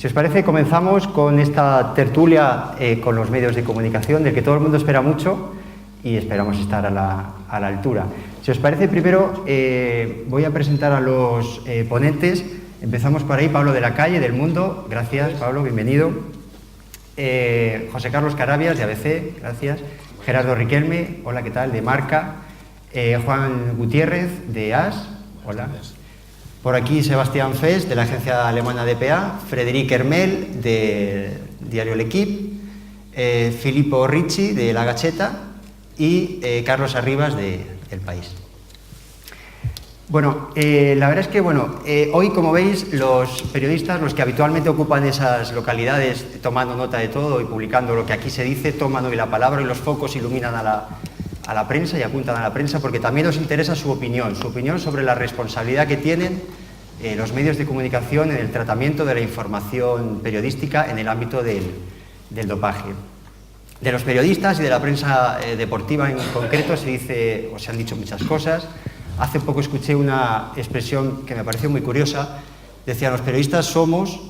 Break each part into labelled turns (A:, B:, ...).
A: Si os parece, comenzamos con esta tertulia con los medios de comunicación, del que todo el mundo espera mucho y esperamos estar a la altura. Si os parece, primero voy a presentar a los ponentes. Empezamos por ahí, Pablo de la Calle, del Mundo. Gracias, Pablo, bienvenido. José Carlos Carabias, de ABC, gracias. Gerardo Riquelme, hola, ¿qué tal?, de Marca. Juan Gutiérrez, de AS, hola. Por aquí Sebastián Fest, de la agencia alemana dpa, Frédéric Hermel, de diario L'Equipe, Filippo Ricci, de La Gazzetta, y Carlos Arribas, de El País. Bueno, la verdad es que hoy, como veis, los periodistas, los que habitualmente ocupan esas localidades tomando nota de todo y publicando lo que aquí se dice, toman hoy la palabra y los focos iluminan a la prensa y apuntan a la prensa porque también nos interesa su opinión sobre la responsabilidad que tienen los medios de comunicación en el tratamiento de la información periodística en el ámbito del dopaje. De los periodistas y de la prensa deportiva en concreto se dice, o se han dicho muchas cosas. Hace poco escuché una expresión que me pareció muy curiosa. Decían, los periodistas somos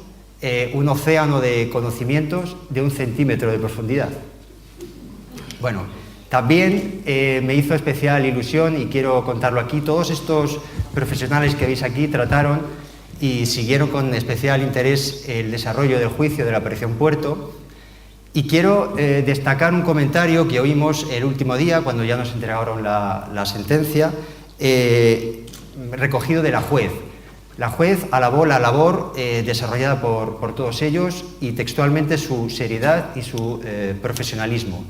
A: un océano de conocimientos de 1 centímetro de profundidad. Bueno, también me hizo especial ilusión, y quiero contarlo aquí, todos estos profesionales que veis aquí trataron y siguieron con especial interés el desarrollo del juicio de la Operación Puerto. Y quiero destacar un comentario que oímos el último día, cuando ya nos entregaron la sentencia, recogido de la juez. La juez alabó la labor desarrollada por todos ellos y textualmente su seriedad y su profesionalismo.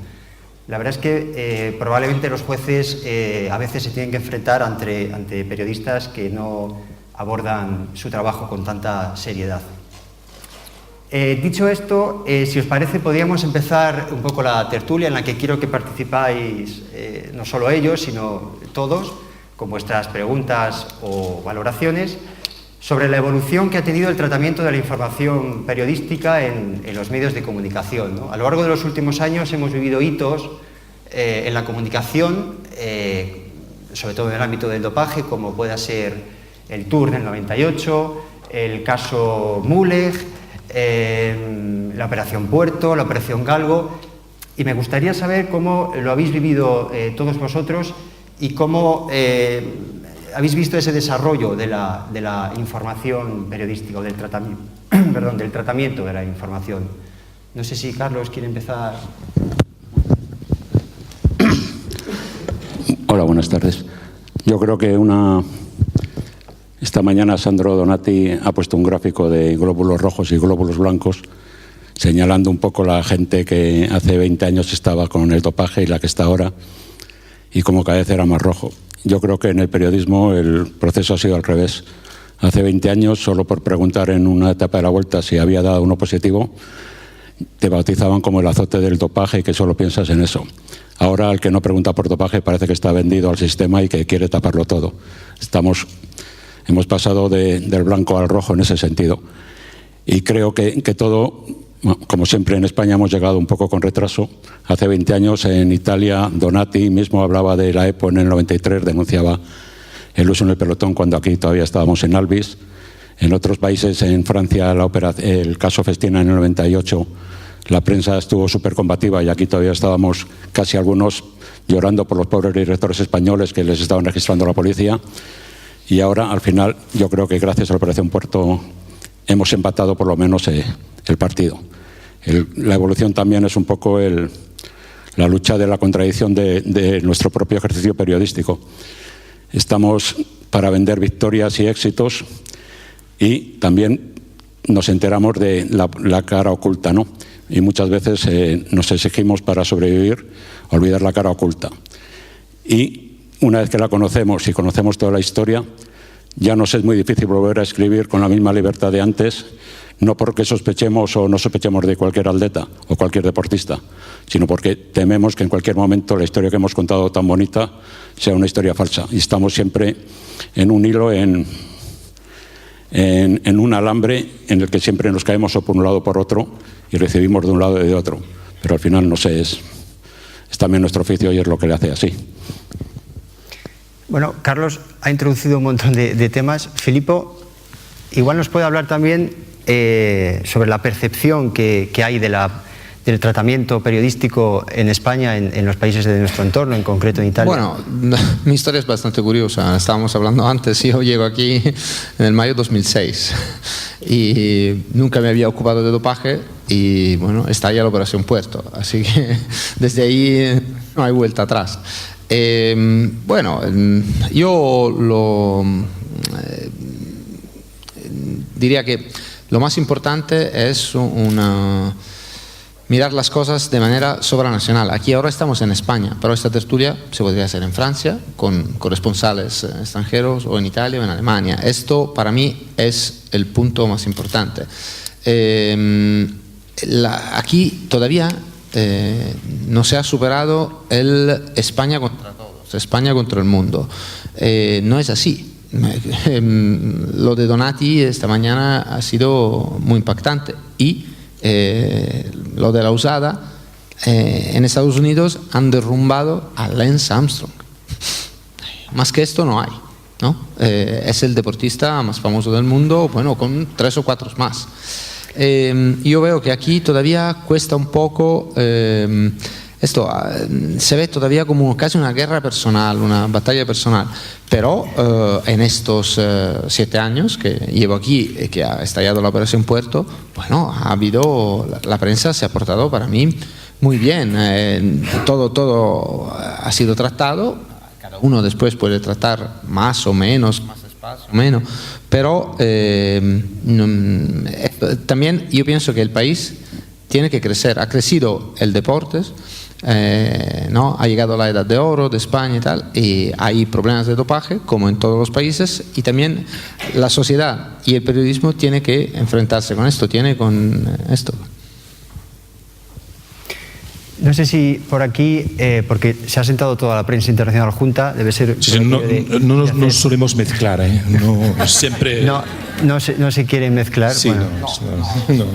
A: La verdad es que probablemente los jueces a veces se tienen que enfrentar ante periodistas que no abordan su trabajo con tanta seriedad. Dicho esto, si os parece, podríamos empezar un poco la tertulia en la que quiero que participáis no solo ellos, sino todos, con vuestras preguntas o valoraciones sobre la evolución que ha tenido el tratamiento de la información periodística en los medios de comunicación, ¿no? A lo largo de los últimos años hemos vivido hitos en la comunicación, sobre todo en el ámbito del dopaje, como pueda ser el Tour del 98, el caso Muleg, la Operación Puerto, la Operación Galgo, y me gustaría saber cómo lo habéis vivido todos vosotros y cómo habéis visto ese desarrollo de la información periodística, o del tratamiento de la información. No sé si Carlos quiere empezar.
B: Hola, buenas tardes. Yo creo que esta mañana Sandro Donati ha puesto un gráfico de glóbulos rojos y glóbulos blancos, señalando un poco la gente que hace 20 años estaba con el dopaje y la que está ahora, y como cada vez era más rojo. Yo creo que en el periodismo el proceso ha sido al revés. Hace 20 años, solo por preguntar en una etapa de la Vuelta si había dado uno positivo, te bautizaban como el azote del dopaje y que solo piensas en eso. Ahora, el que no pregunta por dopaje parece que está vendido al sistema y que quiere taparlo todo. Hemos pasado del blanco al rojo en ese sentido. Y creo que todo, como siempre en España, hemos llegado un poco con retraso. Hace 20 años en Italia, Donati mismo hablaba de la EPO en el 93, denunciaba el uso en el pelotón cuando aquí todavía estábamos en Albis. En otros países, en Francia, el caso Festina en el 98, la prensa estuvo súper combativa y aquí todavía estábamos casi algunos llorando por los pobres directores españoles que les estaban registrando la policía. Y ahora, al final, yo creo que gracias a la Operación Puerto hemos empatado por lo menos el partido. La evolución también es un poco la lucha de la contradicción de nuestro propio ejercicio periodístico. Estamos para vender victorias y éxitos y también nos enteramos de la cara oculta, ¿no? Y muchas veces nos exigimos, para sobrevivir, olvidar la cara oculta. Y una vez que la conocemos y conocemos toda la historia, ya nos es muy difícil volver a escribir con la misma libertad de antes, no porque sospechemos o no sospechemos de cualquier atleta o cualquier deportista, sino porque tememos que en cualquier momento la historia que hemos contado tan bonita sea una historia falsa. Y estamos siempre en un hilo, en un alambre en el que siempre nos caemos o por un lado o por otro y recibimos de un lado y de otro. Pero al final, no sé, es también nuestro oficio y es lo que le hace así.
A: Bueno, Carlos ha introducido un montón de temas. Filippo, igual nos puede hablar también sobre la percepción que hay del tratamiento periodístico en España, en los países de nuestro entorno, en concreto en Italia?
C: Bueno, mi historia es bastante curiosa. Estábamos hablando antes, yo llego aquí en el mayo 2006 y nunca me había ocupado de dopaje y bueno, está ya la Operación Puerto, así que desde ahí no hay vuelta atrás. Bueno, yo diría que lo más importante es mirar las cosas de manera sobranacional. Aquí ahora estamos en España, pero esta tertulia se podría hacer en Francia, con corresponsales extranjeros, o en Italia o en Alemania. Esto para mí es el punto más importante. Aquí todavía no se ha superado el España contra todos, España contra el mundo. No es así. Lo de Donati esta mañana ha sido muy impactante y lo de la usada, en Estados Unidos han derrumbado a Lance Armstrong. Más que esto no hay, ¿no? Es el deportista más famoso del mundo, bueno, con 3 o 4 más. Yo veo que aquí todavía cuesta un poco, esto se ve todavía como casi una guerra personal, una batalla personal, pero en estos 7 años que llevo aquí, que ha estallado la Operación Puerto, bueno, ha habido, la prensa se ha portado para mí muy bien, todo ha sido tratado, cada uno después puede tratar más o menos, más espacio o menos, pero también yo pienso que el país tiene que crecer, ha crecido el deportes, ¿no? Ha llegado la edad de oro de España y tal, y hay problemas de dopaje como en todos los países, y también la sociedad y el periodismo tiene que enfrentarse con esto,
A: No sé si por aquí, porque se ha sentado toda la prensa internacional junta, debe ser...
D: Sí, no nos solemos mezclar, ¿eh? No, siempre...
A: No se quieren mezclar.
D: Sí,
A: bueno.
D: no.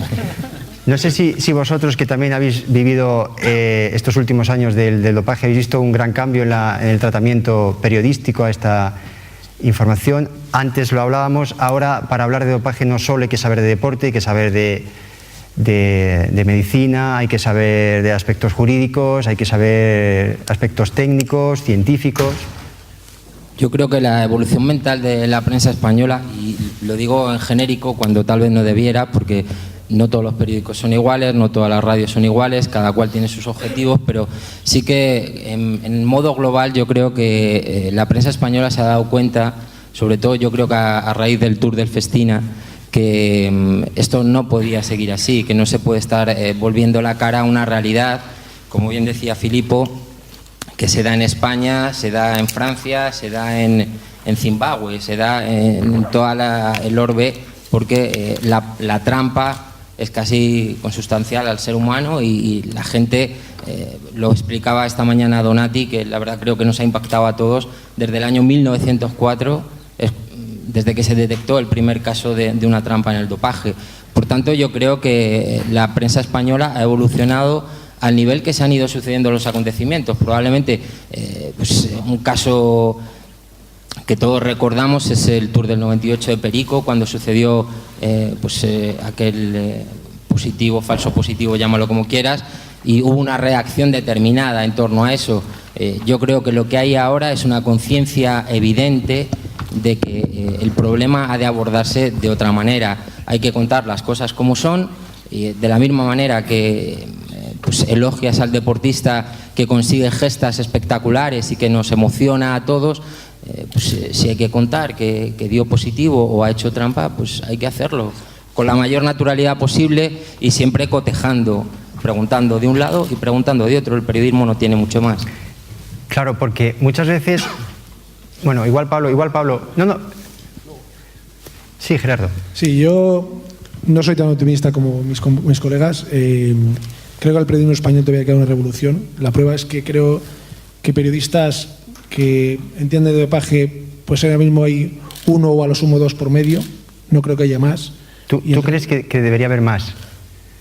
A: No sé si vosotros, que también habéis vivido estos últimos años del dopaje, habéis visto un gran cambio en el tratamiento periodístico a esta información. Antes lo hablábamos, ahora para hablar de dopaje no solo hay que saber de deporte, hay que saber de medicina, hay que saber de aspectos jurídicos, hay que saber aspectos técnicos, científicos.
E: Yo creo que la evolución mental de la prensa española, y lo digo en genérico cuando tal vez no debiera, porque no todos los periódicos son iguales, no todas las radios son iguales, cada cual tiene sus objetivos, pero sí que en modo global yo creo que la prensa española se ha dado cuenta, sobre todo yo creo que a raíz del Tour del Festina, que esto no podía seguir así, que no se puede estar volviendo la cara a una realidad, como bien decía Filippo, que se da en España, se da en Francia, se da en Zimbabue, se da en toda el orbe, porque la trampa es casi consustancial al ser humano y la gente, lo explicaba esta mañana Donati, que la verdad creo que nos ha impactado a todos, desde el año 1904, desde que se detectó el primer caso de una trampa en el dopaje. Por tanto, yo creo que la prensa española ha evolucionado al nivel que se han ido sucediendo los acontecimientos. Probablemente pues, un caso que todos recordamos es el Tour del 98 de Perico, cuando sucedió aquel positivo, falso positivo, llámalo como quieras, y hubo una reacción determinada en torno a eso. Yo creo que lo que hay ahora es una conciencia evidente de que el problema ha de abordarse de otra manera. Hay que contar las cosas como son, y de la misma manera que pues elogias al deportista que consigue gestas espectaculares y que nos emociona a todos, pues si hay que contar que dio positivo o ha hecho trampa, pues hay que hacerlo con la mayor naturalidad posible y siempre cotejando, preguntando de un lado y preguntando de otro. El periodismo no tiene mucho más.
A: Claro, porque muchas veces... Bueno, igual Pablo... No. Sí, Gerardo.
F: Sí, yo no soy tan optimista como mis colegas. Creo que al periodismo español todavía queda una revolución. La prueba es que creo que periodistas que entienden de dopaje, pues ahora mismo hay 1 o a lo sumo 2 por medio. No creo que haya más.
A: ¿Tú crees que debería haber más?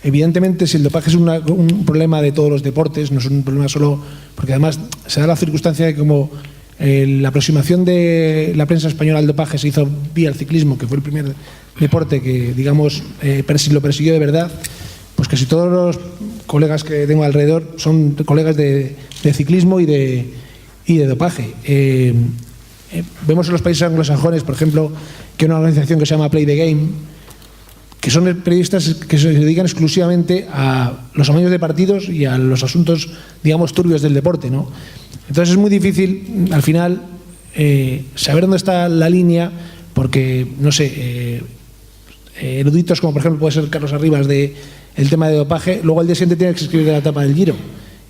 F: Evidentemente, si el dopaje es un problema de todos los deportes, no es un problema solo... Porque además se da la circunstancia de que como la aproximación de la prensa española al dopaje se hizo vía el ciclismo, que fue el primer deporte que, digamos, lo persiguió de verdad, pues casi todos los colegas que tengo alrededor son colegas de ciclismo y de dopaje. Vemos en los países anglosajones, por ejemplo, que hay una organización que se llama Play the Game, que son periodistas que se dedican exclusivamente a los amaños de partidos y a los asuntos, digamos, turbios del deporte, ¿no? Entonces es muy difícil, al final, saber dónde está la línea, porque, no sé, eruditos como, por ejemplo, puede ser Carlos Arribas del tema de dopaje, luego al día siguiente tiene que escribir la etapa del Giro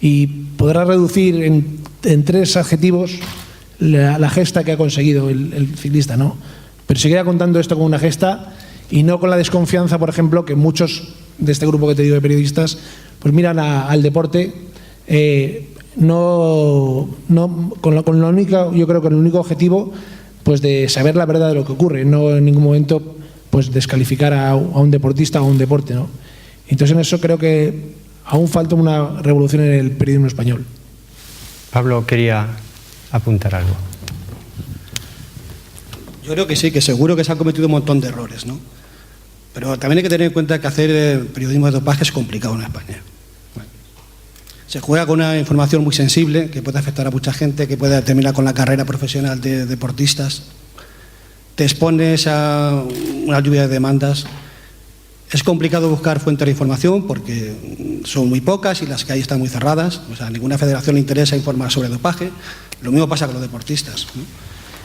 F: y podrá reducir en 3 adjetivos la gesta que ha conseguido el ciclista, ¿no? Pero seguirá contando esto como una gesta y no con la desconfianza, por ejemplo, que muchos de este grupo que te digo de periodistas pues miran al deporte con la única, yo creo que el único objetivo pues de saber la verdad de lo que ocurre, no en ningún momento pues descalificar a un deportista o a un deporte, ¿no? Entonces en eso creo que aún falta una revolución en el periodismo español.
A: Pablo quería apuntar algo.
G: Yo creo que sí, que seguro que se han cometido un montón de errores, ¿no? Pero también hay que tener en cuenta que hacer periodismo de dopaje es complicado en España. Bueno, se juega con una información muy sensible que puede afectar a mucha gente, que puede terminar con la carrera profesional de deportistas. Te expones a una lluvia de demandas. Es complicado buscar fuentes de información porque son muy pocas y las que hay están muy cerradas. O sea, a ninguna federación le interesa informar sobre dopaje. Lo mismo pasa con los deportistas, ¿no?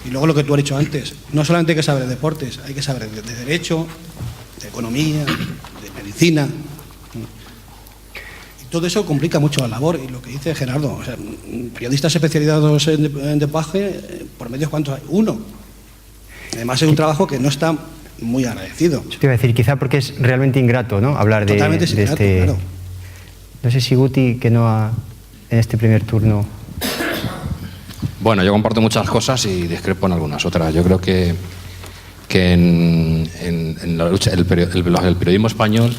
G: Y luego lo que tú has dicho antes, no solamente hay que saber de deportes, hay que saber de derecho, de economía, de medicina. Y todo eso complica mucho la labor. Y lo que dice Gerardo, o sea, periodistas especializados en dopaje, ¿por medios cuántos hay? 1. Además es un trabajo que no está muy agradecido.
A: Yo te iba a decir, quizá porque es realmente ingrato, ¿no? Hablar de
G: ingrato, claro.
A: No sé si Guti, que no ha, en este primer turno...
H: Bueno, yo comparto muchas cosas y discrepo en algunas otras. Yo creo que en la lucha el periodismo español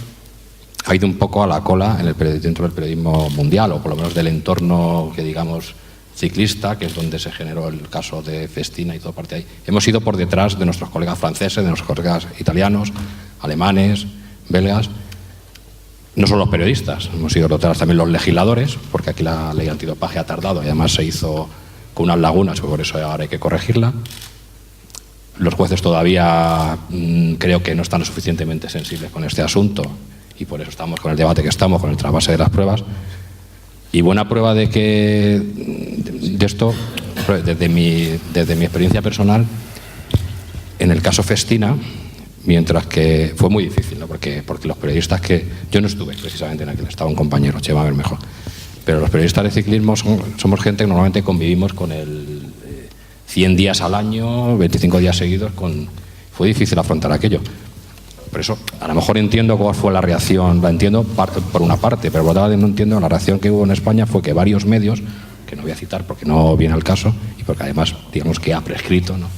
H: ha ido un poco a la cola dentro del periodismo mundial, o por lo menos del entorno que digamos ciclista, que es donde se generó el caso de Festina y toda parte de ahí. Hemos ido por detrás de nuestros colegas franceses, de nuestros colegas italianos, alemanes, belgas. No solo los periodistas, hemos ido por detrás también los legisladores, porque aquí la ley antidopaje ha tardado y además se hizo con unas lagunas, por eso ahora hay que corregirla. Los jueces todavía creo que no están lo suficientemente sensibles con este asunto y por eso estamos con el debate que estamos, con el trasvase de las pruebas. Y buena prueba de esto, desde mi experiencia personal, en el caso Festina, mientras que fue muy difícil, ¿no? porque los periodistas que... Yo no estuve precisamente en aquel, estaba un compañero, Chema Bermejo. Pero los periodistas de ciclismo somos gente que normalmente convivimos con el 100 días al año, 25 días seguidos. Fue difícil afrontar aquello. Por eso, a lo mejor entiendo cuál fue la reacción, la entiendo por una parte, pero por otra parte no entiendo la reacción que hubo en España fue que varios medios, que no voy a citar porque no viene al caso, y porque además, digamos que ha prescrito, ¿no?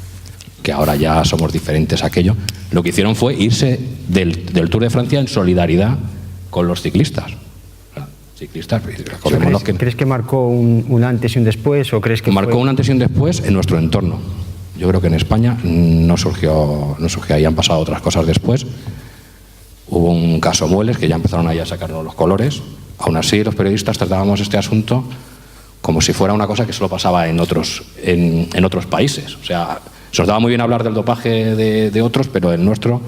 H: Que ahora ya somos diferentes a aquello, lo que hicieron fue irse del Tour de Francia en solidaridad con los ciclistas.
A: ¿Crees que marcó un antes y un después o crees que
H: marcó un antes y un después en nuestro entorno? Yo creo que en España no surgió ahí, han pasado otras cosas después. Hubo un caso Mueles que ya empezaron ahí a sacarnos los colores. Aún así los periodistas tratábamos este asunto como si fuera una cosa que solo pasaba en otros países. O sea, se nos daba muy bien hablar del dopaje de otros, pero el nuestro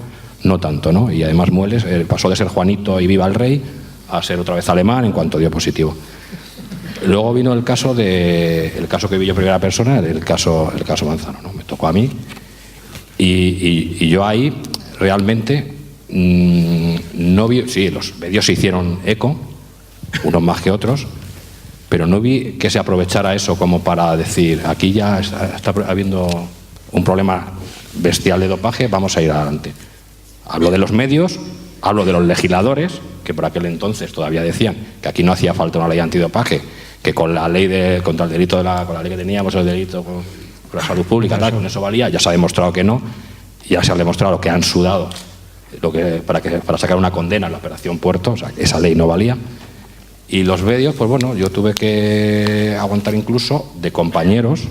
H: no tanto, ¿no? Y además Mueles pasó de ser Juanito y Viva el Rey a ser otra vez alemán en cuanto dio positivo. Luego vino el caso que vi yo en primera persona, el caso Manzano, ¿no? Me tocó a mí y yo ahí realmente no vi, sí, los medios se hicieron eco, unos más que otros, pero no vi que se aprovechara eso como para decir, aquí ya está habiendo un problema bestial de dopaje, vamos a ir adelante. Hablo de los medios, hablo de los legisladores, que por aquel entonces todavía decían que aquí no hacía falta una ley antidopaje, que con la ley contra el delito con la ley que teníamos, el delito con la salud pública, tal, con eso valía. Ya se ha demostrado que no, ya se ha demostrado que han sudado para sacar una condena en la Operación Puerto, o sea, esa ley no valía. Y los medios, pues bueno, yo tuve que aguantar incluso de compañeros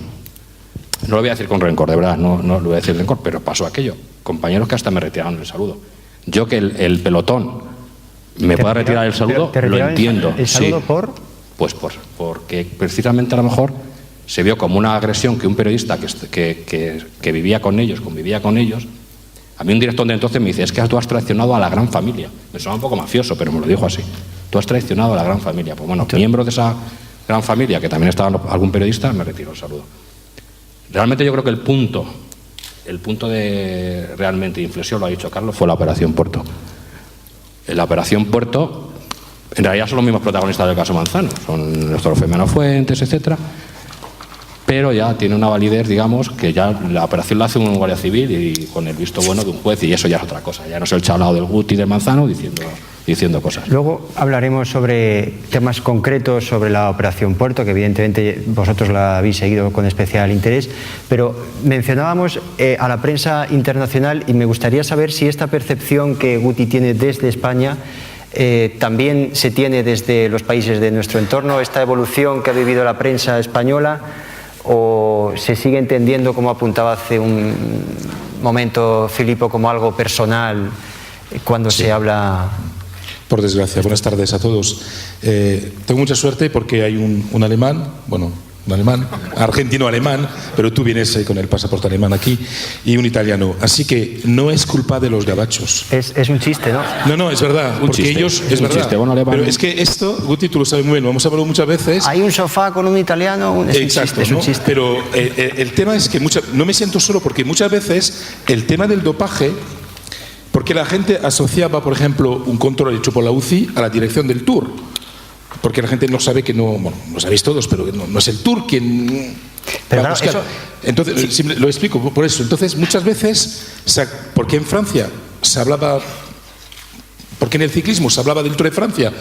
H: no lo voy a decir con rencor, de verdad, no lo voy a decir rencor, pero pasó aquello. Compañeros que hasta me retiraron el saludo. Yo que el pelotón me pueda retirar el saludo, lo entiendo.
A: ¿El saludo
H: sí.
A: por?
H: Pues porque precisamente a lo mejor se vio como una agresión que un periodista que vivía con ellos, convivía con ellos. A mí un director de entonces me dice, es que tú has traicionado a la gran familia. Me suena un poco mafioso, pero me lo dijo así. Tú has traicionado a la gran familia. Pues bueno, miembros de esa gran familia, que también estaba algún periodista, me retiro el saludo. Realmente yo creo que el punto de realmente inflexión, lo ha dicho Carlos, fue la Operación Puerto. En la Operación Puerto, en realidad son los mismos protagonistas del caso Manzano, son Néstor Femeno Fuentes, etcétera. Pero ya tiene una validez, digamos, que ya la operación la hace un guardia civil y con el visto bueno de un juez, y eso ya es otra cosa. Ya no es el chalao del Guti del Manzano diciendo cosas.
A: Luego hablaremos sobre temas concretos sobre la Operación Puerto, que evidentemente vosotros la habéis seguido con especial interés, pero mencionábamos a la prensa internacional y me gustaría saber si esta percepción que Guti tiene desde España también se tiene desde los países de nuestro entorno, esta evolución que ha vivido la prensa española, o se sigue entendiendo, como apuntaba hace un momento Filippo, como algo personal cuando se habla.
D: Por desgracia. Buenas tardes a todos. Tengo mucha suerte porque hay un alemán, argentino-alemán, pero tú vienes con el pasaporte alemán aquí, y un italiano. Así que no es culpa de los gabachos.
A: Es un chiste, ¿no?
D: No, es verdad. Porque
H: chiste,
D: ellos.
H: es un
D: verdad.
H: chiste, bueno, alemán.
D: Pero es que esto, Guti, tú lo sabes muy bien, lo hemos hablado muchas veces.
A: Hay un sofá con un italiano,
D: Exacto,
A: es un chiste.
D: Pero el tema es que no me siento solo porque muchas veces el tema del dopaje. Porque la gente asociaba, por ejemplo, un control hecho por la UCI a la dirección del Tour. Porque la gente no sabe que no, bueno, lo sabéis todos, pero no es el Tour quien
A: pero
D: va a buscar. Entonces, lo explico por eso. Entonces, muchas veces, porque en Francia se hablaba, porque en el ciclismo se hablaba del Tour de Francia,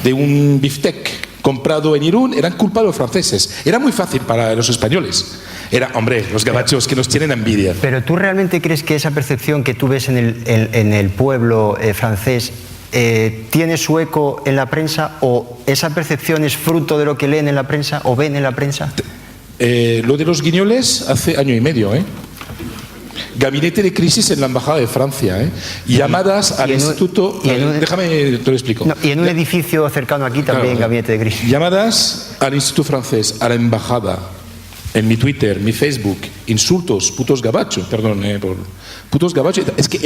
D: de un biftec comprado en Irún, eran culpables los franceses. Era muy fácil para los españoles. Era, hombre, los gabachos que nos tienen envidia.
A: Pero ¿tú realmente crees que esa percepción que tú ves en el pueblo francés tiene su eco en la prensa, o esa percepción es fruto de lo que leen en la prensa o ven en la prensa?
D: Lo de los guiñoles hace año y medio, Gabinete de crisis en la Embajada de Francia, llamadas al instituto. Déjame, te lo explico.
A: No, y en un edificio cercano aquí también, claro, gabinete de crisis.
D: Llamadas al instituto francés, a la embajada, en mi Twitter, mi Facebook, insultos, putos gabachos, perdón, por putos gabachos. Es que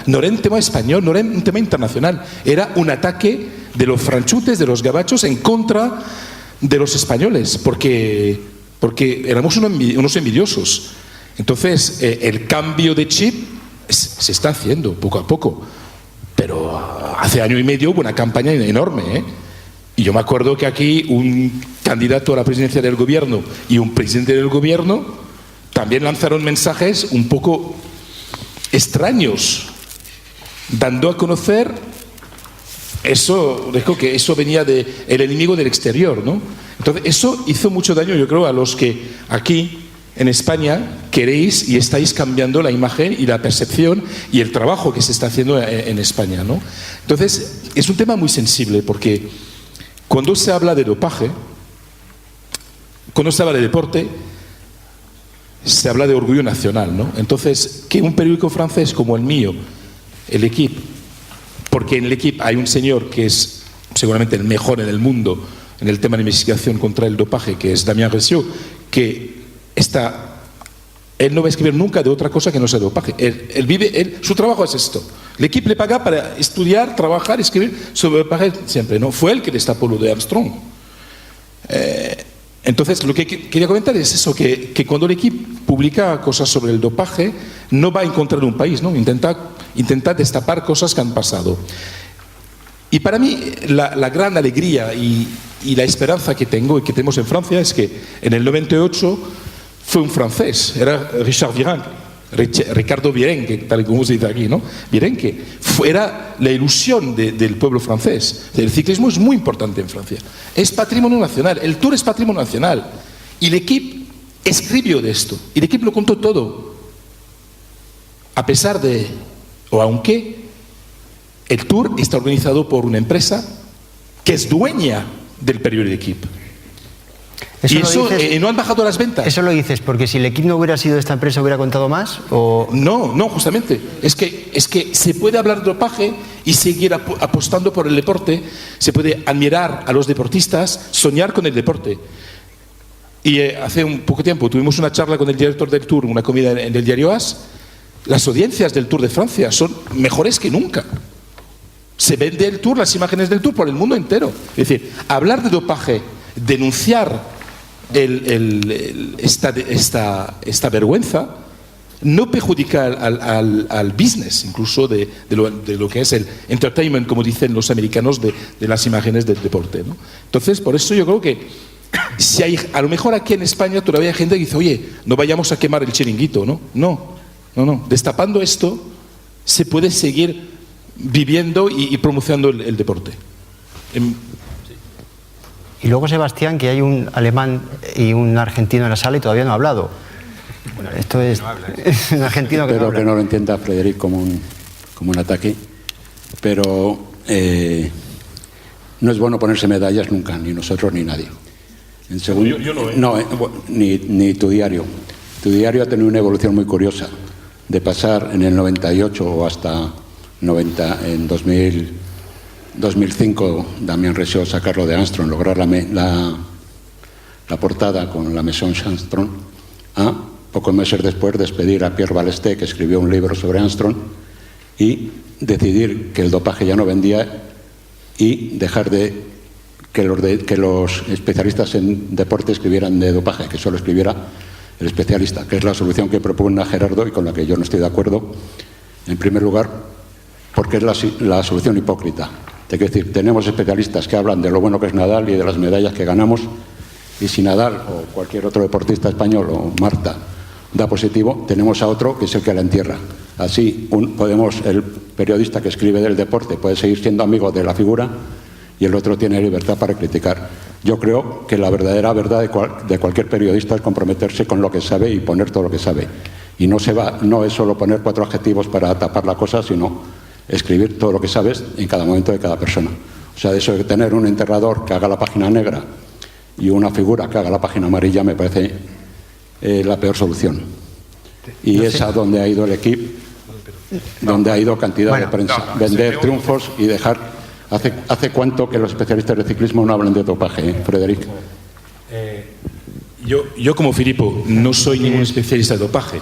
D: no era un tema español, no era un tema internacional, era un ataque de los franchutes, de los gabachos en contra de los españoles, porque éramos unos envidiosos. Entonces, el cambio de chip se está haciendo poco a poco, pero hace año y medio hubo una campaña enorme, Y yo me acuerdo que aquí un candidato a la presidencia del gobierno y un presidente del gobierno también lanzaron mensajes un poco extraños, dando a conocer eso, dijo que eso venía del enemigo del exterior, ¿no? Entonces, eso hizo mucho daño, yo creo, a los que aquí en España queréis y estáis cambiando la imagen y la percepción y el trabajo que se está haciendo en España, ¿no? Entonces, es un tema muy sensible porque cuando se habla de dopaje, cuando se habla de deporte, se habla de orgullo nacional, ¿no? Entonces, que un periódico francés como el mío, el Equipe, porque en el Equipe hay un señor que es seguramente el mejor en el mundo en el tema de investigación contra el dopaje, que es Damien Ressiot, que él no va a escribir nunca de otra cosa que no sea dopaje. Su trabajo es esto. El Equipe le paga para estudiar, trabajar, escribir sobre dopaje siempre, ¿no? Fue él que destapó lo de Armstrong. Entonces, lo que quería comentar es eso, que cuando el Equipe publica cosas sobre el dopaje, no va a encontrar un país, ¿no? Intenta destapar cosas que han pasado. Y para mí, la gran alegría y la esperanza que tengo y que tenemos en Francia es que en el 98 fue un francés, era Ricardo Virenque, tal como se dice aquí, ¿no? Virenque era la ilusión del pueblo francés. El ciclismo es muy importante en Francia. Es patrimonio nacional, el Tour es patrimonio nacional. Y el Equipe escribió de esto. Y el Equipe lo contó todo. A pesar de, o aunque, el Tour está organizado por una empresa que es dueña del periódico Equipe.
A: ¿Eso
D: y
A: lo
D: eso
A: dices?
D: no han bajado las ventas.
A: ¿Eso lo dices porque si el equipo no hubiera sido de esta empresa hubiera contado más? ¿O?
D: No, justamente. Es que se puede hablar de dopaje y seguir apostando por el deporte. Se puede admirar a los deportistas, soñar con el deporte. Y hace un poco tiempo tuvimos una charla con el director del Tour, una comida en el diario AS. Las audiencias del Tour de Francia son mejores que nunca. Se vende el Tour, las imágenes del Tour por el mundo entero. Es decir, hablar de dopaje, denunciar esta vergüenza, no perjudica al business, incluso de lo que es el entertainment, como dicen los americanos, de las imágenes del deporte, ¿no? Entonces, por eso yo creo que si hay, a lo mejor aquí en España todavía hay gente que dice, oye, no vayamos a quemar el chiringuito, ¿no? No. Destapando esto, se puede seguir viviendo y promocionando el deporte.
A: Y luego, Sebastián, que hay un alemán y un argentino en la sala y todavía no ha hablado. Bueno, esto es un argentino que
B: Espero
A: no habla.
B: que no lo entienda Frederic como un ataque, pero no es bueno ponerse medallas nunca, ni nosotros ni nadie. En segundo,
D: yo no, ¿eh?
B: No, ni tu diario. Tu diario ha tenido una evolución muy curiosa, de pasar en el 98 o hasta 90, en 2005, Damien Richaud sacarlo de Armstrong, lograr la portada con la Maison Armstrong, a pocos meses después despedir a Pierre Balesté, que escribió un libro sobre Armstrong, y decidir que el dopaje ya no vendía y dejar que los especialistas en deporte escribieran de dopaje, que solo escribiera el especialista, que es la solución que propone Gerardo y con la que yo no estoy de acuerdo. En primer lugar, porque es la solución hipócrita. Es decir, tenemos especialistas que hablan de lo bueno que es Nadal y de las medallas que ganamos, y si Nadal o cualquier otro deportista español o Marta da positivo, tenemos a otro que es el que la entierra. Así, el periodista que escribe del deporte puede seguir siendo amigo de la figura y el otro tiene libertad para criticar. Yo creo que la verdadera verdad de cualquier periodista es comprometerse con lo que sabe y poner todo lo que sabe. Y no es solo poner 4 adjetivos para tapar la cosa, sino escribir todo lo que sabes en cada momento de cada persona. O sea, eso de tener un enterrador que haga la página negra y una figura que haga la página amarilla me parece la peor solución. Y es a donde ha ido el equipo, donde ha ido cantidad de prensa. Vender triunfos y dejar... ¿Hace cuánto que los especialistas de ciclismo no hablan de dopaje, Frederic?
D: Yo como Filippo no soy ningún especialista de dopaje,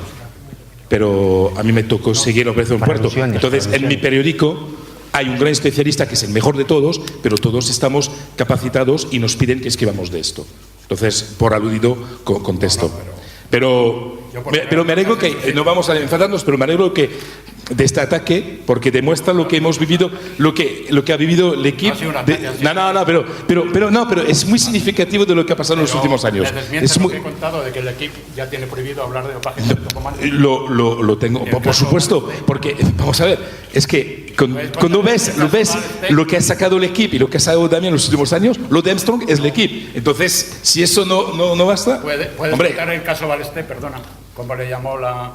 D: pero a mí me tocó seguir la Operación Puerto. Entonces, en mi periódico hay un gran especialista que es el mejor de todos, pero todos estamos capacitados y nos piden que escribamos de esto. Entonces, por aludido, contesto. Pero me alegro que, no vamos a enfadarnos, pero me alegro que de este ataque, porque demuestra lo que hemos vivido, lo que ha vivido el equipo. Pero es muy significativo de lo que ha pasado en los últimos años.
I: Es muy... Lo que he contado de que el equipo ya tiene prohibido hablar de dopaje.
D: Lo tengo, por supuesto, porque vamos a ver, es que cuando ves lo que ha sacado el equipo y lo que ha sacado Damien en los últimos años, lo de Armstrong es el equipo. Entonces, si eso no basta,
I: ¿Puedes contar el caso Balesté, perdona, cómo le llamó la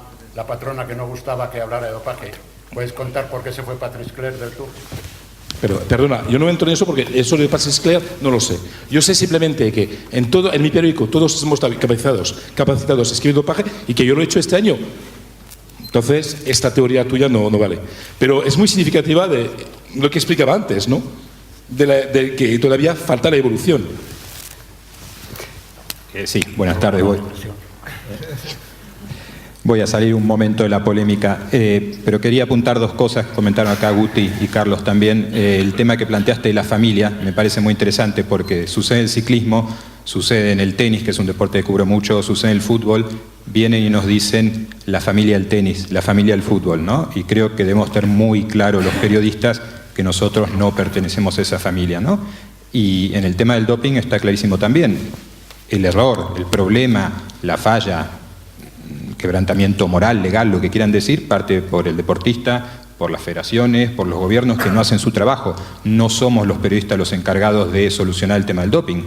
I: patrona que no gustaba que hablara de dopaje? ¿Puedes contar por qué se fue Patrice Clerc del Tour?
D: Pero, perdona, yo no entro en eso porque eso de Patrice Clerc no lo sé. Yo sé simplemente que en mi periódico todos estamos capacitados a escribir dopaje y que yo lo he hecho este año. Entonces, esta teoría tuya no vale. Pero es muy significativa de lo que explicaba antes, ¿no? De que todavía falta la evolución.
J: Sí, buenas tardes. Voy a salir un momento de la polémica, pero quería apuntar 2 cosas que comentaron acá Guti y Carlos también. El tema que planteaste de la familia me parece muy interesante porque sucede en el ciclismo, sucede en el tenis, que es un deporte que cubro mucho, sucede en el fútbol. Vienen y nos dicen la familia del tenis, la familia del fútbol, ¿no? Y creo que debemos tener muy claro los periodistas que nosotros no pertenecemos a esa familia, ¿no? Y en el tema del doping está clarísimo también. El error, el problema, la falla, quebrantamiento moral, legal, lo que quieran decir, parte por el deportista, por las federaciones, por los gobiernos que no hacen su trabajo. No somos los periodistas los encargados de solucionar el tema del doping.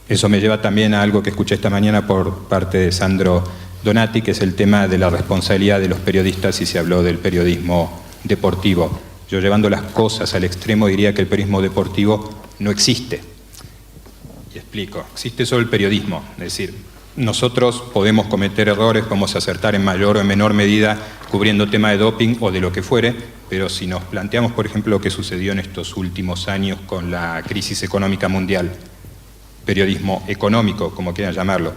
J: Eso me lleva también a algo que escuché esta mañana por parte de Sandro Donati, que es el tema de la responsabilidad de los periodistas y se habló del periodismo deportivo. Yo, llevando las cosas al extremo, diría que el periodismo deportivo no existe. Y explico. Existe solo el periodismo, es decir, nosotros podemos cometer errores, podemos acertar en mayor o en menor medida cubriendo tema de doping o de lo que fuere, pero si nos planteamos, por ejemplo, lo que sucedió en estos últimos años con la crisis económica mundial, periodismo económico, como quieran llamarlo,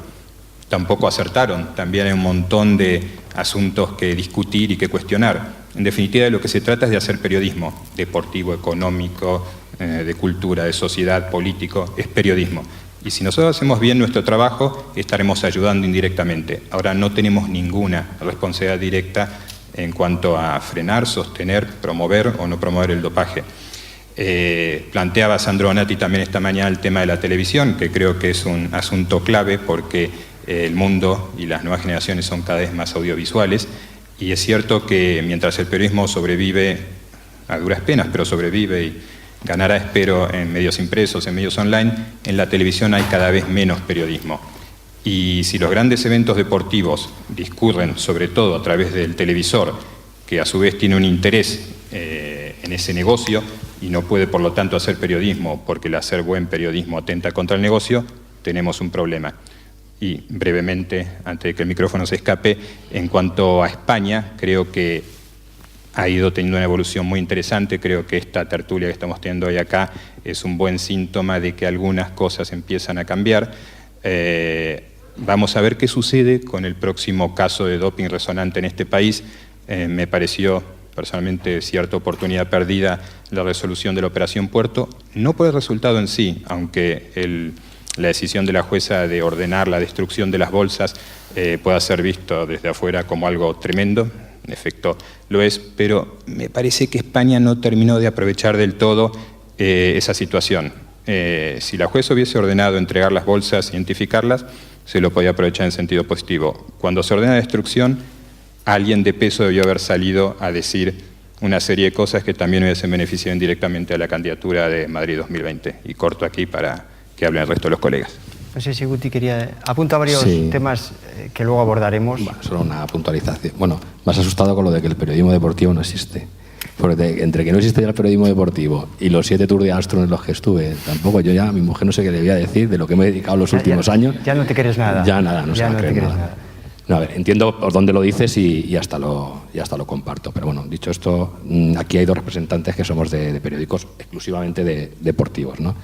J: tampoco acertaron. También hay un montón de asuntos que discutir y que cuestionar. En definitiva, de lo que se trata es de hacer periodismo deportivo, económico, de cultura, de sociedad, político, es periodismo. Y si nosotros hacemos bien nuestro trabajo, estaremos ayudando indirectamente. Ahora no tenemos ninguna responsabilidad directa en cuanto a frenar, sostener, promover o no promover el dopaje. Planteaba Sandro Donati también esta mañana el tema de la televisión, que creo que es un asunto clave porque el mundo y las nuevas generaciones son cada vez más audiovisuales, y es cierto que mientras el periodismo sobrevive a duras penas, pero sobrevive y ganará, espero, en medios impresos, en medios online, en la televisión hay cada vez menos periodismo. Y si los grandes eventos deportivos discurren sobre todo a través del televisor, que a su vez tiene un interés en ese negocio y no puede por lo tanto hacer periodismo porque el hacer buen periodismo atenta contra el negocio, tenemos un problema. Y brevemente, antes de que el micrófono se escape, en cuanto a España, creo que ha ido teniendo una evolución muy interesante. Creo que esta tertulia que estamos teniendo hoy acá es un buen síntoma de que algunas cosas empiezan a cambiar. Vamos a ver qué sucede con el próximo caso de doping resonante en este país. Me pareció personalmente cierta oportunidad perdida la resolución de la Operación Puerto, no por el resultado en sí, aunque la decisión de la jueza de ordenar la destrucción de las bolsas pueda ser visto desde afuera como algo tremendo. En efecto lo es, pero me parece que España no terminó de aprovechar del todo esa situación. Si la jueza hubiese ordenado entregar las bolsas, identificarlas, se lo podía aprovechar en sentido positivo. Cuando se ordena la destrucción, alguien de peso debió haber salido a decir una serie de cosas que también hubiesen beneficiado indirectamente a la candidatura de Madrid 2020. Y corto aquí para que hablen el resto de los colegas.
A: No sé si Guti quería... Apunta varios temas que luego abordaremos.
H: Bueno, solo una puntualización. Bueno, me has asustado con lo de que el periodismo deportivo no existe. Porque entre que no existe ya el periodismo deportivo y los 7 Tours de Armstrong en los que estuve, tampoco yo ya, mi mujer no sé qué debía decir de lo que me he dedicado los últimos años.
A: Ya no te crees nada.
H: Ya nada, no se va a creer nada. No, a ver, entiendo por dónde lo dices y hasta lo comparto. Pero bueno, dicho esto, aquí hay 2 representantes que somos de periódicos exclusivamente deportivos, ¿no?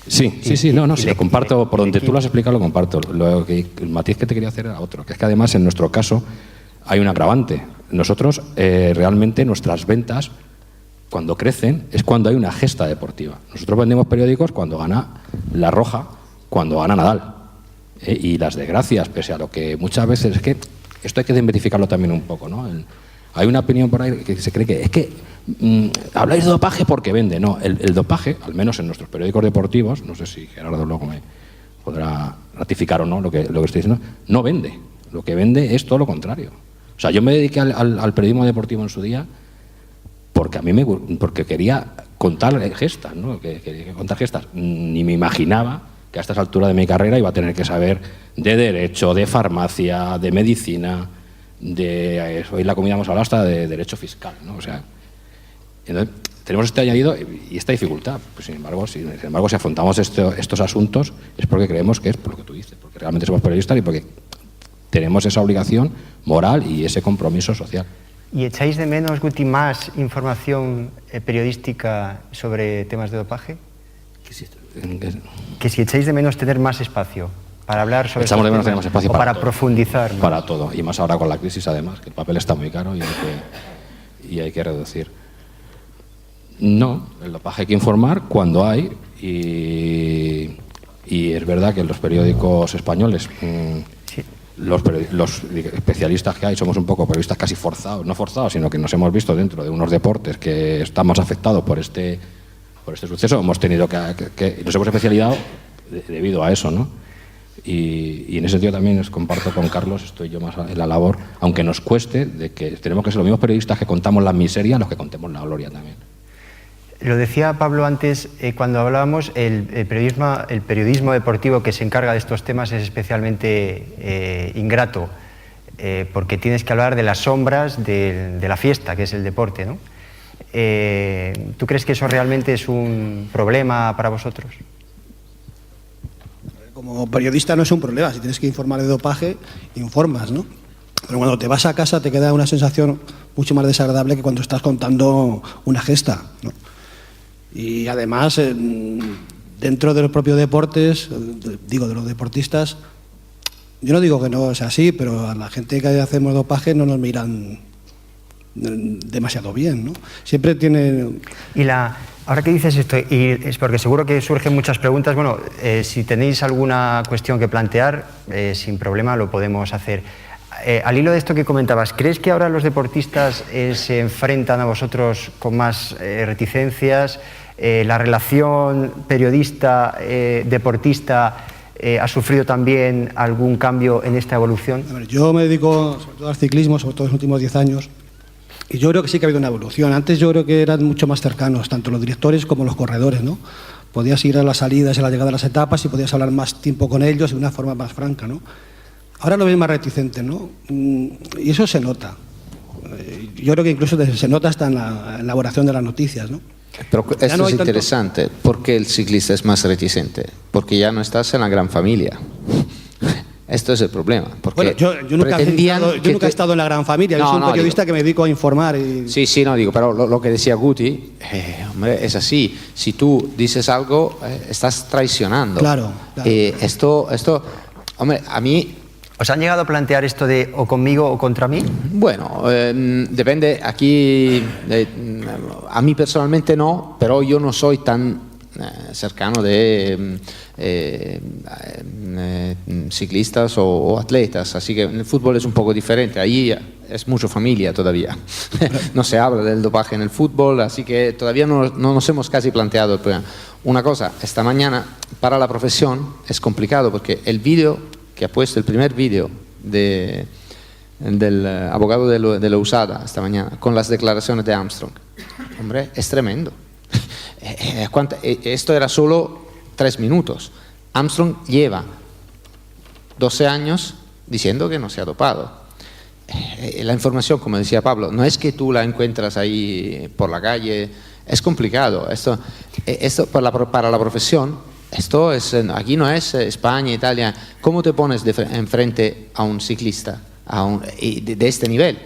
H: Sí, no, lo comparto, por donde tú lo has explicado lo comparto. El matiz que te quería hacer era otro, que es que además en nuestro caso hay un agravante. Nosotros realmente nuestras ventas, cuando crecen, es cuando hay una gesta deportiva. Nosotros vendemos periódicos cuando gana La Roja, cuando gana Nadal. Y las desgracias, pese a lo que muchas veces es que esto hay que desmitificarlo también un poco, ¿no? Hay una opinión por ahí que se cree que es que habláis de dopaje porque vende. No, el dopaje, al menos en nuestros periódicos deportivos, no sé si Gerardo luego me podrá ratificar o no lo que estoy diciendo, no vende. Lo que vende es todo lo contrario. O sea, yo me dediqué al periodismo deportivo en su día porque porque quería contar gestas, ¿no? Quería contar gestas. Ni me imaginaba que a estas alturas de mi carrera iba a tener que saber de derecho, de farmacia, de medicina, hoy la comida hemos hablado hasta de derecho fiscal, ¿no? O sea, entonces, tenemos este añadido y esta dificultad. Pues, sin embargo, si afrontamos estos asuntos es porque creemos que es por lo que tú dices, porque realmente somos periodistas y porque tenemos esa obligación moral y ese compromiso social.
A: ¿Y echáis de menos, Guti, más información periodística sobre temas de dopaje? Que si echáis de menos tener más espacio para hablar sobre
H: Echamos de menos tener más espacio
A: para profundizar más.
H: Para todo, y más ahora con la crisis además, que el papel está muy caro y hay que reducir. No, el dopaje hay que informar cuando hay y es verdad que en los periódicos españoles, los especialistas que hay, somos un poco periodistas casi forzados, no forzados, sino que nos hemos visto dentro de unos deportes que estamos afectados por este suceso, hemos tenido que nos hemos especializado debido a eso, ¿no? Y en ese sentido también comparto con Carlos, estoy yo más en la labor, aunque nos cueste, de que tenemos que ser los mismos periodistas que contamos la miseria, los que contemos la gloria también.
A: Lo decía Pablo antes, cuando hablábamos, el periodismo deportivo que se encarga de estos temas es especialmente ingrato, porque tienes que hablar de las sombras de la fiesta, que es el deporte, ¿no? ¿Tú crees que eso realmente es un problema para vosotros?
G: como periodista no es un problema. Si tienes que informar de dopaje, informas, ¿no? Pero cuando te vas a casa te queda una sensación mucho más desagradable que cuando estás contando una gesta, ¿no? Y además, dentro de los propios deportes, digo, de los deportistas, yo no digo que no sea así, pero a la gente que hacemos dopaje no nos miran demasiado bien, ¿no? Siempre tiene...
A: Ahora que dices esto, y es porque seguro que surgen muchas preguntas, bueno, si tenéis alguna cuestión que plantear, sin problema lo podemos hacer. Al hilo de esto que comentabas, ¿crees que ahora los deportistas se enfrentan a vosotros con más reticencias? ¿La relación periodista-deportista ha sufrido también algún cambio en esta evolución?
G: A ver, yo me dedico sobre todo al ciclismo, sobre todo en los últimos 10 años, y yo creo que sí que ha habido una evolución. Antes yo creo que eran mucho más cercanos, tanto los directores como los corredores, ¿no? Podías ir a las salidas y a la llegada de las etapas y podías hablar más tiempo con ellos de una forma más franca, ¿no? Ahora lo ven más reticente, ¿no? Y eso se nota. Yo creo que incluso se nota hasta en la elaboración de las noticias, ¿no?
C: Pero esto es interesante. ¿Por qué el ciclista es más reticente? Porque ya no estás en la gran familia. Esto es el problema.
G: Bueno, yo nunca he estado en la gran familia. Yo soy un periodista que me dedico a informar.
C: Sí, no digo, pero lo que decía Guti, hombre, es así. Si tú dices algo, estás traicionando.
G: Claro.
C: Esto, hombre, a mí...
A: ¿Os han llegado a plantear esto de o conmigo o contra mí?
C: Bueno, depende. Aquí, a mí personalmente no, pero yo no soy tan cercano de ciclistas o atletas, así que en el fútbol es un poco diferente. Ahí es mucho familia todavía. No se habla del dopaje en el fútbol, así que todavía no nos hemos casi planteado el problema. Una cosa, esta mañana para la profesión es complicado porque el vídeo que ha puesto, el primer vídeo del abogado de la USADA esta mañana con las declaraciones de Armstrong, hombre, es tremendo. Esto era solo 3 minutos. Armstrong lleva 12 años diciendo que no se ha dopado. La información, como decía Pablo, no es que tú la encuentras ahí por la calle, es complicado. Esto para la profesión, aquí no es España, Italia. ¿Cómo te pones enfrente a un ciclista de este nivel?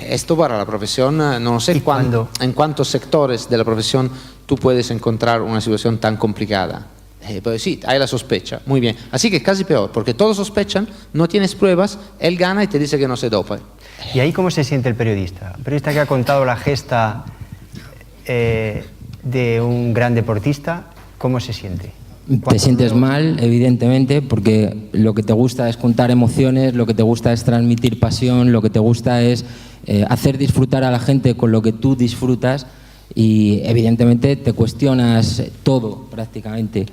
C: Esto para la profesión, no sé en cuántos sectores de la profesión tú puedes encontrar una situación tan complicada. Pues sí, hay la sospecha, muy bien. Así que casi peor, porque todos sospechan, no tienes pruebas, él gana y te dice que no se dopa.
A: ¿Y ahí cómo se siente el periodista? El periodista que ha contado la gesta de un gran deportista, ¿cómo se siente?
E: Te sientes mal, evidentemente, porque lo que te gusta es contar emociones, lo que te gusta es transmitir pasión, lo que te gusta es hacer disfrutar a la gente con lo que tú disfrutas y evidentemente te cuestionas todo prácticamente.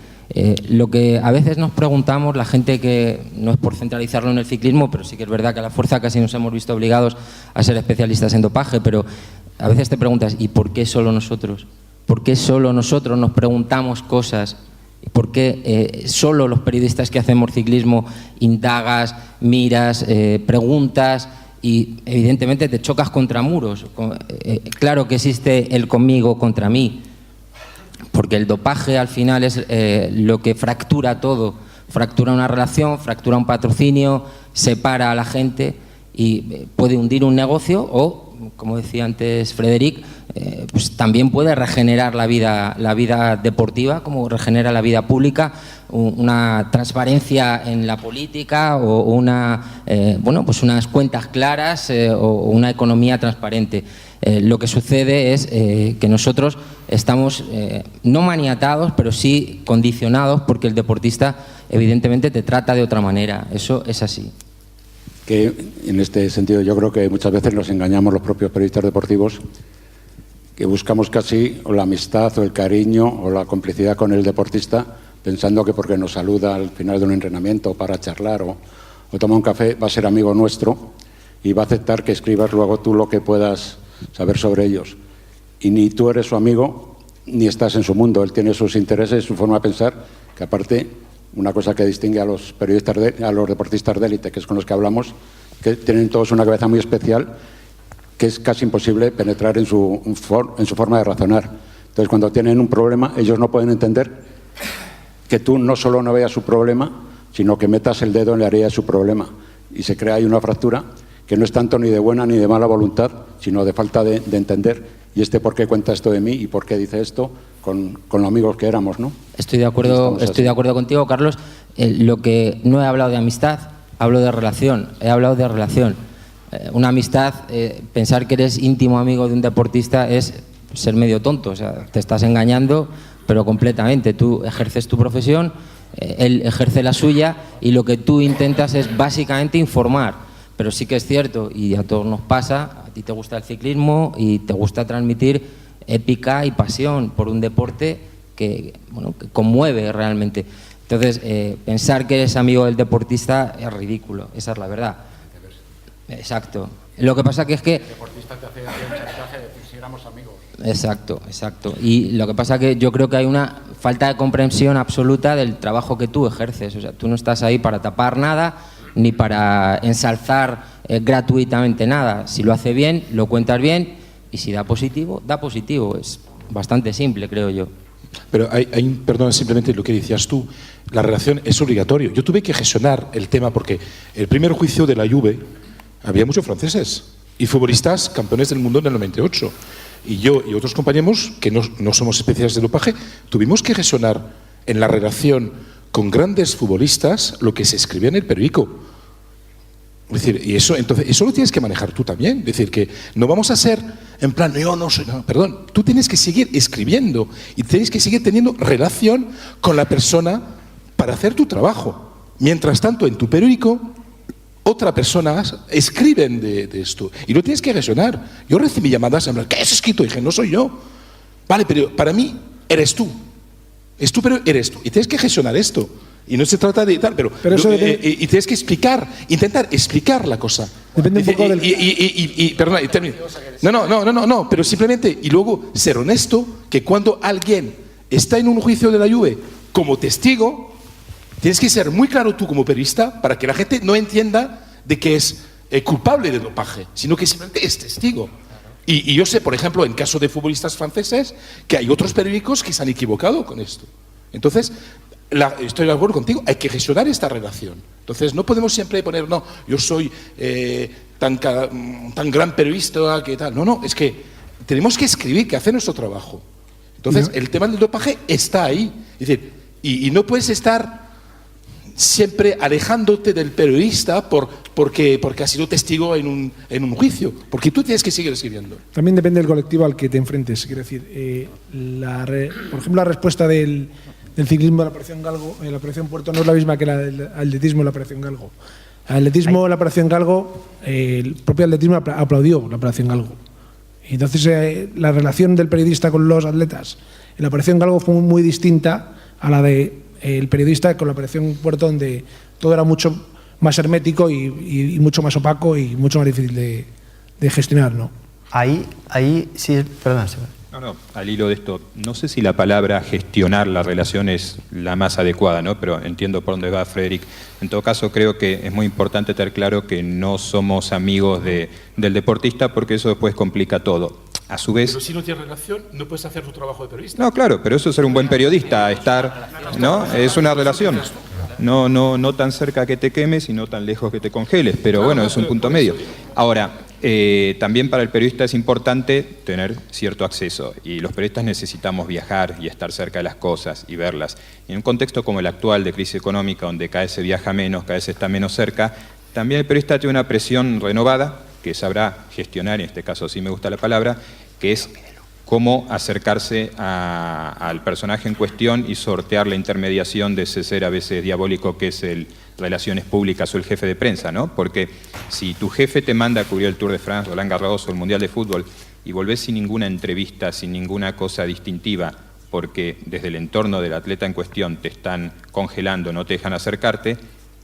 E: Lo que a veces nos preguntamos, la gente que no es por centralizarlo en el ciclismo, pero sí que es verdad que a la fuerza casi nos hemos visto obligados a ser especialistas en dopaje, pero a veces te preguntas, ¿y por qué solo nosotros? ¿Por qué solo nosotros nos preguntamos cosas? ¿Por qué solo los periodistas que hacemos ciclismo indagas, miras, preguntas y evidentemente te chocas contra muros? Claro que existe el conmigo contra mí, porque el dopaje al final es lo que fractura todo, fractura una relación, fractura un patrocinio, separa a la gente y puede hundir un negocio o, como decía antes Frederic, pues también puede regenerar la vida deportiva como regenera la vida pública, una transparencia en la política o pues unas cuentas claras o una economía transparente. Lo que sucede es que nosotros estamos no maniatados, pero sí condicionados porque el deportista evidentemente te trata de otra manera. Eso es así.
B: Que en este sentido yo creo que muchas veces nos engañamos los propios periodistas deportivos, que buscamos casi o la amistad o el cariño o la complicidad con el deportista, pensando que porque nos saluda al final de un entrenamiento para charlar o toma un café va a ser amigo nuestro y va a aceptar que escribas luego tú lo que puedas saber sobre ellos. Y ni tú eres su amigo ni estás en su mundo. Él tiene sus intereses, su forma de pensar, que aparte, una cosa que distingue a los periodistas, a los deportistas de élite, que es con los que hablamos, que tienen todos una cabeza muy especial, que es casi imposible penetrar en su forma de razonar. Entonces, cuando tienen un problema, ellos no pueden entender que tú no solo no veas su problema, sino que metas el dedo en la herida de su problema. Y se crea ahí una fractura que no es tanto ni de buena ni de mala voluntad, sino de falta de entender. Y por qué cuenta esto de mí y por qué dice esto con los amigos que éramos, ¿no?
E: Estoy de acuerdo contigo, Carlos. Lo que no he hablado de amistad, hablo de relación. He hablado de relación. Una amistad, pensar que eres íntimo amigo de un deportista es ser medio tonto. O sea, te estás engañando, pero completamente. Tú ejerces tu profesión, él ejerce la suya y lo que tú intentas es básicamente informar. Pero sí que es cierto, y a todos nos pasa, a ti te gusta el ciclismo y te gusta transmitir épica y pasión por un deporte que conmueve realmente. Entonces, pensar que eres amigo del deportista es ridículo, esa es la verdad. Exacto. Lo que pasa que es que...
I: El deportista te hace un chantaje de decir si éramos amigos.
E: Exacto. Y lo que pasa que yo creo que hay una falta de comprensión absoluta del trabajo que tú ejerces. O sea, tú no estás ahí para tapar nada, ni para ensalzar gratuitamente nada. Si lo hace bien, lo cuentas bien, y si da positivo, da positivo. Es bastante simple, creo yo.
D: Pero perdón, simplemente lo que decías tú, la relación es obligatorio. Yo tuve que gestionar el tema porque el primer juicio de la Juve había muchos franceses y futbolistas campeones del mundo en el 98. Y yo y otros compañeros, que no somos especialistas de dopaje, tuvimos que gestionar en la relación con grandes futbolistas lo que se escribía en el periódico. Es decir, y eso lo tienes que manejar tú también. Es decir, que no vamos a ser en plan, yo no soy, no, perdón, tú tienes que seguir escribiendo y tienes que seguir teniendo relación con la persona para hacer tu trabajo. Mientras tanto, en tu periódico, otras personas escriben de esto y lo tienes que gestionar. Yo recibí llamadas en plan, ¿qué has escrito? Y dije, no soy yo. Vale, pero para mí eres tú. Es tú, pero eres tú. Y tienes que gestionar esto. Y no se trata de tal, pero eso y tienes que intentar explicar la cosa.
F: Depende un poco del...
D: Perdona, y termino. No, pero simplemente, y luego ser honesto, que cuando alguien está en un juicio de la Juve como testigo, tienes que ser muy claro tú como periodista para que la gente no entienda de que es culpable de dopaje, sino que simplemente es testigo. Y yo sé, por ejemplo, en caso de futbolistas franceses, que hay otros periódicos que se han equivocado con esto. Entonces, estoy de acuerdo contigo, hay que gestionar esta relación. Entonces, no podemos siempre poner, no, yo soy tan gran periodista que tal. No, es que tenemos que escribir, que hacer nuestro trabajo. Entonces, el tema del dopaje está ahí. Es decir, y no puedes estar siempre alejándote del periodista porque ha sido testigo en un juicio, porque tú tienes que seguir escribiendo.
F: También depende del colectivo al que te enfrentes. Quiero decir, por ejemplo, la respuesta del ciclismo de la Operación Galgo, la Operación Puerto, no es la misma que la del atletismo de la Operación Galgo. El atletismo, la Operación Galgo, el propio atletismo aplaudió la Operación Galgo. Y entonces, la relación del periodista con los atletas en la Operación Galgo fue muy distinta a la de el periodista con la Operación Puerto, donde todo era mucho más hermético y mucho más opaco y mucho más difícil de gestionar, ¿no?
A: Ahí sí, perdón.
J: No, al hilo de esto, no sé si la palabra gestionar la relación es la más adecuada, ¿no? Pero entiendo por dónde va Frederick. En todo caso, creo que es muy importante tener claro que no somos amigos del deportista, porque eso después complica todo. A su vez...
D: Pero si no tienes relación, no puedes hacer tu trabajo de periodista.
J: No, claro, pero eso es ser un buen periodista, ¿no? Es una relación. No tan cerca que te quemes y no tan lejos que te congeles, pero bueno, es un punto medio. Ahora, también para el periodista es importante tener cierto acceso, y los periodistas necesitamos viajar y estar cerca de las cosas y verlas. Y en un contexto como el actual de crisis económica, donde cada vez se viaja menos, cada vez se está menos cerca, también el periodista tiene una presión renovada que sabrá gestionar, en este caso sí me gusta la palabra, que es cómo acercarse al personaje en cuestión y sortear la intermediación de ese ser a veces diabólico que es el relaciones públicas o el jefe de prensa, ¿no? Porque si tu jefe te manda a cubrir el Tour de France, Roland Garros o el Mundial de Fútbol y volvés sin ninguna entrevista, sin ninguna cosa distintiva, porque desde el entorno del atleta en cuestión te están congelando, no te dejan acercarte,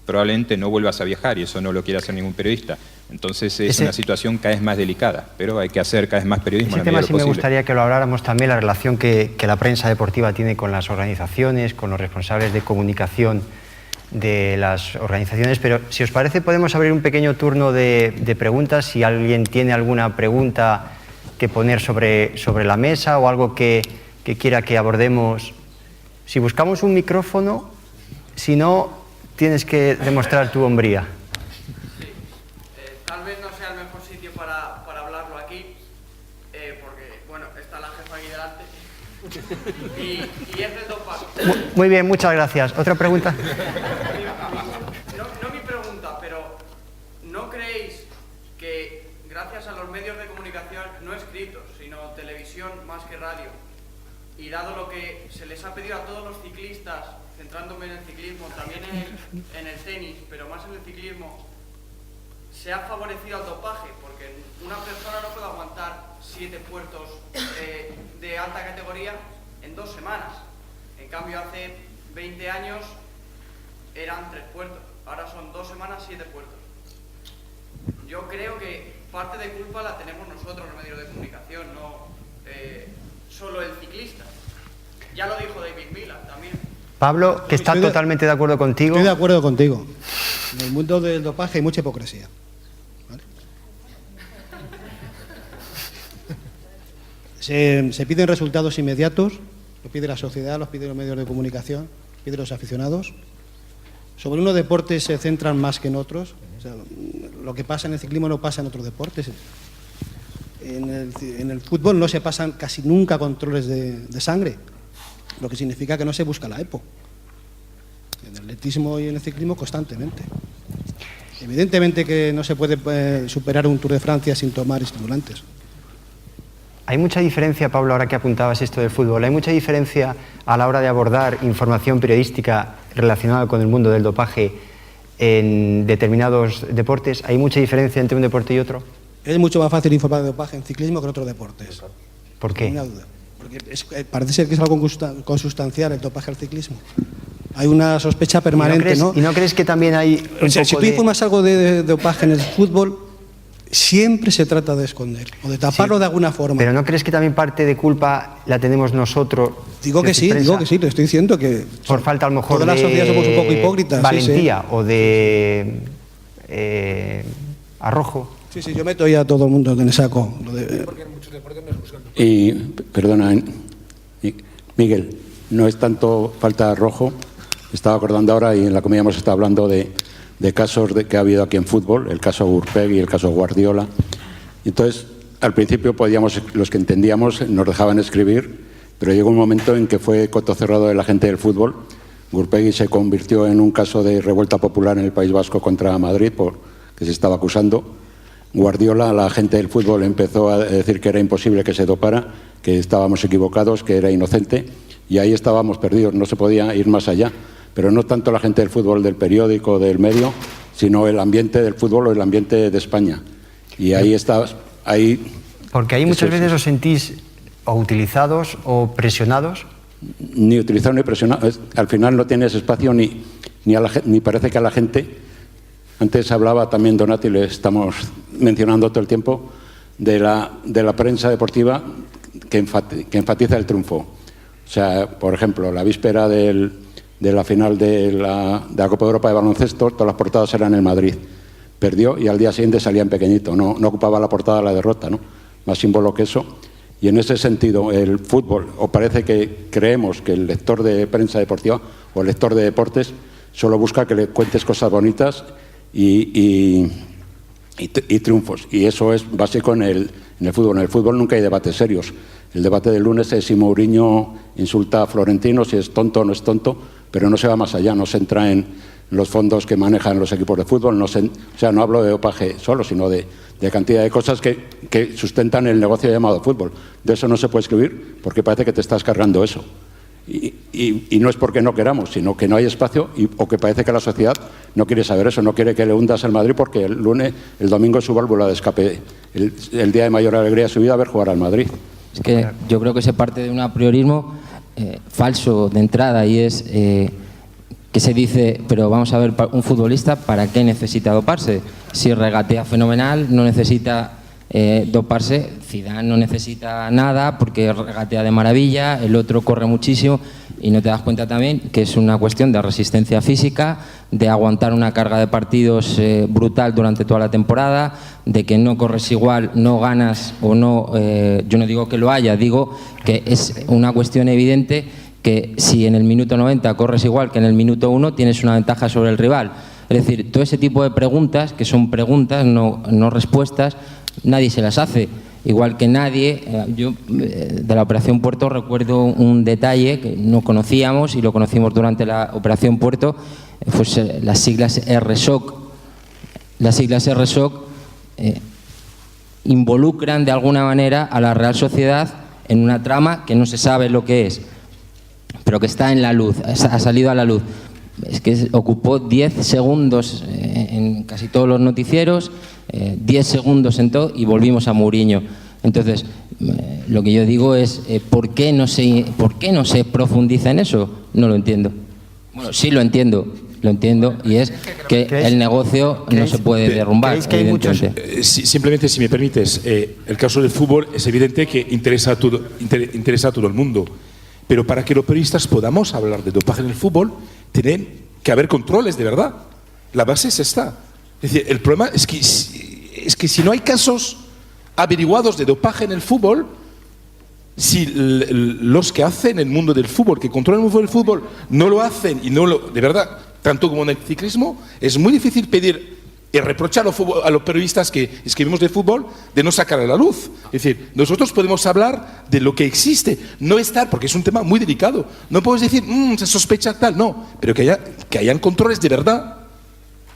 J: probablemente no vuelvas a viajar, y eso no lo quiere hacer ningún periodista. Entonces es una situación cada vez más delicada, pero hay que hacer cada vez más periodismo.
A: Ese tema sí me gustaría que lo habláramos también, la relación que la prensa deportiva tiene con las organizaciones, con los responsables de comunicación de las organizaciones, pero si os parece podemos abrir un pequeño turno de preguntas. Si alguien tiene alguna pregunta que poner sobre la mesa o algo que quiera que abordemos Si buscamos un micrófono, si no, tienes que demostrar tu hombría.
K: Sí. Tal vez no sea el mejor sitio para hablarlo aquí, porque, bueno, está la jefa aquí delante. Y es del dopaje.
A: Muy bien, muchas gracias. ¿Otra pregunta?
K: No mi pregunta, pero ¿no creéis que gracias a los medios de comunicación no escritos, sino televisión más que radio, y dado lo que se les ha pedido a todos los ciclistas, centrándome en el ciclismo, también en el tenis, pero más en el ciclismo, se ha favorecido al dopaje? Porque una persona no puede aguantar 7 puertos de alta categoría en 2 semanas. En cambio, hace 20 años eran 3 puertos. Ahora son 2 semanas, 7 puertos. Yo creo que parte de culpa la tenemos nosotros, los medios de comunicación, no solo el ciclista. Ya lo dijo David Millar también.
A: Pablo, que está totalmente de acuerdo contigo.
G: Estoy de acuerdo contigo. En el mundo del dopaje hay mucha hipocresía. ¿Vale? Se piden resultados inmediatos, lo pide la sociedad, los piden los medios de comunicación, lo piden los aficionados. Sobre unos deportes se centran más que en otros. O sea, lo que pasa en el ciclismo no pasa en otros deportes. En el fútbol no se pasan casi nunca controles de sangre, lo que significa que no se busca la EPO. En el atletismo y en el ciclismo constantemente. Evidentemente que no se puede superar un Tour de Francia sin tomar estimulantes.
A: Hay mucha diferencia, Pablo, ahora que apuntabas esto del fútbol, hay mucha diferencia a la hora de abordar información periodística relacionada con el mundo del dopaje en determinados deportes. ¿Hay mucha diferencia entre un deporte y otro?
G: Es mucho más fácil informar de dopaje en ciclismo que en otros deportes.
A: ¿Por qué?
G: Ninguna duda. Porque parece ser que es algo consustancial el dopaje al ciclismo. Hay una sospecha permanente, ¿no?
A: ¿Y no crees que también hay un
G: si
A: poco
G: tú informas algo de dopaje en el fútbol, siempre se trata de esconder o de taparlo de alguna forma.
A: ¿Pero no crees que también parte de culpa la tenemos nosotros?
G: Digo que sí, te estoy diciendo que...
A: Por falta a lo mejor
G: toda la sociedad somos un poco hipócritas.
A: Valentía, sí. O de arrojo.
G: Sí, yo meto ya a todo el mundo en el saco.
B: Y, perdona, Miguel, no es tanto falta de arrojo. Estaba acordando ahora y en la comida hemos estado hablando de casos que ha habido aquí en fútbol, el caso Gurpegui, el caso Guardiola. Entonces, al principio los que entendíamos nos dejaban escribir, pero llegó un momento en que fue coto cerrado de la gente del fútbol. Gurpegui se convirtió en un caso de revuelta popular en el País Vasco contra Madrid, que se estaba acusando. Guardiola, la gente del fútbol empezó a decir que era imposible que se dopara, que estábamos equivocados, que era inocente, y ahí estábamos perdidos, no se podía ir más allá. Pero no tanto la gente del fútbol, del periódico, del medio, sino el ambiente del fútbol o el ambiente de España. Y ahí está, ahí...
A: Porque ahí muchas veces os sentís o utilizados o presionados.
B: Ni utilizados ni presionados. Al final no tienes espacio ni parece que a la gente... Antes hablaba también Donati, le estamos mencionando todo el tiempo, de la prensa deportiva que enfatiza el triunfo. O sea, por ejemplo, la víspera de la final de la Copa de Europa de baloncesto, todas las portadas eran en Madrid. Perdió y al día siguiente salía en pequeñito, no ocupaba la portada la derrota, ¿no? Más símbolo que eso. Y en ese sentido, el fútbol, o parece que creemos que el lector de prensa deportiva o el lector de deportes solo busca que le cuentes cosas bonitas y triunfos. Y eso es básico en el fútbol. En el fútbol nunca hay debates serios. El debate del lunes es si Mourinho insulta a Florentino, si es tonto o no es tonto, pero no se va más allá, no se entra en los fondos que manejan los equipos de fútbol, no hablo de dopaje solo, sino de cantidad de cosas que sustentan el negocio llamado fútbol. De eso no se puede escribir porque parece que te estás cargando eso. Y no es porque no queramos, sino que no hay espacio o que parece que la sociedad no quiere saber eso, no quiere que le hundas al Madrid porque el domingo es su válvula de escape, el día de mayor alegría de su vida ver jugar al Madrid.
E: Es que yo creo que se parte de un apriorismo falso de entrada y es que se dice, pero vamos a ver, un futbolista, ¿para qué necesita doparse? Si regatea fenomenal, no necesita doparse. Zidane no necesita nada porque regatea de maravilla, el otro corre muchísimo y no te das cuenta también que es una cuestión de resistencia física, de aguantar una carga de partidos brutal durante toda la temporada, de que no corres igual, no ganas o no, yo no digo que lo haya, digo que es una cuestión evidente que si en el minuto 90 corres igual que en el minuto 1, tienes una ventaja sobre el rival. Es decir, todo ese tipo de preguntas, que son preguntas, no respuestas, nadie se las hace. Igual que nadie, yo de la Operación Puerto recuerdo un detalle que no conocíamos y lo conocimos durante la Operación Puerto, pues las siglas RSOC. Las siglas RSOC involucran de alguna manera a la Real Sociedad en una trama que no se sabe lo que es, pero que está en la luz, ha salido a la luz. Es que ocupó 10 segundos en casi todos los noticieros, 10 segundos en todo y volvimos a Mourinho. Entonces, lo que yo digo es, ¿por qué no se profundiza en eso? No lo entiendo. Bueno, sí lo entiendo y es que el negocio no se puede derrumbar, evidentemente.
D: Simplemente, si me permites, el caso del fútbol es evidente que interesa a todo el mundo, pero para que los periodistas podamos hablar de dopaje en el fútbol, tienen que haber controles de verdad. La base es esta. Es decir, el problema es que si no hay casos averiguados de dopaje en el fútbol, si los que hacen el mundo del fútbol, que controlan el mundo del fútbol, no lo hacen y de verdad, tanto como en el ciclismo, es muy difícil pedir y reprochar a los periodistas que escribimos de fútbol de no sacar a la luz. Es decir, nosotros podemos hablar de lo que existe, no estar, porque es un tema muy delicado. No puedes decir, se sospecha tal, no, pero que hayan controles de verdad,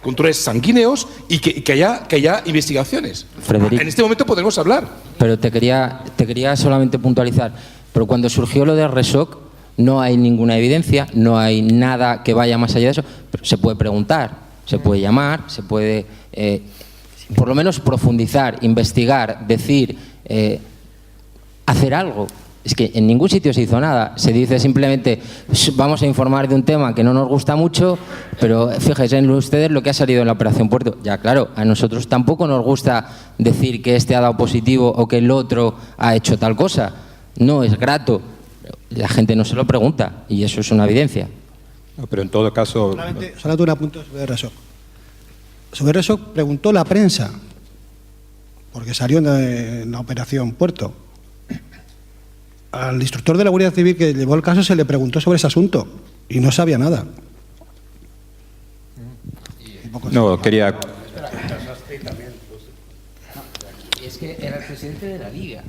D: controles sanguíneos y que haya investigaciones.
E: Frederic,
D: en este momento podemos hablar.
E: Pero te quería solamente puntualizar, pero cuando surgió lo de RSOC no hay ninguna evidencia, no hay nada que vaya más allá de eso, pero se puede preguntar. Se puede llamar, se puede por lo menos profundizar, investigar, decir, hacer algo. Es que en ningún sitio se hizo nada. Se dice simplemente, vamos a informar de un tema que no nos gusta mucho, pero fíjense en ustedes lo que ha salido en la Operación Puerto. Ya, claro, a nosotros tampoco nos gusta decir que este ha dado positivo o que el otro ha hecho tal cosa. No es grato. La gente no se lo pregunta y eso es una evidencia.
J: No, pero en todo caso...
G: Solamente un apunte sobre RSOC. Sobre RSOC preguntó la prensa, porque salió en la Operación Puerto. Al instructor de la Guardia Civil que llevó el caso se le preguntó sobre ese asunto y no sabía nada.
J: No, quería...
C: Es que era el presidente de la Liga.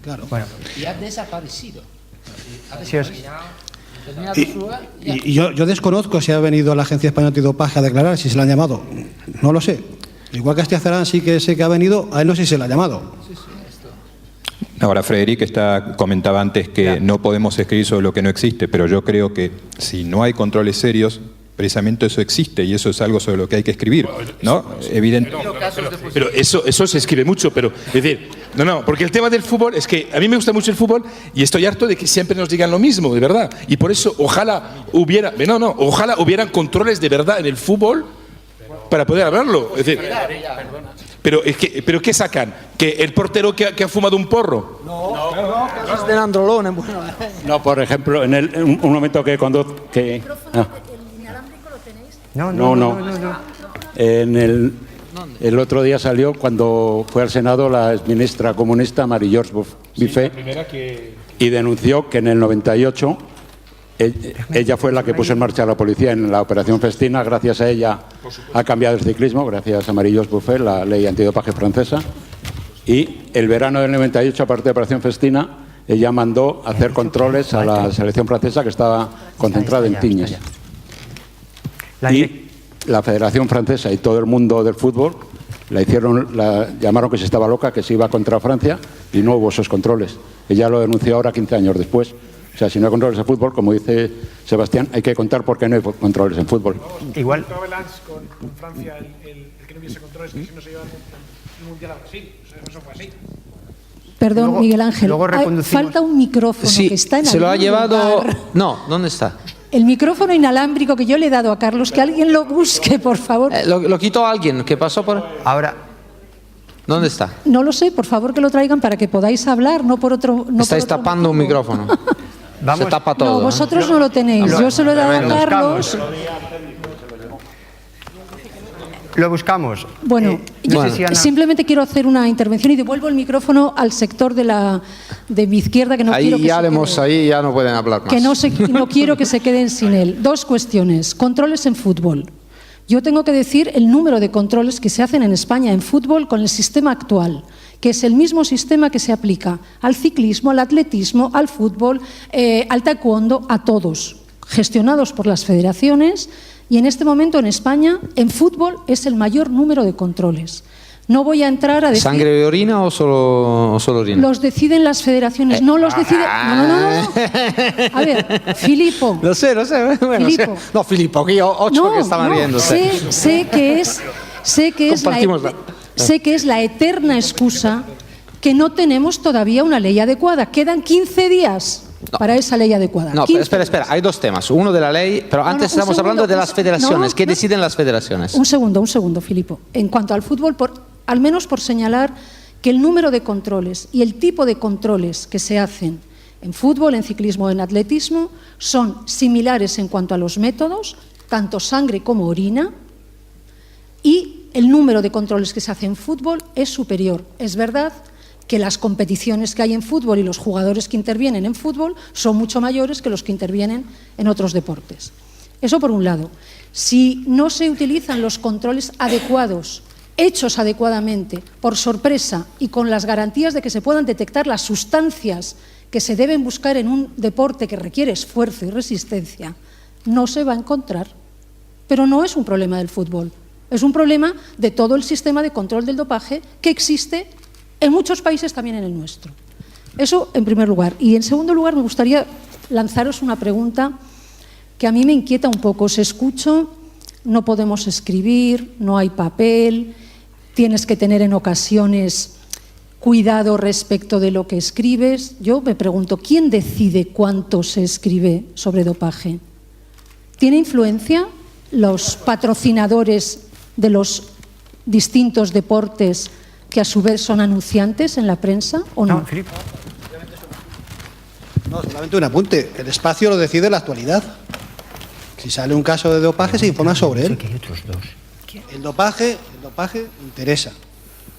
G: Claro.
C: Bueno. Y ha desaparecido.
G: Y yo desconozco si ha venido la Agencia Española Antidopaje a declarar, si se le han llamado. No lo sé. Igual que a Estiazarán sí que sé que ha venido, a él no sé si se le ha llamado.
J: Ahora, Frederic comentaba antes que no podemos escribir sobre lo que no existe, pero yo creo que si no hay controles serios, precisamente eso existe y eso es algo sobre lo que hay que escribir, ¿no? Evidente.
D: Pero eso se escribe mucho, pero es decir, porque el tema del fútbol es que a mí me gusta mucho el fútbol y estoy harto de que siempre nos digan lo mismo, de verdad. Y por eso ojalá hubieran controles de verdad en el fútbol para poder hablarlo. Es decir, pero ¿qué sacan? ¿Que el portero que ha fumado un porro?
G: Es de Androlón.
B: No, por ejemplo, en un momento que cuando... No. El otro día salió cuando fue al Senado la exministra comunista Marie-Georges Buffet y denunció que en el 98 ella fue la que puso en marcha la policía en la Operación Festina. Gracias a ella ha cambiado el ciclismo, gracias a Marie-Georges Buffet, la ley antidopaje francesa. Y el verano del 98, aparte de Operación Festina, ella mandó hacer controles a la selección francesa que estaba concentrada en Tignes. Y la Federación Francesa y todo el mundo del fútbol llamaron que se estaba loca, que se iba contra Francia y no hubo esos controles. Ella lo denunció ahora 15 años después. O sea, si no hay controles en fútbol, como dice Sebastián, hay que contar por qué no hay controles en fútbol.
F: Igual. Con Francia, el que no hubiese controles, que si no se lleva el Mundial a Brasil. Eso fue así.
L: Perdón, luego, Miguel Ángel. Falta un micrófono que está en
C: se lo ha llevado.
L: Lugar.
C: No, ¿dónde está?
L: El micrófono inalámbrico que yo le he dado a Carlos, que alguien lo busque, por favor.
C: Lo quitó alguien, ¿qué pasó por...?
A: Ahora...
C: ¿Dónde está?
L: No lo sé, por favor que lo traigan para que podáis hablar, no por otro... No
C: Estáis
L: por otro
C: tapando
L: motivo.
C: un micrófono. Se tapa todo.
L: No, vosotros no lo tenéis, yo se lo he dado a Carlos.
A: Lo buscamos.
L: Bueno, simplemente quiero hacer una intervención y devuelvo el micrófono al sector de mi izquierda, que no quiero que
C: ahí ya no pueden hablar más.
L: Que no quiero que se queden sin él. Dos cuestiones. Controles en fútbol. Yo tengo que decir el número de controles que se hacen en España en fútbol con el sistema actual, que es el mismo sistema que se aplica al ciclismo, al atletismo, al fútbol, al taekwondo, a todos, gestionados por las federaciones. Y en este momento en España, en fútbol, es el mayor número de controles. No voy a entrar a decir...
C: ¿Sangre de orina o solo orina?
L: Los deciden las federaciones, no los decide... No. A ver, Filippo.
C: Lo sé. Bueno,
L: Filippo.
C: No, Filippo, que que estaban riendo.
L: Sé que es la eterna excusa que no tenemos todavía una ley adecuada. Quedan 15 días... para esa ley adecuada.
C: No, espera, hay dos temas. Uno de la ley, pero antes estamos hablando de las federaciones. ¿Qué deciden las federaciones?
L: Un segundo, Filippo. En cuanto al fútbol, al menos por señalar que el número de controles y el tipo de controles que se hacen en fútbol, en ciclismo, en atletismo, son similares en cuanto a los métodos, tanto sangre como orina, y el número de controles que se hace en fútbol es superior. Es verdad que las competiciones que hay en fútbol y los jugadores que intervienen en fútbol son mucho mayores que los que intervienen en otros deportes. Eso por un lado. Si no se utilizan los controles adecuados, hechos adecuadamente, por sorpresa y con las garantías de que se puedan detectar las sustancias que se deben buscar en un deporte que requiere esfuerzo y resistencia, no se va a encontrar. Pero no es un problema del fútbol, es un problema de todo el sistema de control del dopaje que existe en muchos países, también en el nuestro. Eso en primer lugar. Y en segundo lugar me gustaría lanzaros una pregunta que a mí me inquieta un poco. Os escucho, no podemos escribir, no hay papel, tienes que tener en ocasiones cuidado respecto de lo que escribes. Yo me pregunto, ¿quién decide cuánto se escribe sobre dopaje? ¿Tiene influencia los patrocinadores de los distintos deportes que a su vez son anunciantes en la prensa, o no?
G: No, solamente un apunte. El espacio lo decide la actualidad. Si sale un caso de dopaje, se informa sobre él. El dopaje interesa.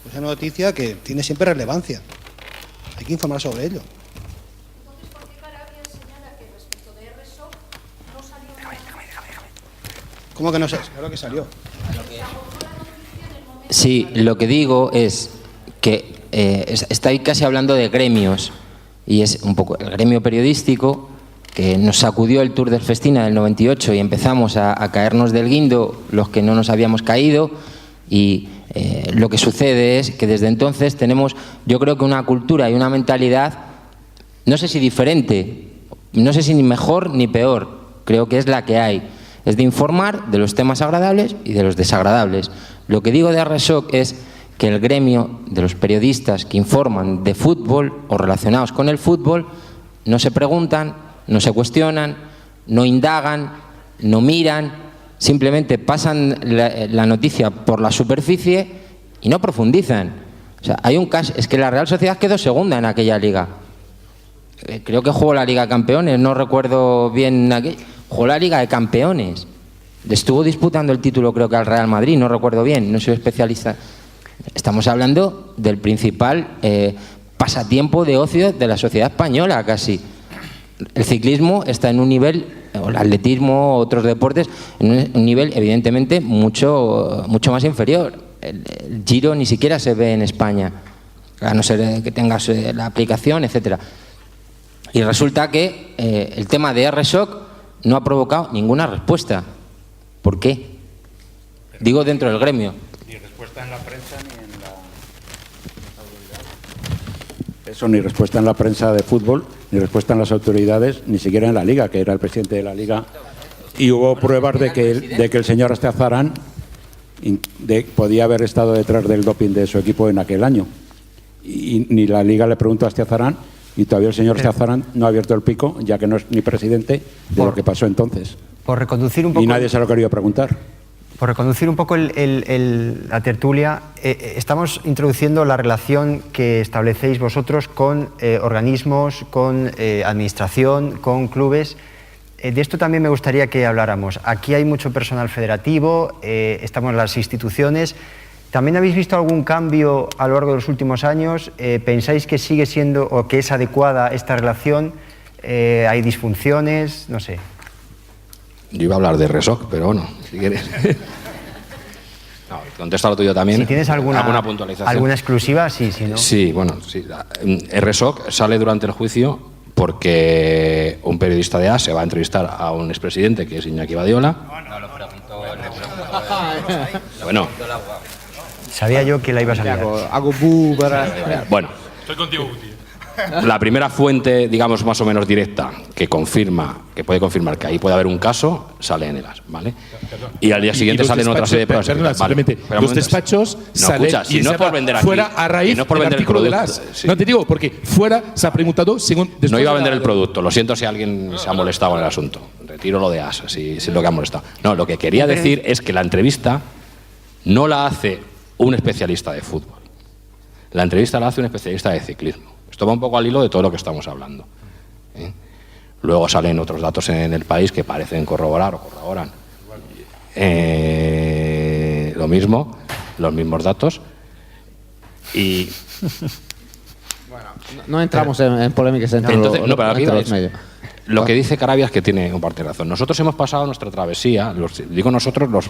G: Es una noticia que tiene siempre relevancia. Hay que informar sobre ello. ¿Cómo que no sé? Claro que salió.
E: Sí, lo que digo es que estáis casi hablando de gremios, y es un poco el gremio periodístico que nos sacudió el Tour del Festina del 98 y empezamos a caernos del guindo los que no nos habíamos caído, y lo que sucede es que desde entonces tenemos, yo creo que una cultura y una mentalidad, no sé si diferente, no sé si ni mejor ni peor, creo que es la que hay. Es de informar de los temas agradables y de los desagradables. Lo que digo de R-Shock es que el gremio de los periodistas que informan de fútbol o relacionados con el fútbol no se preguntan, no se cuestionan, no indagan, no miran, simplemente pasan la noticia por la superficie y no profundizan. O sea, hay un caso, es que la Real Sociedad quedó segunda en aquella liga. Creo que jugó la Liga de Campeones, no recuerdo bien aquello. Jugó la Liga de Campeones. Le estuvo disputando el título, creo que al Real Madrid, no recuerdo bien, no soy especialista. Estamos hablando del principal pasatiempo de ocio de la sociedad española, casi. El ciclismo está en un nivel, o el atletismo, otros deportes, en un nivel evidentemente mucho más inferior. El Giro ni siquiera se ve en España, a no ser que tengas la aplicación, etcétera. Y resulta que el tema de R-Shock no ha provocado ninguna respuesta. ¿Por qué? Digo dentro del gremio.
I: Ni respuesta en la prensa ni en la autoridad.
B: Eso, ni respuesta en la prensa de fútbol, ni respuesta en las autoridades, ni siquiera en la Liga, que era el presidente de la Liga. Y hubo pruebas de que el señor Astiazarán podía haber estado detrás del doping de su equipo en aquel año. Y ni la Liga le preguntó a Astiazarán, y todavía el señor Astiazarán no ha abierto el pico, ya que no es ni presidente de lo que pasó entonces.
A: Por reconducir un poco...
B: Y nadie se lo quería preguntar.
A: Por reconducir un poco la tertulia, estamos introduciendo la relación que establecéis vosotros con organismos, con administración, con clubes. De esto también me gustaría que habláramos. Aquí hay mucho personal federativo, estamos en las instituciones. ¿También habéis visto algún cambio a lo largo de los últimos años? ¿Pensáis que sigue siendo o que es adecuada esta relación? ¿Hay disfunciones? No sé.
H: Yo iba a hablar de RSOC, pero bueno, si quieres. No, contesto a lo tuyo también.
A: Si tienes alguna
H: puntualización.
A: ¿Alguna exclusiva? Sí, sí, ¿no?
H: Sí, bueno, sí. RSOC sale durante el juicio porque un periodista de A se va a entrevistar a un expresidente que es Iñaki Badiola.
E: No, lo preguntó
H: Bueno.
A: Sabía yo que la ibas a liar.
C: Hago bu para...
H: Bueno.
M: Estoy contigo, Guti.
H: La primera fuente, digamos, más o menos directa que puede confirmar que ahí puede haber un caso, sale en el AS, ¿vale? Y al día siguiente salen otra serie de pruebas.
D: Perdona, simplemente, los despachos salen
H: y no por vender aquí,
D: fuera a raíz
H: no por
D: del
H: vender
D: artículo
H: el
D: del
H: producto,
D: AS.
H: sí.
D: No te digo, porque fuera se ha preguntado según...
H: No iba a vender el producto, lo siento si alguien se ha molestado con el asunto. Retiro lo de AS, si es lo que ha molestado. No, lo que quería decir es que la entrevista no la hace un especialista de fútbol. La entrevista la hace un especialista de ciclismo. Esto va un poco al hilo de todo lo que estamos hablando. Luego salen otros datos en el país que parecen corroborar o corroboran lo mismo, los mismos datos. Y
C: bueno, no entramos en polémicas entre los medios.
H: Lo que dice Carabias que tiene un parte de razón. Nosotros hemos pasado nuestra travesía, digo nosotros, los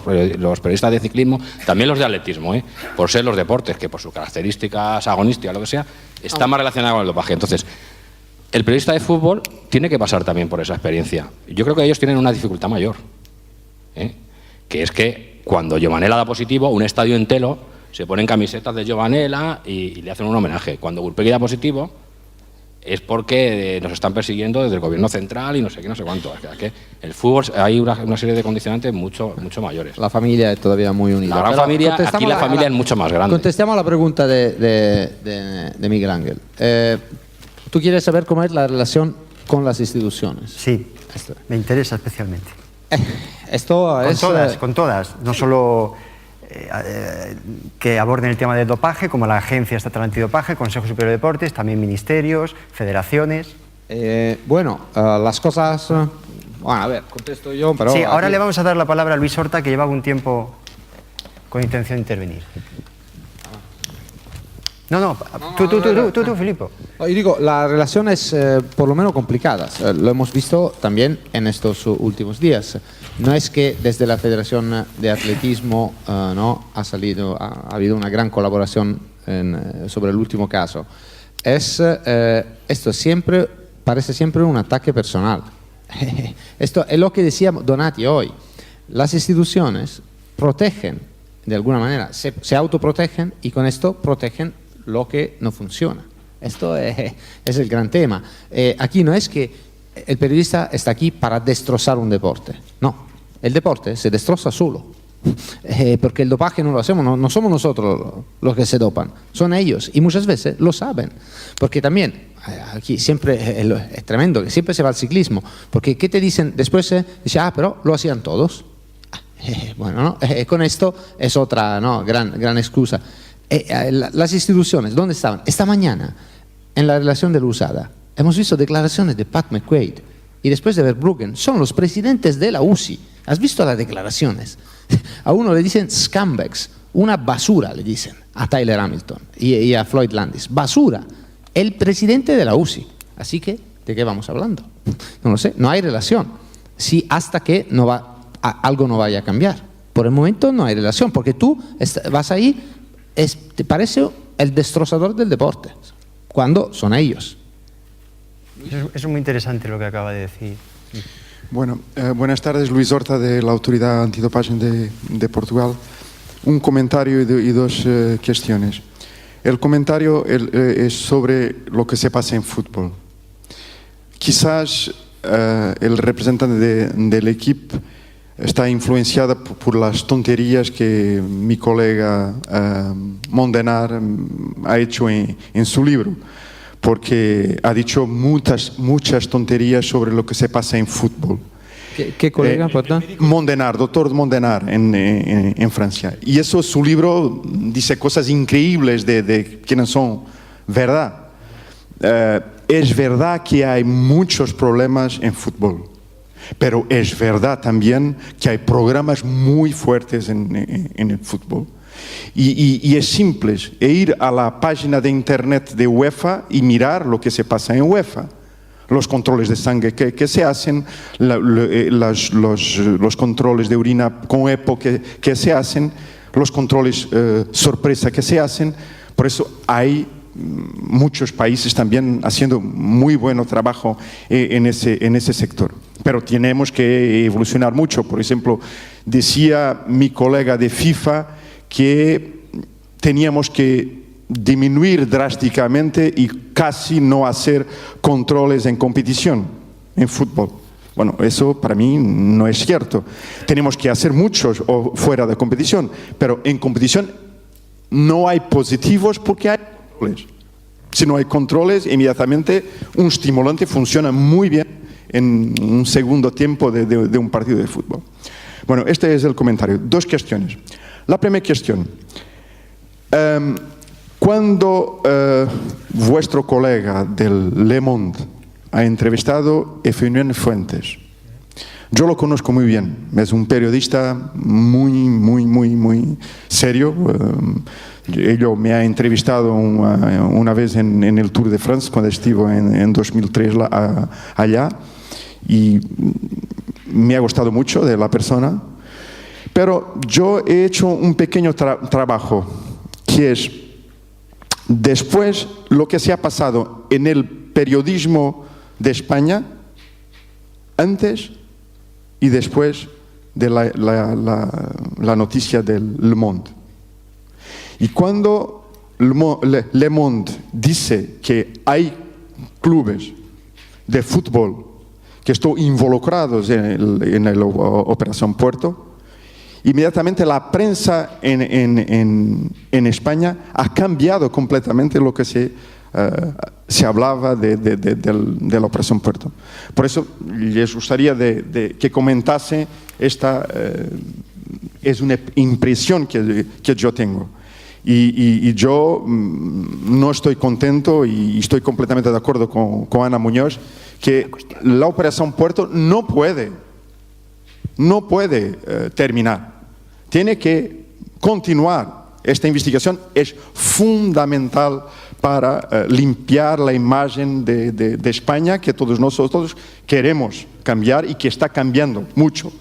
H: periodistas de ciclismo, también los de atletismo, por ser los deportes que por sus características agonísticas, lo que sea, está más relacionado con el dopaje. Entonces, el periodista de fútbol tiene que pasar también por esa experiencia. Yo creo que ellos tienen una dificultad mayor, que es que cuando Giovanella da positivo, un estadio entero se ponen camisetas de Giovanella y le hacen un homenaje. Cuando Gurpegui da positivo, es porque nos están persiguiendo desde el gobierno central y no sé qué, no sé cuánto. Es que el fútbol hay una serie de condicionantes mucho mayores.
C: La familia es todavía muy unida.
H: La gran familia, aquí la familia es mucho más grande.
C: Contestemos a la pregunta de Miguel Ángel. ¿Tú quieres saber cómo es la relación con las instituciones?
A: Sí, me interesa especialmente.
C: Esto es...
A: Con todas, no solo... que aborden el tema del dopaje, como la Agencia Estatal Antidopaje, Consejo Superior de Deportes, también ministerios, federaciones.
C: Las cosas... Bueno, a ver, contesto yo, pero...
A: Sí, ahora le vamos a dar la palabra a Luis Horta, que lleva algún tiempo con intención de intervenir. No, tú, Filippo.
C: Yo digo, la relación es por lo menos complicada. Lo hemos visto también en estos últimos días. No es que desde la Federación de Atletismo ha habido una gran colaboración sobre el último caso. Esto parece siempre un ataque personal. Esto es lo que decíamos Donati hoy. Las instituciones protegen, de alguna manera, se autoprotegen y con esto protegen lo que no funciona. Esto es el gran tema. Aquí no es que el periodista está aquí para destrozar un deporte. No, el deporte se destroza solo. Porque el dopaje no lo hacemos, no somos nosotros los que se dopan, son ellos y muchas veces lo saben. Porque también, aquí siempre es tremendo, que siempre se va al ciclismo. Porque ¿qué te dicen? Después dice, pero lo hacían todos. Bueno, ¿no? Con esto es otra gran excusa. Las instituciones, ¿dónde estaban? Esta mañana, en la relación de la USADA, hemos visto declaraciones de Pat McQuaid y después de Verbruggen, son los presidentes de la UCI. ¿Has visto las declaraciones? A uno le dicen scumbags, una basura le dicen a Tyler Hamilton y a Floyd Landis. Basura, el presidente de la UCI. Así que, ¿de qué vamos hablando? No lo sé, no hay relación. Sí, hasta que algo no vaya a cambiar. Por el momento no hay relación, porque tú vas ahí... te parece el destrozador del deporte, cuando son ellos.
A: Eso es muy interesante lo que acaba de decir.
N: Bueno, buenas tardes, Luis Horta de la Autoridad Antidopaje de Portugal. Un comentario y dos cuestiones. El comentario es sobre lo que se pasa en fútbol. Quizás el representante del equipo está influenciada por las tonterías que mi colega Mondenar ha hecho en su libro, porque ha dicho muchas tonterías sobre lo que se pasa en fútbol.
C: ¿Qué colega, perdón?
N: Mondenar, doctor Mondenar, en Francia. Y eso, su libro dice cosas increíbles de que no son verdad. Es verdad que hay muchos problemas en fútbol. Pero es verdad también que hay programas muy fuertes en el fútbol. Y es simple, ir a la página de internet de UEFA y mirar lo que se pasa en UEFA. Los controles de sangre que se hacen, los controles de orina con EPO que se hacen, los controles sorpresa que se hacen. Por eso hay muchos países también haciendo muy buen trabajo en ese sector. Pero tenemos que evolucionar mucho. Por ejemplo, decía mi colega de FIFA que teníamos que disminuir drásticamente y casi no hacer controles en competición, en fútbol. Bueno, eso para mí no es cierto. Tenemos que hacer muchos fuera de competición, pero en competición no hay positivos porque hay controles. Si no hay controles, inmediatamente un estimulante funciona muy bien en un segundo tiempo de un partido de fútbol. Bueno, este es el comentario. Dos cuestiones. La primera cuestión. Cuando vuestro colega del Le Monde ha entrevistado a Efraín Fuentes, yo lo conozco muy bien, es un periodista muy serio. Él me ha entrevistado una vez en el Tour de France, cuando estuvo en 2003 allá, y me ha gustado mucho de la persona. Pero yo he hecho un pequeño trabajo, que es después lo que se ha pasado en el periodismo de España, antes y después de la noticia del Le Monde. Y cuando Le Monde dice que hay clubes de fútbol que están involucrados en la Operación Puerto, inmediatamente la prensa en España ha cambiado completamente lo que se hablaba de la Operación Puerto. Por eso les gustaría que comentase esta, es una impresión que yo tengo. Y yo no estoy contento y estoy completamente de acuerdo con Ana Muñoz que la Operación Puerto no puede terminar. Tiene que continuar. Esta investigación es fundamental para limpiar la imagen de España que todos nosotros queremos cambiar y que está cambiando mucho.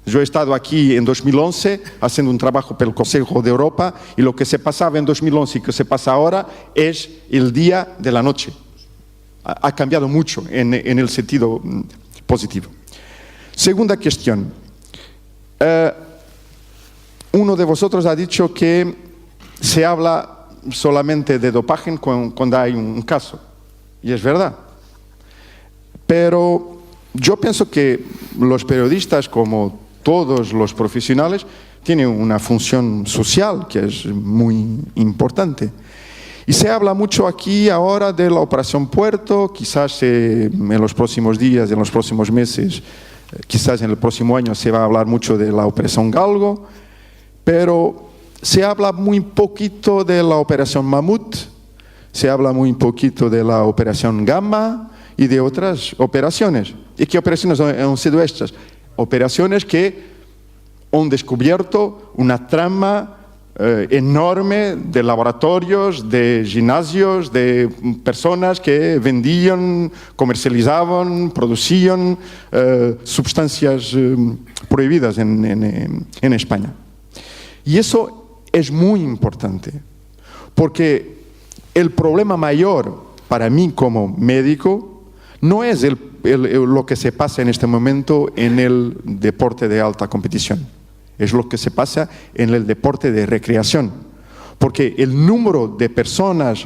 N: Yo he estado aquí en 2011 haciendo un trabajo para el Consejo de Europa y lo que se pasaba en 2011 y que se pasa ahora es el día de la noche. Ha cambiado mucho en el sentido positivo. Segunda cuestión. Uno de vosotros ha dicho que se habla solamente de dopaje cuando hay un caso. Y es verdad. Pero yo pienso que los periodistas, como todos los profesionales, tienen una función social que es muy importante. Y se habla mucho aquí ahora de la Operación Puerto, quizás en los próximos días, en los próximos meses, quizás en el próximo año se va a hablar mucho de la Operación Galgo, pero se habla muy poquito de la Operación Mamut, se habla muy poquito de la Operación Gamma y de otras operaciones. ¿Y qué operaciones han sido estas? Operaciones que han descubierto una trama enorme de laboratorios, de gimnasios, de personas que vendían, comercializaban, producían sustancias prohibidas en España. Y eso es muy importante, porque el problema mayor para mí como médico no es lo que se pasa en este momento en el deporte de alta competición. Es lo que se pasa en el deporte de recreación. Porque el número de personas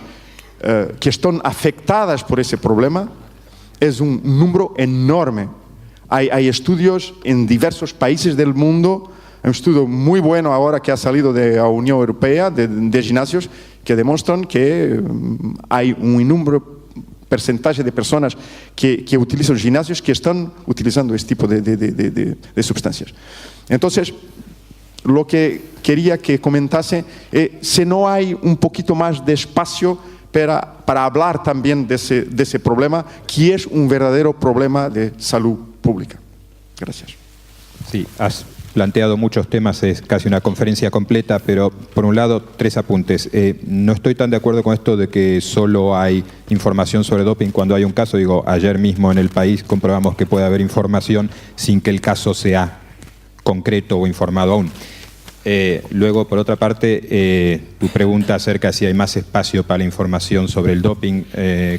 N: que están afectadas por ese problema es un número enorme. Hay estudios en diversos países del mundo, un estudio muy bueno ahora que ha salido de la Unión Europea, de gimnasios, que demuestran que hay un número porcentaje de personas que utilizan gimnasios que están utilizando este tipo de sustancias. Entonces, lo que quería que comentase es si no hay un poquito más de espacio para hablar también de ese problema, que es un verdadero problema de salud pública. Gracias.
J: Sí, has planteado muchos temas, es casi una conferencia completa, pero por un lado, 3 apuntes. No estoy tan de acuerdo con esto de que solo hay información sobre doping cuando hay un caso. Digo, ayer mismo en El País comprobamos que puede haber información sin que el caso sea concreto o informado aún. Luego, por otra parte, tu pregunta acerca de si hay más espacio para la información sobre el doping.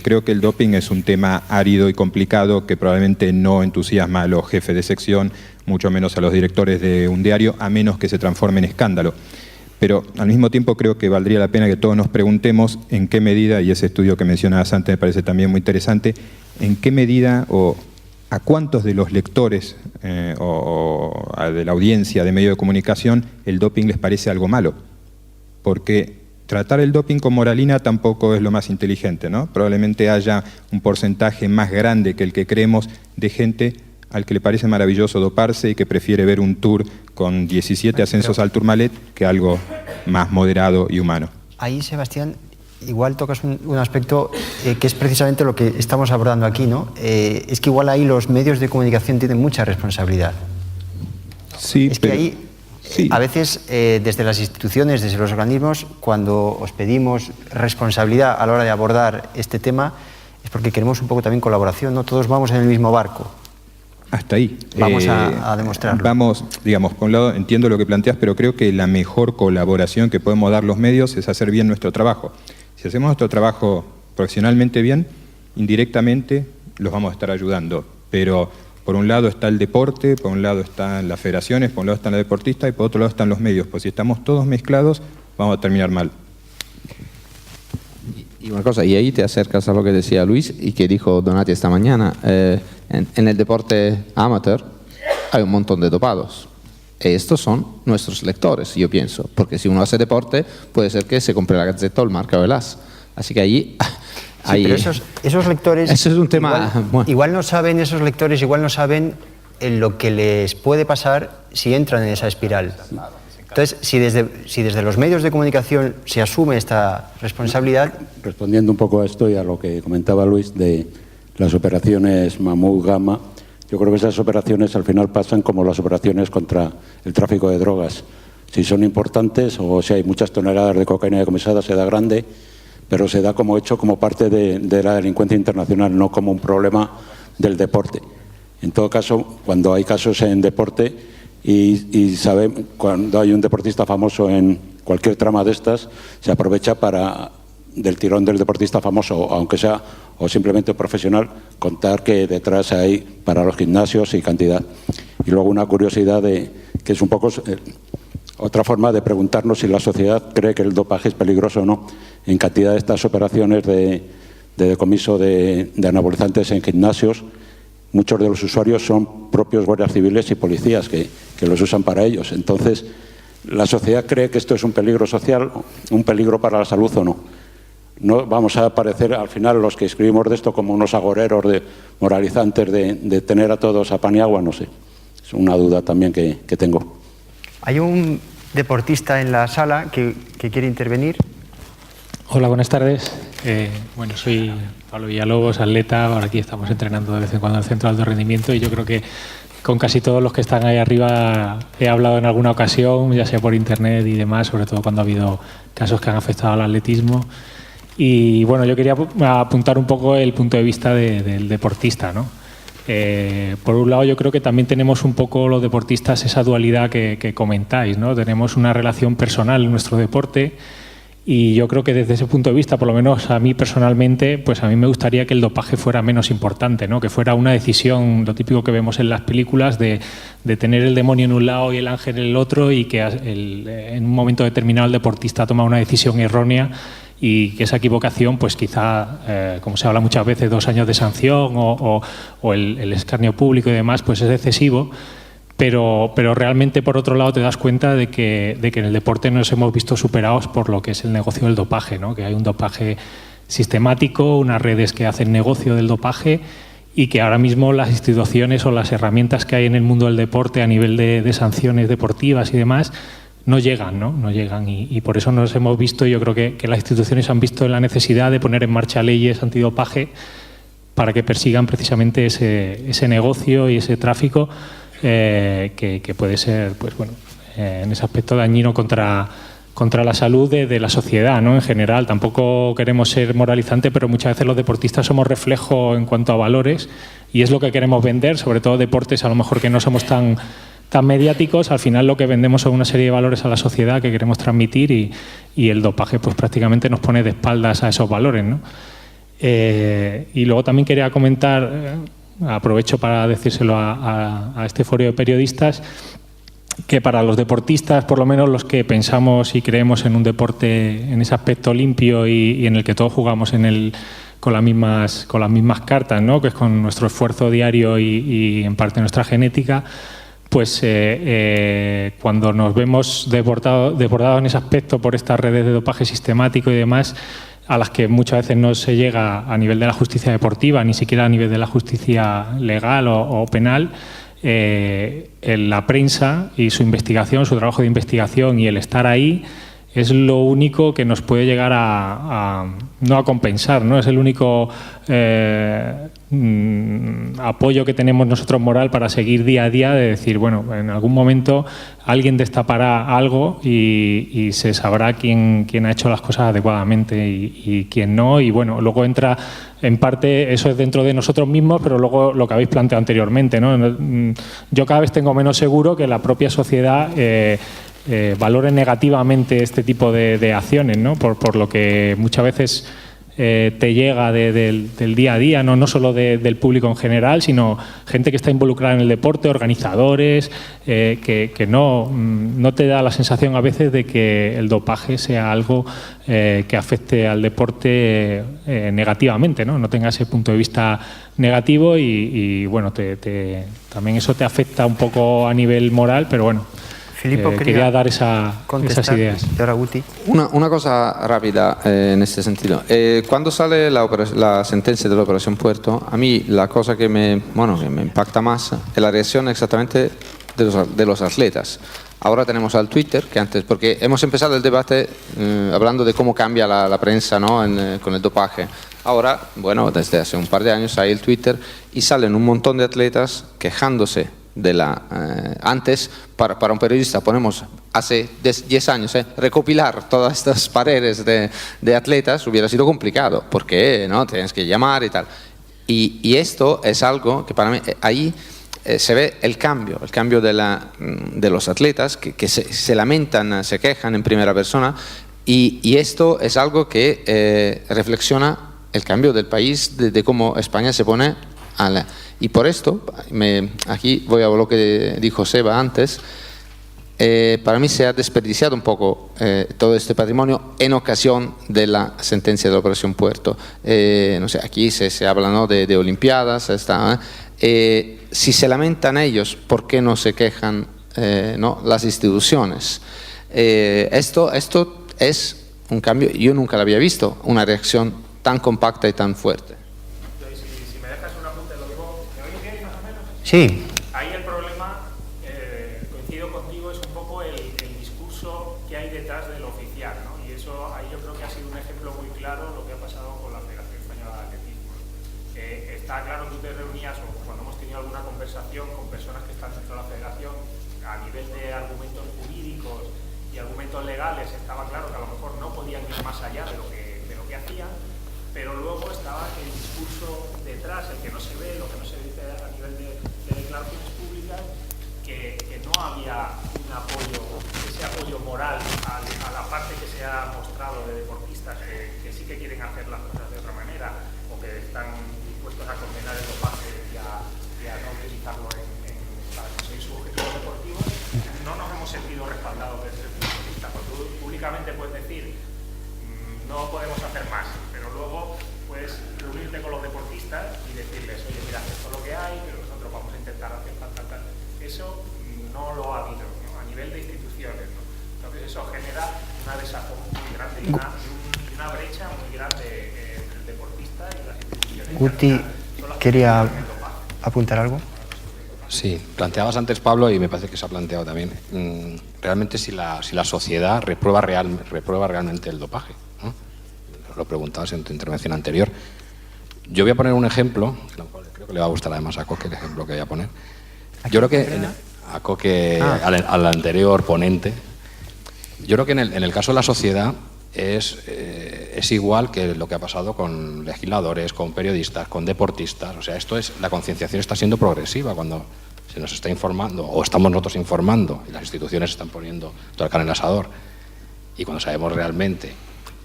J: Creo que el doping es un tema árido y complicado que probablemente no entusiasma a los jefes de sección, mucho menos a los directores de un diario, a menos que se transforme en escándalo. Pero al mismo tiempo creo que valdría la pena que todos nos preguntemos en qué medida, y ese estudio que mencionabas antes me parece también muy interesante, en qué medida o a cuántos de los lectores o de la audiencia de medios de comunicación el doping les parece algo malo. Porque tratar el doping con moralina tampoco es lo más inteligente, ¿no? Probablemente haya un porcentaje más grande que el que creemos de gente al que le parece maravilloso doparse y que prefiere ver un tour con 17 ascensos al Tourmalet que algo más moderado y humano.
A: Ahí, Sebastián, igual tocas un aspecto que es precisamente lo que estamos abordando aquí, ¿no? Es que igual ahí los medios de comunicación tienen mucha responsabilidad.
J: Sí,
A: es que ahí,
J: sí.
A: A veces, desde las instituciones, desde los organismos, cuando os pedimos responsabilidad a la hora de abordar este tema, es porque queremos un poco también colaboración, ¿no? Todos vamos en el mismo barco.
J: Hasta ahí.
A: Vamos a demostrarlo.
J: Vamos, digamos, por un lado entiendo lo que planteas, pero creo que la mejor colaboración que podemos dar los medios es hacer bien nuestro trabajo. Si hacemos nuestro trabajo profesionalmente bien, indirectamente los vamos a estar ayudando. Pero por un lado está el deporte, por un lado están las federaciones, por un lado están los deportistas y por otro lado están los medios. Pues si estamos todos mezclados, vamos a terminar mal.
C: Y una cosa, y ahí te acercas a lo que decía Luis y que dijo Donati esta mañana. En el deporte amateur hay un montón de dopados. Estos son nuestros lectores, yo pienso. Porque si uno hace deporte, puede ser que se compre la Gazzetta o el Marca o el As. Así que allí...
A: Sí, pero esos lectores...
C: Eso es un tema...
A: Igual no saben, esos lectores igual no saben lo que les puede pasar si entran en esa espiral. Entonces, si desde los medios de comunicación se asume esta responsabilidad...
B: Respondiendo un poco a esto y a lo que comentaba Luis de las operaciones Mamut, Gama, yo creo que esas operaciones al final pasan como las operaciones contra el tráfico de drogas. Si son importantes o si hay muchas toneladas de cocaína decomisada, se da grande, pero se da como hecho como parte de la delincuencia internacional, no como un problema del deporte. En todo caso, cuando hay casos en deporte y cuando hay un deportista famoso en cualquier trama de estas, se aprovecha del tirón del deportista famoso, aunque sea o simplemente profesional, contar que detrás hay para los gimnasios y cantidad. Y luego una curiosidad que es un poco otra forma de preguntarnos si la sociedad cree que el dopaje es peligroso o no. En cantidad de estas operaciones de decomiso de anabolizantes en gimnasios, muchos de los usuarios son propios guardias civiles y policías que los usan para ellos. Entonces, ¿la sociedad cree que esto es un peligro social, un peligro para la salud o no? No vamos a parecer al final los que escribimos de esto como unos agoreros moralizantes de tener a todos a pan y agua, no sé. Es una duda también que tengo.
A: Hay un deportista en la sala que quiere intervenir.
M: Hola, buenas tardes. Bueno, soy Pablo Villalobos, atleta. Ahora aquí estamos entrenando de vez en cuando en el Centro de Alto Rendimiento y yo creo que con casi todos los que están ahí arriba he hablado en alguna ocasión, ya sea por internet y demás, sobre todo cuando ha habido casos que han afectado al atletismo. Y bueno, yo quería apuntar un poco el punto de vista del deportista, ¿no? Por un lado, yo creo que también tenemos un poco los deportistas esa dualidad que comentáis, ¿no? Tenemos una relación personal en nuestro deporte y yo creo que desde ese punto de vista, por lo menos a mí personalmente, pues a mí me gustaría que el dopaje fuera menos importante, ¿no? Que fuera una decisión, lo típico que vemos en las películas, de tener el demonio en un lado y el ángel en el otro y que en un momento determinado el deportista toma una decisión errónea y que esa equivocación, pues quizá, como se habla muchas veces, 2 años de sanción o el escarnio público y demás, pues es excesivo, pero realmente por otro lado te das cuenta de que en el deporte nos hemos visto superados por lo que es el negocio del dopaje, ¿no? Que hay un dopaje sistemático, unas redes que hacen negocio del dopaje y que ahora mismo las instituciones o las herramientas que hay en el mundo del deporte a nivel de sanciones deportivas y demás no llegan, ¿no? No llegan y por eso nos hemos visto, yo creo que las instituciones han visto la necesidad de poner en marcha leyes antidopaje para que persigan precisamente ese negocio y ese tráfico que puede ser, pues bueno, en ese aspecto dañino contra la salud de la sociedad, ¿no? En general. Tampoco queremos ser moralizantes, pero muchas veces los deportistas somos reflejo en cuanto a valores y es lo que queremos vender, sobre todo deportes a lo mejor que no somos tan mediáticos. Al final lo que vendemos son una serie de valores a la sociedad que queremos transmitir y el dopaje pues prácticamente nos pone de espaldas a esos valores, ¿no? Y luego también quería comentar, aprovecho para decírselo a este foro de periodistas, que para los deportistas, por lo menos los que pensamos y creemos en un deporte en ese aspecto limpio y en el que todos jugamos con las mismas cartas, ¿no? Que es con nuestro esfuerzo diario y en parte nuestra genética, pues cuando nos vemos desbordados en ese aspecto por estas redes de dopaje sistemático y demás, a las que muchas veces no se llega a nivel de la justicia deportiva, ni siquiera a nivel de la justicia legal o penal, en la prensa y su investigación, su trabajo de investigación y el estar ahí es lo único que nos puede llegar no a compensar, ¿no? Es el único apoyo que tenemos nosotros moral para seguir día a día, de decir, bueno, en algún momento alguien destapará algo y se sabrá quién ha hecho las cosas adecuadamente y quién no, y bueno, luego entra en parte, eso es dentro de nosotros mismos, pero luego lo que habéis planteado anteriormente, ¿no? Yo cada vez tengo menos seguro que la propia sociedad valore negativamente este tipo de acciones, ¿no? Por lo que muchas veces te llega del día a día, no solo del público en general, sino gente que está involucrada en el deporte, organizadores, que no te da la sensación a veces de que el dopaje sea algo que afecte al deporte negativamente, ¿no? No tenga ese punto de vista negativo y bueno, también eso te afecta un poco a nivel moral, pero bueno.
A: Filippo,
M: quería dar esas ideas.
C: Una cosa rápida en este sentido. Cuando sale la sentencia de la Operación Puerto, a mí la cosa que me impacta más es la reacción exactamente de los atletas. Ahora tenemos al Twitter, que antes, porque hemos empezado el debate hablando de cómo cambia la prensa, ¿no? Con el dopaje. Ahora, bueno, desde hace un par de años hay el Twitter y salen un montón de atletas quejándose antes para un periodista ponemos hace 10 años recopilar todas estas paredes de atletas hubiera sido complicado porque no tienes que llamar y tal y esto es algo que para mí ahí se ve el cambio de los atletas que se lamentan, se quejan en primera persona y esto es algo que reflexiona el cambio del país de cómo España se pone y por esto, aquí voy a lo que dijo Seba antes, para mí se ha desperdiciado un poco todo este patrimonio en ocasión de la sentencia de la Operación Puerto. No sé, aquí se habla, ¿no? de Olimpiadas, si se lamentan ellos, ¿por qué no se quejan ¿no? las instituciones? Esto es un cambio, yo nunca lo había visto, una reacción tan compacta y tan fuerte.
A: Sí.
M: Ahí el problema, coincido contigo, es un poco el discurso que hay detrás del oficial, ¿no? Y eso ahí yo creo que ha sido un ejemplo muy claro lo que ha pasado con la Federación Española de Atletismo. Está claro que tú te reunías o cuando hemos tenido alguna conversación con personas que están dentro de la Federación, a nivel de argumentos jurídicos y argumentos legales, estaba claro que a lo mejor no podían ir más allá de lo que hacían, pero luego estaba el discurso detrás, el que no se ve, lo que no se dice a nivel de declaraciones públicas, que no había un apoyo, ese apoyo moral a la parte que se ha mostrado de deportistas que sí que quieren hacer las cosas de otra manera o que están dispuestos a condenar el dopaje y a no utilizarlo para conseguir sus objetivos deportivos. No nos hemos sentido respaldados desde ese punto de vista, porque tú públicamente puedes decir no podemos hacer más, pero luego puedes reunirte con los deportistas y decirles, oye, mira, esto es lo que hay, pero nosotros vamos a intentar hacer tal. Eso no lo ha habido, ¿no? A nivel de instituciones, ¿no? Entonces eso genera una desazón muy grande y una brecha muy grande entre el deportista y las instituciones.
A: Guti, ¿quería apuntar algo?
H: Sí, planteabas antes, Pablo, y me parece que se ha planteado también, realmente si la sociedad reprueba realmente el dopaje, ¿no? Lo preguntabas en tu intervención anterior. Yo voy a poner un ejemplo, creo que le va a gustar además a Coque el ejemplo que voy a poner. Yo creo que a Coque, al anterior ponente, yo creo que en el caso de la sociedad es igual que lo que ha pasado con legisladores, con periodistas, con deportistas. O sea, la concienciación está siendo progresiva cuando se nos está informando, o estamos nosotros informando, y las instituciones están poniendo todo el carne en el asador. Y cuando sabemos realmente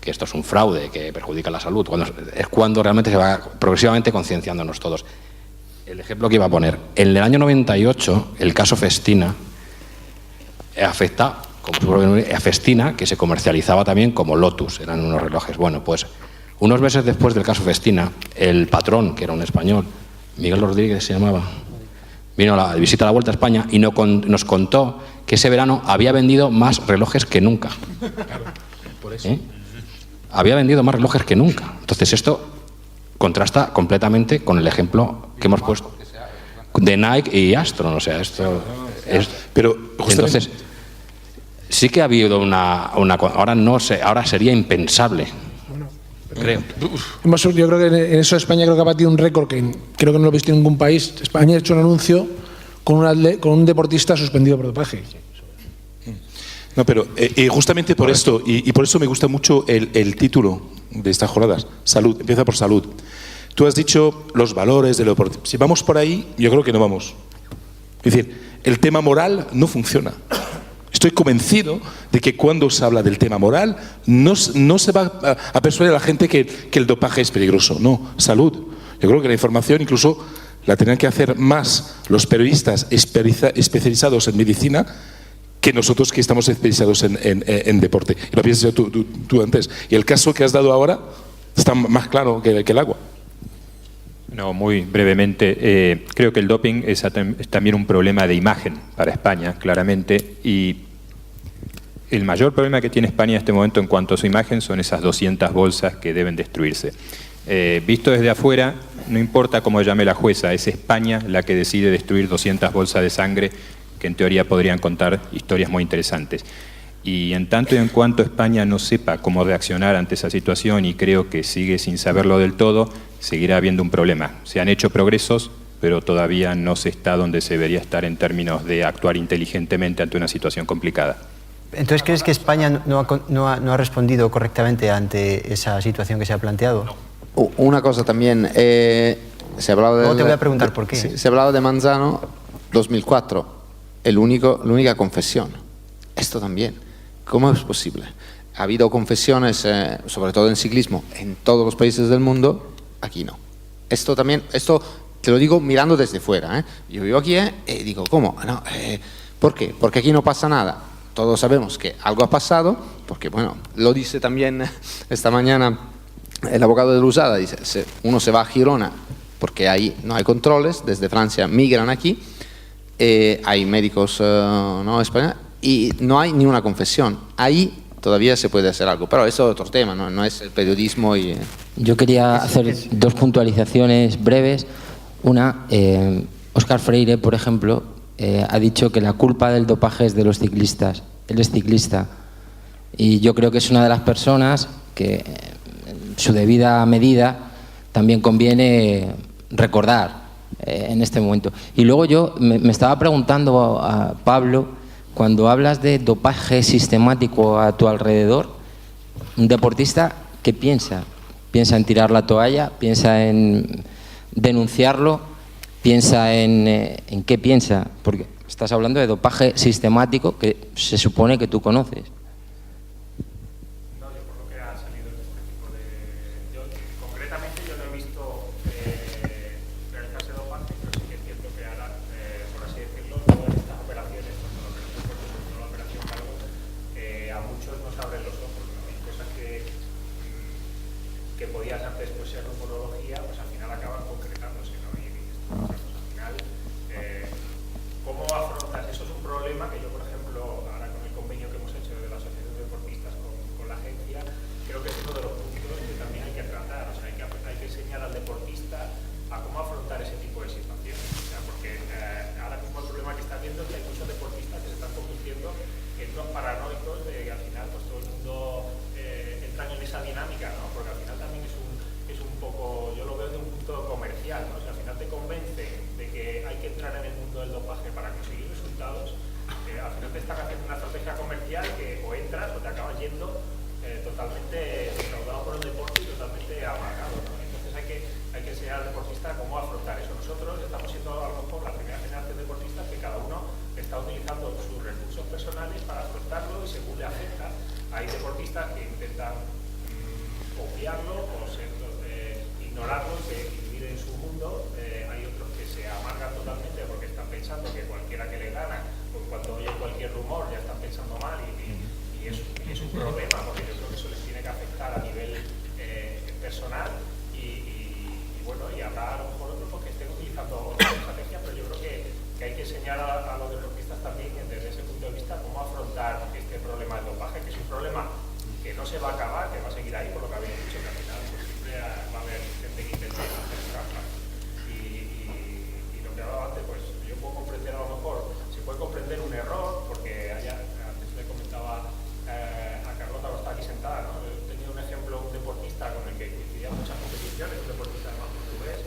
H: que esto es un fraude, que perjudica la salud, es cuando realmente se va progresivamente concienciándonos todos. El ejemplo que iba a poner, en el año 98, el caso Festina afecta, a Festina, que se comercializaba también como Lotus, eran unos relojes. Bueno, pues unos meses después del caso Festina, el patrón, que era un español, Miguel Rodríguez se llamaba, vino a visita a la Vuelta a España y nos contó que ese verano había vendido más relojes que nunca.
D: Por eso.
H: Había vendido más relojes que nunca. Entonces esto contrasta completamente con el ejemplo que hemos puesto de Nike y Astron. O sea, esto es...
D: Pero
H: entonces sí que ha habido ahora no sé, ahora sería impensable. Creo.
F: Yo creo que en eso España creo que ha batido un récord que creo que no lo he visto en ningún país. España ha hecho un anuncio con un deportista suspendido por dopaje.
D: No, pero justamente por esto, y por eso me gusta mucho el título de estas jornadas, salud, empieza por salud. Tú has dicho los valores de lo deportivo. Si vamos por ahí, yo creo que no vamos. Es decir, el tema moral no funciona. Estoy convencido de que cuando se habla del tema moral, no se va a persuadir a la gente que el dopaje es peligroso. No, salud. Yo creo que la información incluso la tendrán que hacer más los periodistas especializados en medicina que nosotros que estamos especializados en deporte. Y lo piensas tú antes. Y el caso que has dado ahora está más claro que el agua.
J: No, muy brevemente. Creo que el doping es también un problema de imagen para España, claramente. Y el mayor problema que tiene España en este momento en cuanto a su imagen son esas 200 bolsas que deben destruirse. Visto desde afuera, no importa cómo llame la jueza, es España la que decide destruir 200 bolsas de sangre que en teoría podrían contar historias muy interesantes. Y en tanto y en cuanto España no sepa cómo reaccionar ante esa situación, y creo que sigue sin saberlo del todo, seguirá habiendo un problema. Se han hecho progresos, pero todavía no se está donde se debería estar en términos de actuar inteligentemente ante una situación complicada.
A: Entonces, ¿crees que España no ha respondido correctamente ante esa situación que se ha planteado?
C: Una cosa también, se hablaba de...
A: No te voy a preguntar por qué.
C: Se hablaba de Manzano, 2004, la única confesión. Esto también, ¿cómo es posible? Ha habido confesiones, sobre todo en ciclismo, en todos los países del mundo, aquí no. Esto también, esto te lo digo mirando desde fuera, ¿eh? Yo vivo aquí y digo, ¿cómo? No, ¿por qué? Porque aquí no pasa nada. Todos sabemos que algo ha pasado, porque bueno, lo dice también esta mañana el abogado de Lusada, dice, uno se va a Girona porque ahí no hay controles, desde Francia migran aquí, hay médicos españoles, y no hay ni una confesión. Ahí todavía se puede hacer algo, pero eso es otro tema, no es el periodismo.
E: Yo quería hacer dos puntualizaciones breves. Una, Óscar Freire, por ejemplo, ha dicho que la culpa del dopaje es de los ciclistas. Él es ciclista y yo creo que es una de las personas que en su debida medida también conviene recordar en este momento. Y luego yo me estaba preguntando a Pablo, cuando hablas de dopaje sistemático a tu alrededor, un deportista, ¿qué piensa? ¿Piensa en tirar la toalla? ¿Piensa en denunciarlo? ¿Piensa en qué piensa? Porque estás hablando de dopaje sistemático que se supone que tú conoces.
M: Concretamente yo no he visto realizarse dopaje, pero sí que es cierto que ahora, por así decirlo, todas estas operaciones, tanto la operación Corpus como la operación Cargo, a muchos nos abren los ojos, ¿no? Y cosas que podías antes pues, ser rumorología, pues al final acaban concretándose, ¿no? Y dices, pues, al final, ¿cómo afrontas? Eso es un problema que yo, por ejemplo, ahora con el convenio que hemos hecho de la Asociación de Deportistas con la agencia, creo que es uno de los puntos que también hay que tratar. O sea, hay que enseñar al deportista a cómo afrontar ese tipo de situaciones. O sea, porque ahora mismo el problema que está viendo es que hay muchos deportistas que se están convirtiendo en unos paranoicos de que al final pues todo el mundo entra en esa dinámica, ¿no? Porque al final también es un poco, yo lo veo de un punto comercial, ¿no? Si al final te convence de que hay que entrar en el mundo del dopaje para conseguir resultados, al final te están haciendo una estrategia comercial que o entras o te acabas yendo totalmente defraudado por el deporte y totalmente amargado, ¿no? Entonces hay que enseñar al deportista cómo afrontar eso. Nosotros estamos siendo a lo mejor la primera generación de deportistas que cada uno está utilizando sus recursos personales para afrontarlo y según le afecta. Hay deportistas que intentan obviarlo o ignorarlo y vivir en su mundo. Hay otros que se amargan totalmente porque están pensando que cualquiera que le gana, pues cuando oye cualquier rumor ya están pensando mal y es un problema porque yo creo que eso les tiene que afectar a nivel personal y bueno, y habrá a lo mejor otros que estén utilizando otras estrategias, pero yo creo que hay que enseñar a los deportistas también desde ese punto de vista cómo afrontar este problema del dopaje, que es un problema que no se va a acabar, que va a seguir ahí, por lo que habéis dicho, que al final pues, siempre va a haber gente que intenta hacer trampas. Y lo que hablaba antes, pues yo puedo comprender a lo mejor, se puede comprender un error, porque antes le comentaba a Carlota, que está aquí sentada, ¿no? He tenido un ejemplo, un deportista con el que coincidía en muchas competiciones, un deportista además portugués,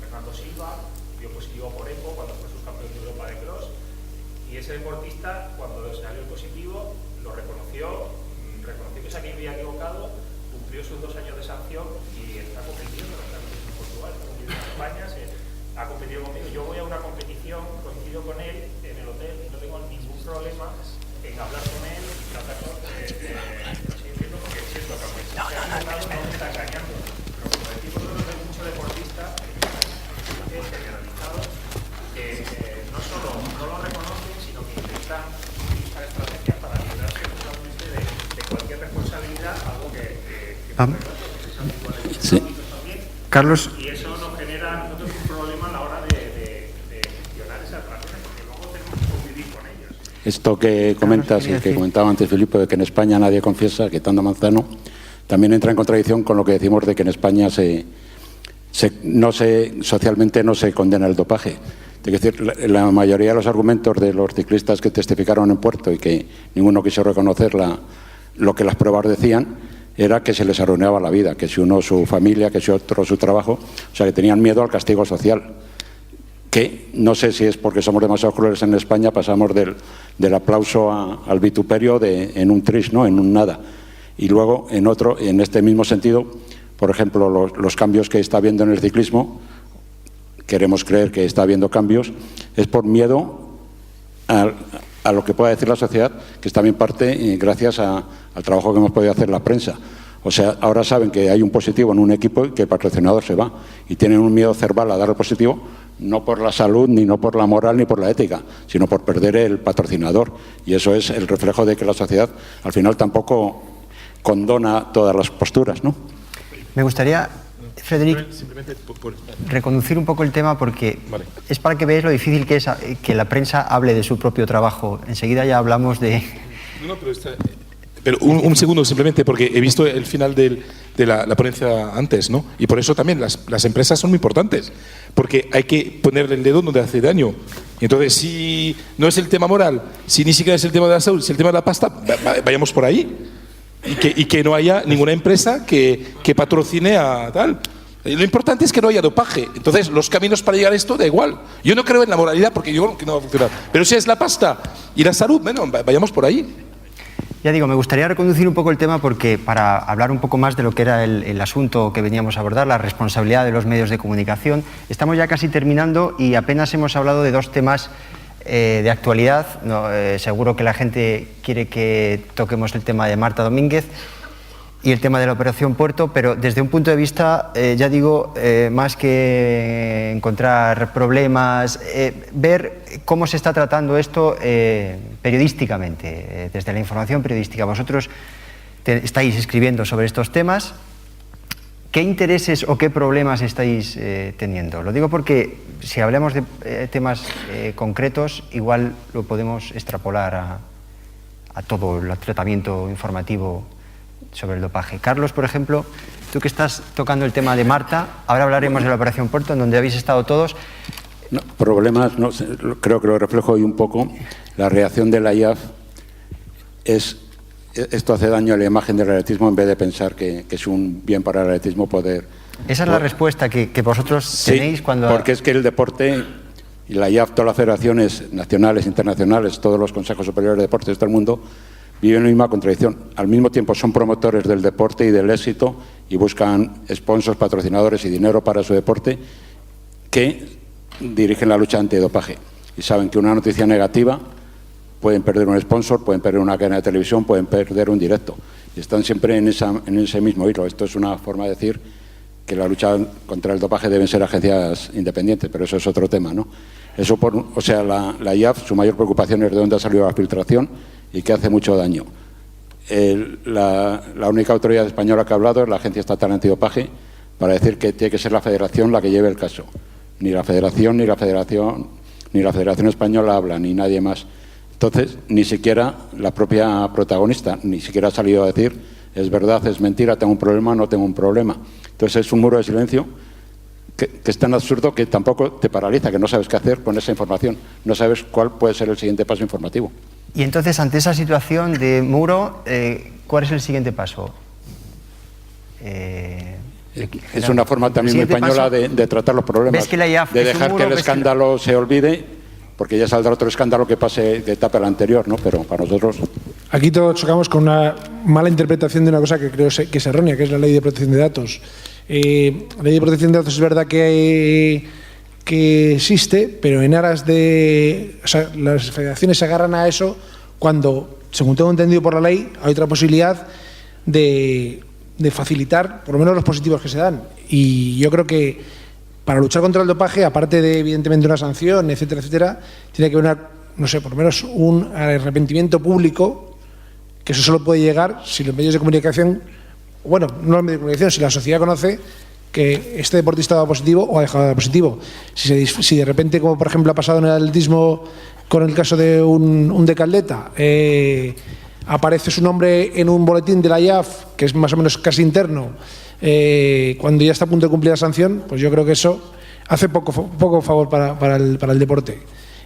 M: Fernando Silva, dio positivo por EPO cuando fue subcampeón de Europa de cross, y ese deportista, cuando salió positivo, lo reconoció que se había equivocado, cumplió sus 2 años de sanción y está compitiendo, está en Portugal, está compitiendo en España, ha competido conmigo. Yo voy a una competición, coincido con él en el hotel y no tengo ningún problema en hablar con él y tratarlo así entiendo, porque siento que aunque se ha equivocado no me está engañando. Pero como decimos nosotros, hay muchos deportistas generalizados que no solo no lo reconocen, sino que intentan utilizar estrategias para librarse totalmente de cualquier responsabilidad, algo que
A: sí. Carlos.
M: Y eso nos genera nosotros un problema a la hora de gestionar esas relaciones, porque luego tenemos que convivir con ellos.
B: Esto que comentas y que comentaba antes Filipe, de que en España nadie confiesa, quitando Manzano, también entra en contradicción con lo que decimos de que en España socialmente no se condena el dopaje. Es decir, la mayoría de los argumentos de los ciclistas que testificaron en Puerto y que ninguno quiso reconocer lo que las pruebas decían, era que se les arruinaba la vida, que si uno su familia, que si otro su trabajo, o sea que tenían miedo al castigo social, que no sé si es porque somos demasiado crueles en España, pasamos del aplauso al vituperio en un tris, ¿no? En un nada. Y luego en este mismo sentido, por ejemplo, los cambios que está habiendo en el ciclismo, queremos creer que está habiendo cambios, es por miedo a lo que pueda decir la sociedad, que es también parte gracias al trabajo que hemos podido hacer la prensa. O sea, ahora saben que hay un positivo en un equipo y que el patrocinador se va. Y tienen un miedo cerval a dar el positivo, no por la salud, ni no por la moral, ni por la ética, sino por perder el patrocinador. Y eso es el reflejo de que la sociedad, al final, tampoco condona todas las posturas, ¿no?
A: Me gustaría, Frederic, reconducir un poco el tema porque es para que veáis lo difícil que es que la prensa hable de su propio trabajo. Enseguida ya hablamos de...
D: No, pero un segundo simplemente, porque he visto el final de la ponencia antes, ¿no? Y por eso también las empresas son muy importantes, porque hay que ponerle el dedo donde hace daño. Y entonces, si no es el tema moral, si ni siquiera es el tema de la salud, si es el tema de la pasta, vayamos por ahí. Y que no haya ninguna empresa que patrocine a tal. Lo importante es que no haya dopaje. Entonces, los caminos para llegar a esto da igual. Yo no creo en la moralidad porque yo creo que no va a funcionar. Pero si es la pasta y la salud, bueno, vayamos por ahí.
A: Ya digo, me gustaría reconducir un poco el tema porque para hablar un poco más de lo que era el asunto que veníamos a abordar, la responsabilidad de los medios de comunicación, estamos ya casi terminando y apenas hemos hablado de 2 temas de actualidad. No, seguro que la gente quiere que toquemos el tema de Marta Domínguez y el tema de la Operación Puerto, pero desde un punto de vista, ya digo, más que encontrar problemas, ver cómo se está tratando esto periodísticamente, desde la información periodística. Vosotros estáis escribiendo sobre estos temas. ¿Qué intereses o qué problemas estáis teniendo? Lo digo porque si hablamos de temas concretos, igual lo podemos extrapolar a todo el tratamiento informativo sobre el dopaje. Carlos, por ejemplo, tú que estás tocando el tema de Marta, ahora hablaremos de la Operación Puerto, en donde habéis estado todos.
B: No, problemas, no, creo que lo reflejo hoy un poco. La reacción de la IAF es... Esto hace daño a la imagen del atletismo en vez de pensar que es un bien para el atletismo poder
A: Esa es la respuesta que vosotros tenéis cuando...
B: Porque es que el deporte y la IAF, todas las federaciones nacionales, internacionales, todos los consejos superiores de deportes de todo el mundo viven la misma contradicción. Al mismo tiempo son promotores del deporte y del éxito y buscan sponsors, patrocinadores y dinero para su deporte que dirigen la lucha antidopaje. Y saben que una noticia negativa pueden perder un sponsor, pueden perder una cadena de televisión, pueden perder un directo. Y están siempre en ese mismo hilo. Esto es una forma de decir que la lucha contra el dopaje deben ser agencias independientes, pero eso es otro tema, ¿no? Eso o sea, la IAF, su mayor preocupación es de dónde ha salido la filtración y que hace mucho daño. La única autoridad española que ha hablado es la Agencia Estatal Antidopaje para decir que tiene que ser la Federación la que lleve el caso. Ni la Federación Española habla, ni nadie más. Entonces, ni siquiera la propia protagonista, ni siquiera ha salido a decir es verdad, es mentira, tengo un problema, no tengo un problema. Entonces es un muro de silencio que es tan absurdo que tampoco te paraliza, que no sabes qué hacer con esa información, no sabes cuál puede ser el siguiente paso informativo.
A: Y entonces, ante esa situación de muro, ¿cuál es el siguiente paso?
B: Es una forma también muy española de tratar los problemas,
A: ¿ves que la IAF
B: de
A: es un
B: dejar
A: muro,
B: que el escándalo se olvide, porque ya saldrá otro escándalo que tape el anterior, ¿no? Pero para nosotros...
F: Aquí todos chocamos con una mala interpretación de una cosa que creo que es errónea, que es la Ley de Protección de Datos. La Ley de Protección de Datos es verdad que existe, pero en aras de... O sea, las federaciones se agarran a eso cuando, según tengo entendido por la ley, hay otra posibilidad de facilitar, por lo menos, los positivos que se dan. Y yo creo que para luchar contra el dopaje, aparte de, evidentemente, una sanción, etcétera, etcétera, tiene que haber no sé, por lo menos un arrepentimiento público, que eso solo puede llegar si los medios de comunicación, bueno, no los medios de comunicación, si la sociedad conoce que este deportista ha dado positivo o ha dejado de dar positivo. Si de repente, como por ejemplo ha pasado en el atletismo con el caso de un decaldeta, aparece su nombre en un boletín de la IAF, que es más o menos casi interno, cuando ya está a punto de cumplir la sanción, pues yo creo que eso hace poco favor para el deporte.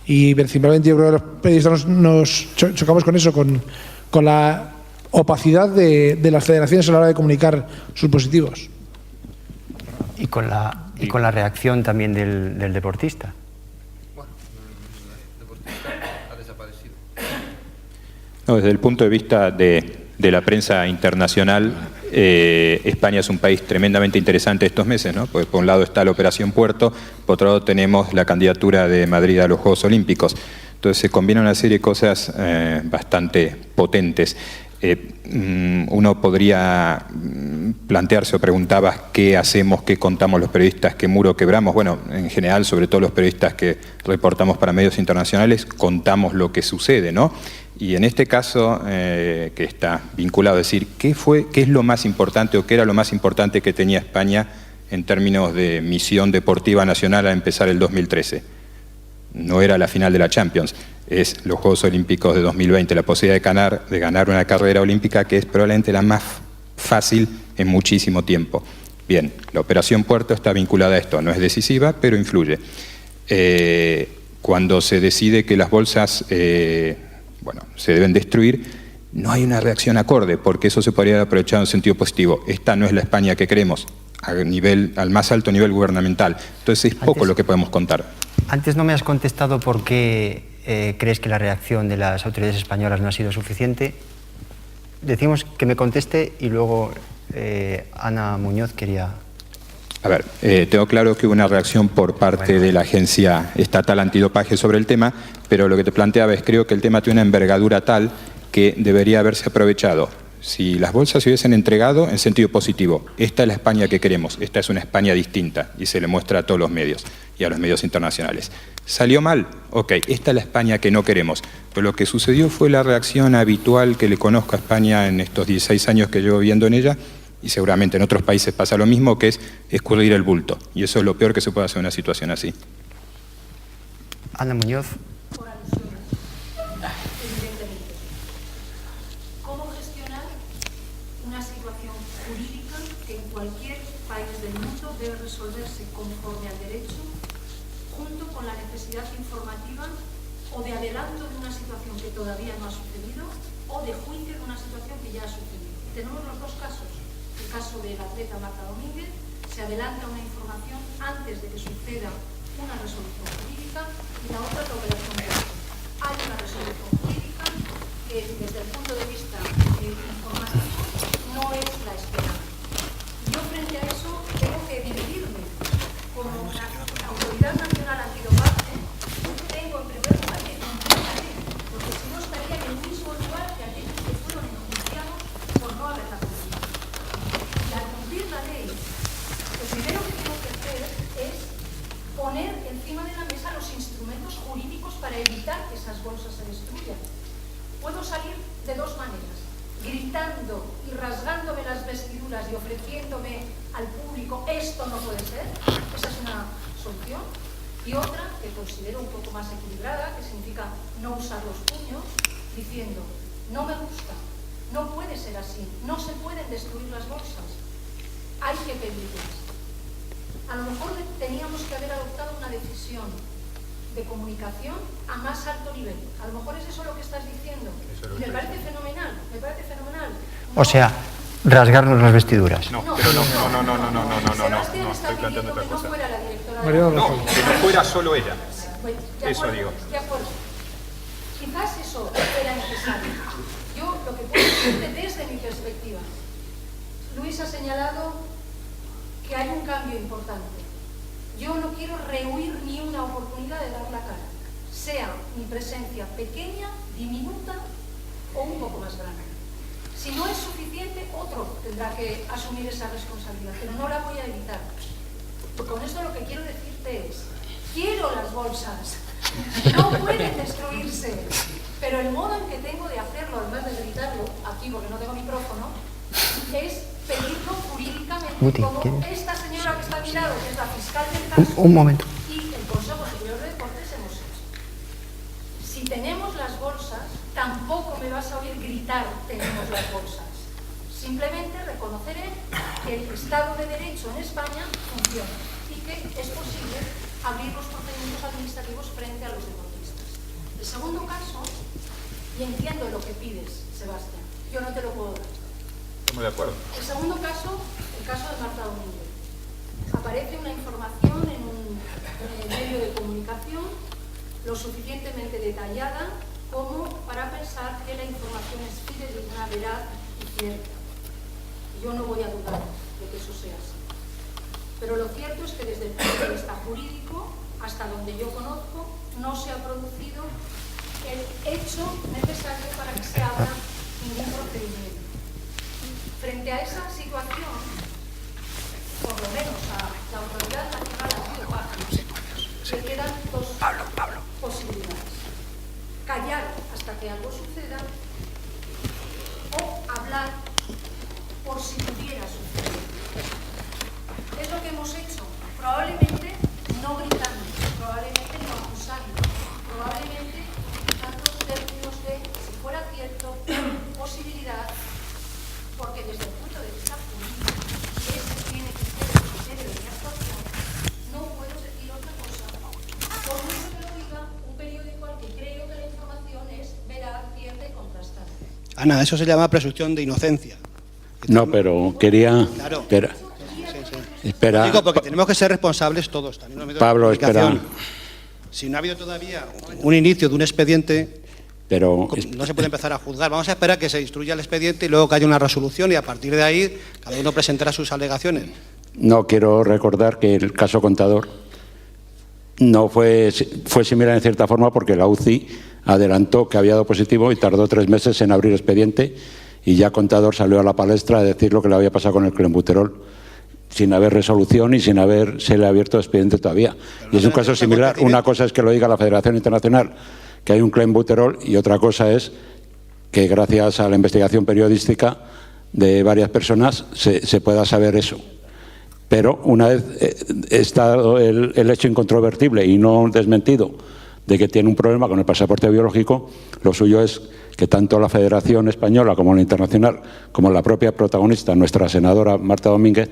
F: Y principalmente yo creo que los periodistas nos chocamos con eso, con la opacidad de las federaciones a la hora de comunicar sus positivos.
A: Y con la reacción también del deportista.
J: No, desde el punto de vista de la prensa internacional, España es un país tremendamente interesante estos meses, ¿no? Porque por un lado está la Operación Puerto, por otro lado tenemos la candidatura de Madrid a los Juegos Olímpicos. Entonces se combina una serie de cosas bastante potentes. Uno podría plantearse o preguntaba qué hacemos, qué contamos los periodistas, qué muro quebramos. Bueno, en general, sobre todo los periodistas que reportamos para medios internacionales, contamos lo que sucede, ¿no? Y en este caso, que está vinculado a decir, ¿qué es lo más importante o qué era lo más importante que tenía España en términos de misión deportiva nacional al empezar el 2013? No era la final de la Champions, es los Juegos Olímpicos de 2020, la posibilidad de ganar una carrera olímpica que es probablemente la más fácil en muchísimo tiempo. Bien, la Operación Puerto está vinculada a esto, no es decisiva, pero influye. Cuando se decide que las bolsas se deben destruir, no hay una reacción acorde, porque eso se podría haber aprovechado en sentido positivo. Esta no es la España que queremos, al más alto nivel gubernamental. Entonces es poco lo que podemos contar.
A: Antes no me has contestado por qué crees que la reacción de las autoridades españolas no ha sido suficiente. Decimos que me conteste y luego Ana Muñoz quería...
J: A ver, tengo claro que hubo una reacción por parte de la Agencia Estatal Antidopaje sobre el tema, pero lo que te planteaba es, creo que el tema tiene una envergadura tal que debería haberse aprovechado. Si las bolsas se hubiesen entregado en sentido positivo, esta es la España que queremos, esta es una España distinta, y se le muestra a todos los medios y a los medios internacionales. ¿Salió mal? Ok, esta es la España que no queremos. Pero lo que sucedió fue la reacción habitual que le conozco a España en estos 16 años que llevo viviendo en ella, y seguramente en otros países pasa lo mismo, que es escurrir el bulto. Y eso es lo peor que se puede hacer en una situación así.
A: Ana Muñoz.
L: ¿Cómo gestionar una situación jurídica que en cualquier país del mundo debe resolverse conforme al derecho, junto con la necesidad informativa o de adelanto de una situación que todavía no ha sucedido o de juicio de una situación que ya ha sucedido? Tenemos los dos casos. El caso del atleta Marta Domínguez se adelanta una información antes de que suceda una resolución jurídica, y la otra es la operación política. Hay una resolución jurídica que desde el punto de vista informativo no es la esperada. Yo frente a eso tengo que dividirme. Como la Autoridad Nacional Antidopaje, tengo en primer lugar que cumplir la ley, porque si no estaría en el mismo lugar que aquellos que fueron enjuiciados por no haberla cumplido. Y al cumplir la ley, lo primero que tengo que hacer es poner encima de la mesa los instrumentos jurídicos para evitar que esas bolsas se destruyan. Puedo salir de dos maneras: gritando y rasgándome las vestiduras y ofreciéndome al público esto no puede ser, esa es una solución, y otra que considero un poco más equilibrada, que significa no usar los puños, diciendo no me gusta, no puede ser así, no se pueden destruir las bolsas, hay que pedirlas. A lo mejor teníamos que haber adoptado una decisión de comunicación a más alto nivel. A lo mejor es eso lo que estás diciendo. Me parece fenomenal, me parece fenomenal.
A: O sea, rasgarnos las vestiduras.
L: No,
J: Pero no, estoy planteando otra cosa.
L: fuera la directora de
J: No, que no fuera solo ella. Eso digo.
L: De acuerdo. Quizás eso era necesario. Yo lo que puedo decirte desde mi perspectiva, Luis ha señalado que hay un cambio importante. Yo no quiero rehuir ni una oportunidad de dar la cara, sea mi presencia pequeña, diminuta o un poco más grande. Si no es suficiente, otro tendrá que asumir esa responsabilidad, pero no la voy a evitar. Con esto lo que quiero decirte es, quiero las bolsas, no pueden destruirse, pero el modo en que tengo de hacerlo, además de gritarlo aquí porque no tengo micrófono, es pedirlo jurídicamente, como esta señora que está a mi lado, que es la fiscal del caso,
A: Un momento.
L: y el Consejo Superior de Deportes hemos hecho. Si tenemos las bolsas, tampoco me vas a oír gritar tenemos las bolsas. Simplemente reconoceré que el Estado de Derecho en España funciona y que es posible abrir los procedimientos administrativos frente a los deportistas. El segundo caso, y entiendo lo que pides, Sebastián, yo no te lo puedo dar.
J: Estamos de acuerdo.
L: El segundo caso, el caso de Marta Domínguez. Aparece una información en un medio de comunicación lo suficientemente detallada como para pensar que la información es fidedigna, veraz y cierta. Yo no voy a dudar de que eso sea así. Pero lo cierto es que desde el punto de vista jurídico, hasta donde yo conozco, no se ha producido el hecho necesario para que se abra ningún procedimiento. Frente a esa situación, por lo menos a la Autoridad Nacional Antidopaje, le quedan dos posibilidades: callar hasta que algo suceda o hablar por si pudiera suceder. Es lo que hemos hecho, probablemente no gritando, probablemente no acusando, probablemente utilizando términos de si fuera cierto, posibilidad, porque desde el punto de vista jurídico, ese tiene que ser el criterio de mi actuación, no puedo decir otra cosa, por mucho que lo diga un periódico al que creo que la información es veraz, cierta y contrastada.
G: Ana, eso se llama presunción de inocencia.
B: No, pero quería...
G: Claro.
B: Espera.
G: Digo, porque tenemos que ser responsables todos, también los medios de
B: Pablo,
G: comunicación.
B: espera.
G: Si no ha habido todavía un inicio de un expediente,
B: Pero
G: no se puede empezar a juzgar. Vamos a esperar que se instruya el expediente y luego que haya una resolución y a partir de ahí cada uno presentará sus alegaciones.
B: no quiero recordar que el caso Contador no fue similar en cierta forma porque la UCI adelantó que había dado positivo y tardó 3 meses en abrir expediente y ya Contador salió a la palestra a decir lo que le había pasado con el clenbuterol sin haber resolución y sin se le ha abierto expediente todavía. Y es un caso similar. Una cosa es que lo diga la Federación Internacional, que hay un clenbuterol, y otra cosa es que gracias a la investigación periodística de varias personas se pueda saber eso. Pero una vez está el hecho incontrovertible y no desmentido de que tiene un problema con el pasaporte biológico, lo suyo es que tanto la Federación Española como la Internacional, como la propia protagonista, nuestra senadora Marta Domínguez,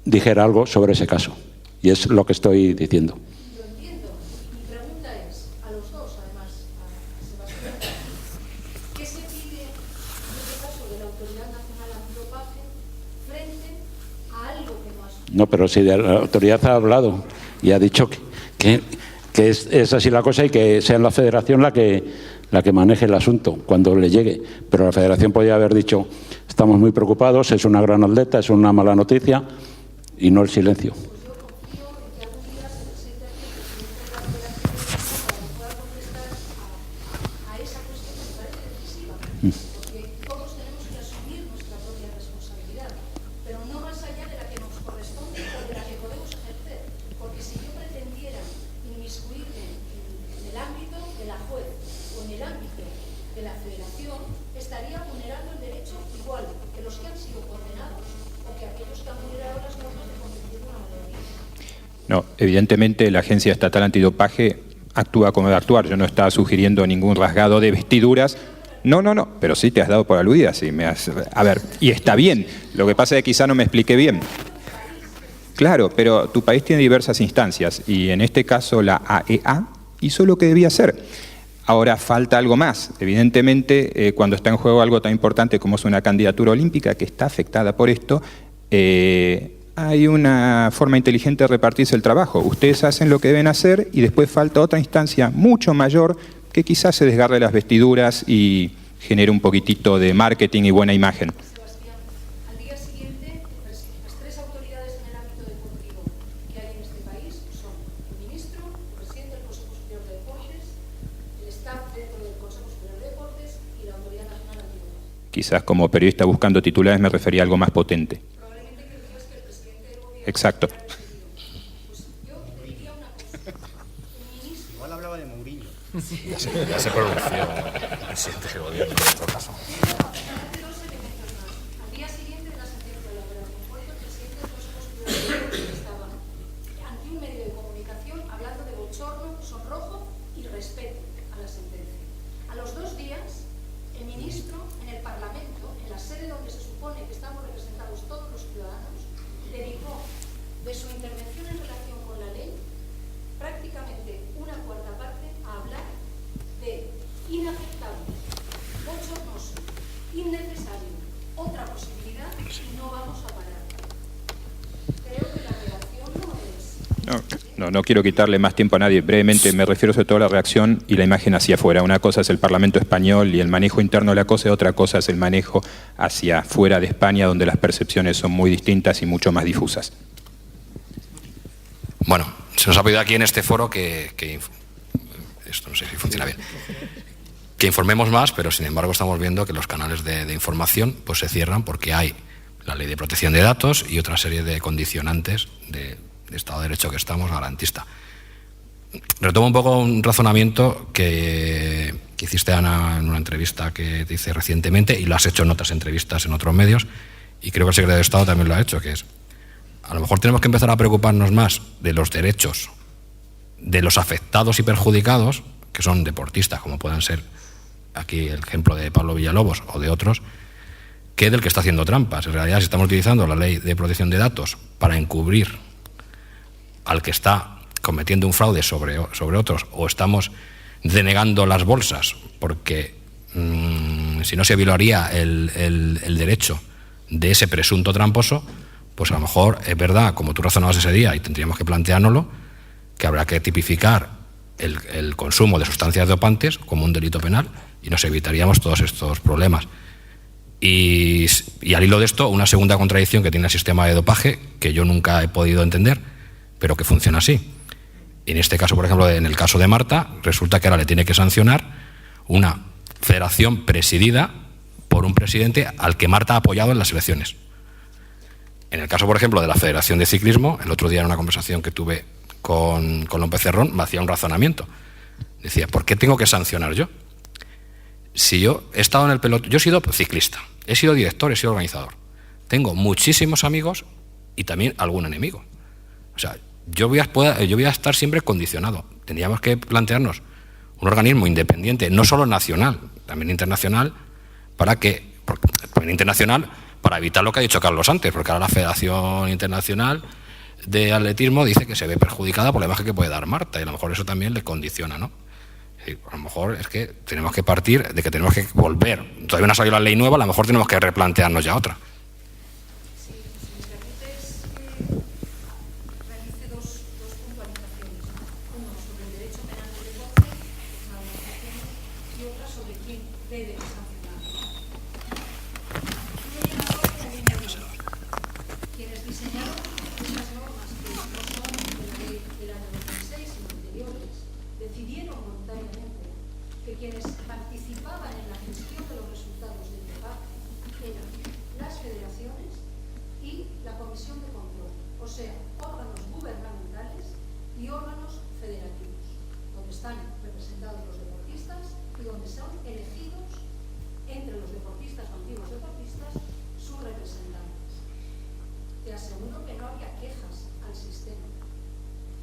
B: dijera algo sobre ese caso. Y es lo que estoy diciendo.
L: Lo entiendo. Mi pregunta es, a los dos, además, a Sebastián, ¿qué se pide en este caso de la Autoridad Nacional Antidopaje frente a algo que no ha sucedido?
B: No, pero si de la autoridad ha hablado y ha dicho que es así la cosa y que sea la federación la que maneje el asunto cuando le llegue. Pero la federación podría haber dicho, estamos muy preocupados, es una gran atleta, es una mala noticia, y no el silencio.
J: No, evidentemente la Agencia Estatal Antidopaje actúa como debe actuar. Yo no estaba sugiriendo ningún rasgado de vestiduras. No, pero sí te has dado por aludida. Sí, a ver, y está bien. Lo que pasa es que quizá no me expliqué bien. Claro, pero tu país tiene diversas instancias y en este caso la AEA hizo lo que debía hacer. Ahora falta algo más. Evidentemente, cuando está en juego algo tan importante como es una candidatura olímpica que está afectada por esto, hay una forma inteligente de repartirse el trabajo. Ustedes hacen lo que deben hacer y después falta otra instancia mucho mayor que quizás se desgarre las vestiduras y genere un poquitito de marketing y buena imagen.
L: Sebastián, al día siguiente, las tres autoridades en el ámbito deportivo que hay en este país son el ministro, el presidente del Consejo Superior de Deportes, el staff dentro del Consejo Superior de Deportes y la Autoridad Nacional Antidopaje.
J: Quizás como periodista buscando titulares me refería a algo más potente. Exacto.
A: Igual hablaba de Mourinho.
H: Ya se pronunció el presidente del gobierno en otro caso.
L: Al día siguiente de la sentencia de la Operación Puerto, el presidente del Consejo Superior de Deportes estaba ante un medio de comunicación hablando de bochorno, sonrojo y respeto a la sentencia. A los 2 días, el ministro en el Parlamento, en la sede donde se supone que estamos representados todos los ciudadanos, dedicó de su intervención en relación con la ley prácticamente una cuarta parte a hablar de inaceptable, bochornoso, innecesario, otra posibilidad y no vamos a parar. Creo que la reacción no es...
J: No quiero quitarle más tiempo a nadie. Brevemente me refiero sobre todo a la reacción y la imagen hacia afuera. Una cosa es el Parlamento español y el manejo interno de la cosa, y otra cosa es el manejo hacia fuera de España, donde las percepciones son muy distintas y mucho más difusas.
H: Bueno, se nos ha pedido aquí en este foro que esto no sé si funciona bien, que informemos más, pero sin embargo estamos viendo que los canales de información pues se cierran porque hay la ley de protección de datos y otra serie de condicionantes de Estado de Derecho que estamos garantista. Retomo un poco un razonamiento que hiciste, Ana, en una entrevista que te hice recientemente y lo has hecho en otras entrevistas en otros medios y creo que el secretario de Estado también lo ha hecho, que es a lo mejor tenemos que empezar a preocuparnos más de los derechos de los afectados y perjudicados, que son deportistas, como puedan ser aquí el ejemplo de Pablo Villalobos o de otros, que del que está haciendo trampas. En realidad, si estamos utilizando la ley de protección de datos para encubrir al que está cometiendo un fraude sobre otros, o estamos denegando las bolsas porque si no se violaría el derecho de ese presunto tramposo, pues a lo mejor es verdad, como tú razonabas ese día, y tendríamos que planteárnoslo, que habrá que tipificar el consumo de sustancias dopantes como un delito penal y nos evitaríamos todos estos problemas. Y al hilo de esto, una segunda contradicción que tiene el sistema de dopaje, que yo nunca he podido entender, pero que funciona así. En este caso, por ejemplo, en el caso de Marta, resulta que ahora le tiene que sancionar una federación presidida por un presidente al que Marta ha apoyado en las elecciones. En el caso, por ejemplo, de la Federación de Ciclismo, el otro día en una conversación que tuve con López Cerrón, me hacía un razonamiento. Decía, ¿por qué tengo que sancionar yo? Si yo he estado en el pelotón, yo he sido ciclista, he sido director, he sido organizador. Tengo muchísimos amigos y también algún enemigo. O sea, yo voy a estar siempre condicionado. Tendríamos que plantearnos un organismo independiente, no solo nacional, también internacional, para evitar lo que ha dicho Carlos antes, porque ahora la Federación Internacional de Atletismo dice que se ve perjudicada por la imagen que puede dar Marta, y a lo mejor eso también le condiciona, ¿no? A lo mejor es que tenemos que partir de que tenemos que volver. Todavía no ha salido la ley nueva, a lo mejor tenemos que replantearnos ya otra.
L: Si me permites y donde son elegidos entre los deportistas o antiguos deportistas sus representantes. Te aseguro que no había quejas al sistema,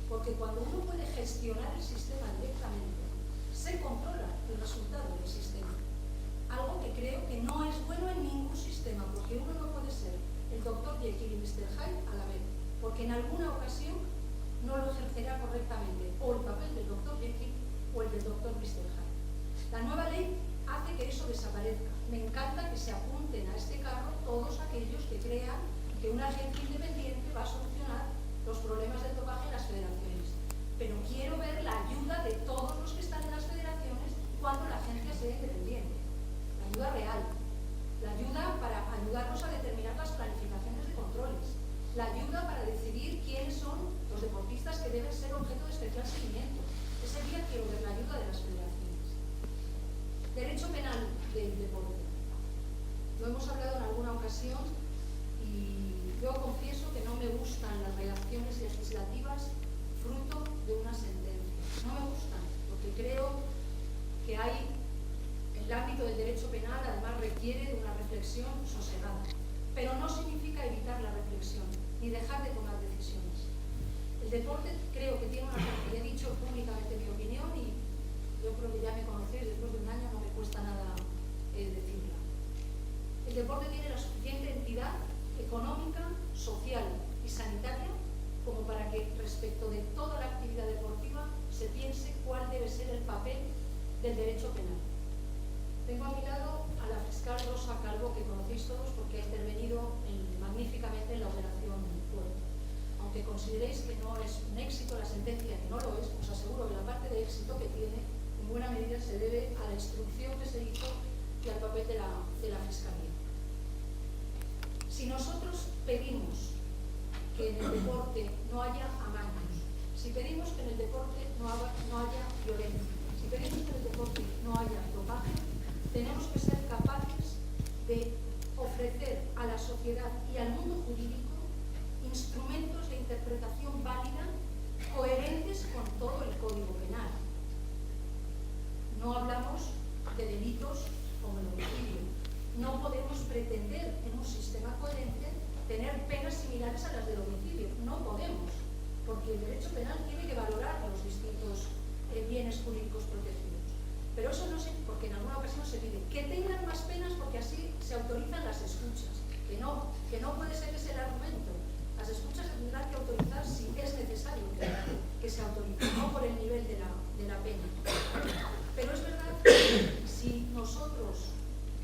L: porque cuando uno puede gestionar el sistema directamente, se controla el resultado del sistema. Algo que creo que no es bueno en ningún sistema, porque uno no puede ser el Dr. Jekyll y Mr. Hyde a la vez, porque en alguna ocasión no lo ejercerá correctamente o el papel del Dr. Jekyll o el del Dr. Mr. Hyde. La nueva ley hace que eso desaparezca. Me encanta que se apunten a este carro todos aquellos que crean que una agencia independiente va a solucionar los problemas del dopaje en las federaciones. Pero quiero ver la ayuda de todos los que están en las federaciones cuando la agencia sea independiente. La ayuda real. La ayuda para ayudarnos a determinar las planificaciones de controles. La ayuda para decidir quiénes son los deportistas que deben ser objeto de especial seguimiento. Ese día quiero ver la ayuda de las federaciones. Derecho penal del deporte. Lo hemos hablado en alguna ocasión y yo confieso que no me gustan las redacciones legislativas fruto de una sentencia. No me gustan, porque creo que el ámbito del derecho penal además requiere de una reflexión sosegada. Pero no significa evitar la reflexión, ni dejar de tomar decisiones. El deporte creo que tiene una... Y he dicho públicamente mi opinión y yo creo que ya me conocéis, después de un año no me cuesta nada decirla. El deporte tiene la suficiente entidad económica, social y sanitaria como para que respecto de toda la actividad deportiva se piense cuál debe ser el papel del derecho penal. Tengo a mi lado a la fiscal Rosa Calvo, que conocéis todos porque ha intervenido magníficamente en la operación Puerto. Aunque consideréis que no es un éxito la sentencia, que no lo es, os aseguro que la parte de éxito que tiene en buena medida se debe a la instrucción que se hizo y al papel de la Fiscalía. Si nosotros pedimos que en el deporte no haya amaños, si pedimos que en el deporte no haya violencia, si pedimos que en el deporte no haya dopaje, tenemos que ser capaces de ofrecer a la sociedad y al mundo jurídico instrumentos de interpretación válida coherentes con todo el Código Penal. No hablamos de delitos como el homicidio. No podemos pretender en un sistema coherente tener penas similares a las del homicidio. No podemos, porque el derecho penal tiene que valorar los distintos bienes jurídicos protegidos. Pero eso no sé, porque en alguna ocasión se pide que tengan más penas porque así se autorizan las escuchas. Que no puede ser ese el argumento. Las escuchas se tendrán que autorizar si es necesario que se autorice, no por el nivel de la pena. Pero es verdad que si nosotros,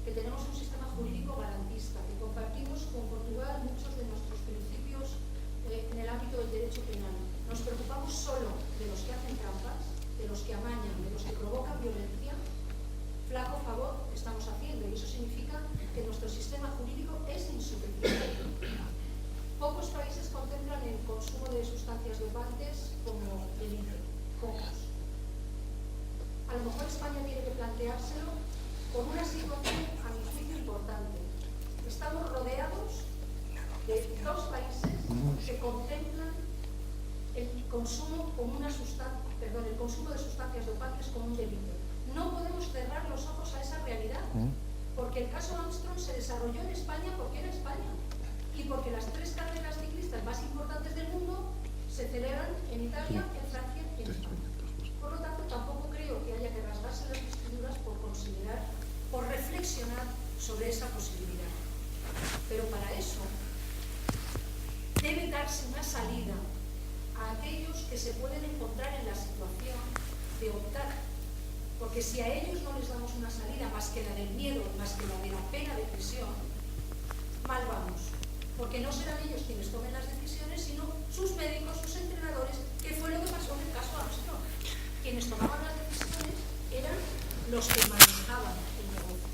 L: que tenemos un sistema jurídico garantista, que compartimos con Portugal muchos de nuestros principios en el ámbito del derecho penal, nos preocupamos solo de los que hacen trampas, de los que amañan, de los que provocan violencia, flaco favor estamos haciendo, y eso significa que nuestro sistema jurídico es insuficiente. Pocos países contemplan el consumo de sustancias dopantes como delito, pocos. A lo mejor España tiene que planteárselo por una situación, a mi juicio, importante. Estamos rodeados de dos países que contemplan el consumo de sustancias dopantes como un delito. No podemos cerrar los ojos a esa realidad, porque el caso Armstrong se desarrolló en España porque era España y porque las 3 carreras ciclistas más importantes del mundo se celebran en Italia, en Francia y en España. Por lo tanto, tampoco creo que haya que rasgarse las vestiduras por reflexionar sobre esa posibilidad. Pero para eso debe darse una salida a aquellos que se pueden encontrar en la situación de optar, porque si a ellos no les damos una salida más que la del miedo, más que la de la pena de prisión, mal vamos, porque no serán ellos quienes tomen las decisiones, sino sus médicos, sus entrenadores, que fue lo que pasó en el caso Armstrong. Quienes tomaban las decisiones eran los que manejaban el negocio.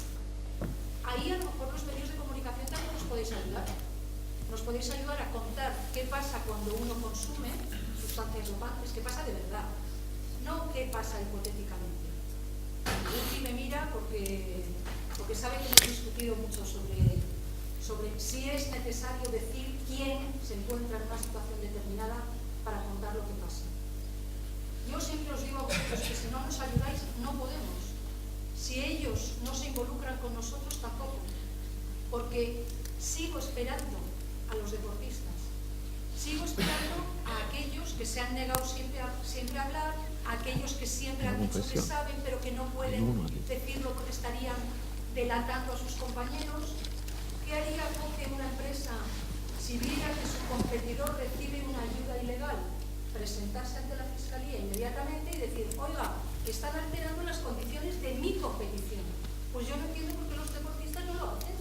L: Ahí a lo mejor los medios de comunicación también nos podéis ayudar. Nos podéis ayudar a contar qué pasa cuando uno consume sustancias dopantes, qué pasa de verdad, no qué pasa hipotéticamente. Uti me mira porque sabe que hemos discutido mucho sobre si es necesario decir quién se encuentra en una situación determinada para contar lo que pasa. Yo siempre os digo a vosotros que si no nos ayudáis no podemos. Si ellos no se involucran con nosotros, tampoco. Porque sigo esperando a los deportistas. Sigo esperando a aquellos que se han negado siempre a hablar, a aquellos que siempre han dicho que saben, pero que no pueden decirlo porque estarían delatando a sus compañeros. ¿Qué haría Coque en una empresa si viera que su competidor recibe una ayuda ilegal? Presentarse ante la Fiscalía inmediatamente y decir, oiga, están alterando las condiciones de mi competición. Pues yo no entiendo por qué los deportistas no lo hacen.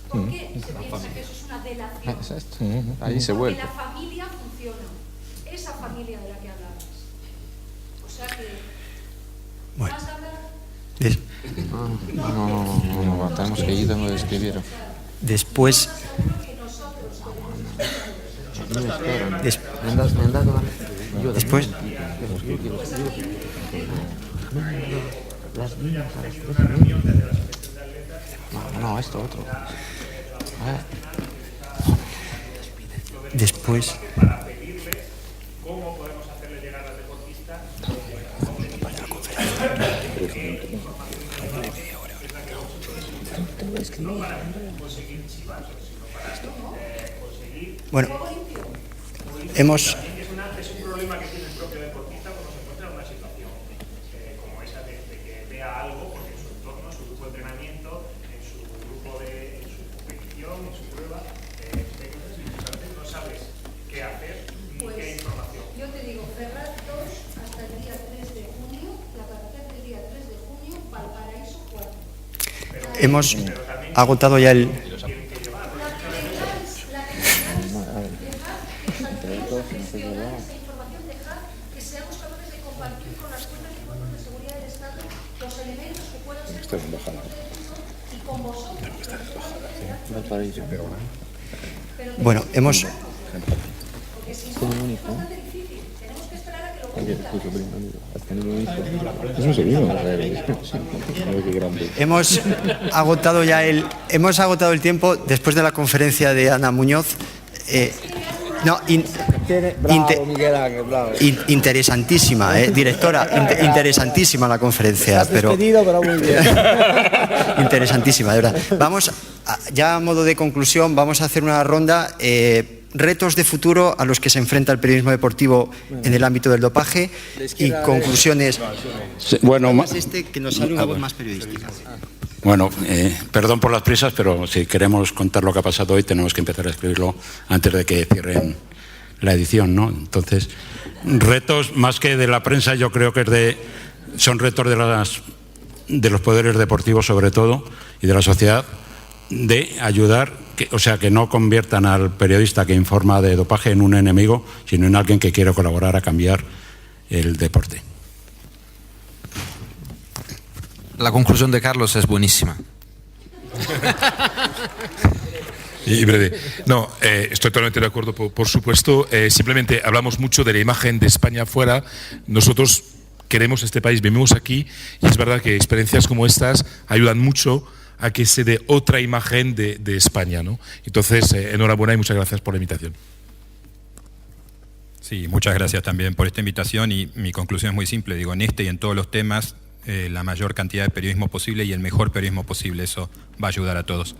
L: ¿Por qué se piensa que eso es una delación?
C: Ahí se vuelve.
L: Porque la familia funciona. Esa familia de la que hablabas. O sea que...
A: Bueno.
L: ¿Vas a hablar?
C: No, tenemos que ir, tengo que escribir.
A: Después... Después...
C: No, esto otro.
A: Después...
O: ¿Cómo podemos hacerle llegar al deportista?
A: Bueno, hemos...
O: Es un problema que tiene el propio deportista cuando se encuentra en una situación como esa de que vea algo, porque en su entorno, en su grupo de entrenamiento, en su grupo en su competición, en su prueba, ve cosas y muchas veces no sabes qué hacer ni qué información.
L: Yo te digo, Ferraz 2 hasta el día 3 de junio, y a partir del día 3 de junio, Valparaíso 4.
A: Hemos agotado ya el... Bueno, hemos... Hemos agotado ya el tiempo después de la conferencia de Ana Muñoz. Interesantísima, directora, interesantísima la conferencia, pero muy bien. Interesantísima, de verdad. Vamos, ya a modo de conclusión, vamos a hacer una ronda. Retos de futuro a los que se enfrenta el periodismo deportivo en el ámbito del dopaje y conclusiones.
B: Bueno,
A: que nos sale una voz más periodística.
B: Bueno, perdón por las prisas, pero si queremos contar lo que ha pasado hoy tenemos que empezar a escribirlo antes de que cierren la edición, ¿no? Entonces, retos más que de la prensa, yo creo que son retos de los poderes deportivos sobre todo y de la sociedad, de ayudar, que no conviertan al periodista que informa de dopaje en un enemigo, sino en alguien que quiere colaborar a cambiar el deporte.
C: La conclusión de Carlos es buenísima.
D: Y breve. No, estoy totalmente de acuerdo, por supuesto. Simplemente hablamos mucho de la imagen de España afuera. Nosotros queremos este país, vivimos aquí, y es verdad que experiencias como estas ayudan mucho a que se dé otra imagen de España, ¿no? Entonces, enhorabuena y muchas gracias por la invitación.
J: Sí, muchas gracias también por esta invitación, y mi conclusión es muy simple. Digo, en este y en todos los temas, la mayor cantidad de periodismo posible y el mejor periodismo posible. Eso va a ayudar a todos.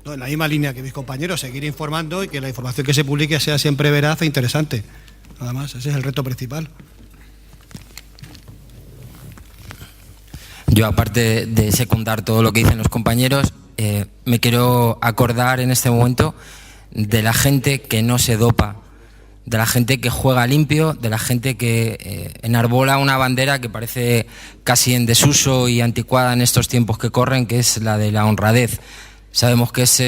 G: No, en la misma línea que mis compañeros, seguir informando y que la información que se publique sea siempre veraz e interesante. Nada más, ese es el reto principal.
E: Yo, aparte de secundar todo lo que dicen los compañeros, me quiero acordar en este momento de la gente que no se dopa, de la gente que juega limpio, de la gente que enarbola una bandera que parece casi en desuso y anticuada en estos tiempos que corren, que es la de la honradez. Sabemos que es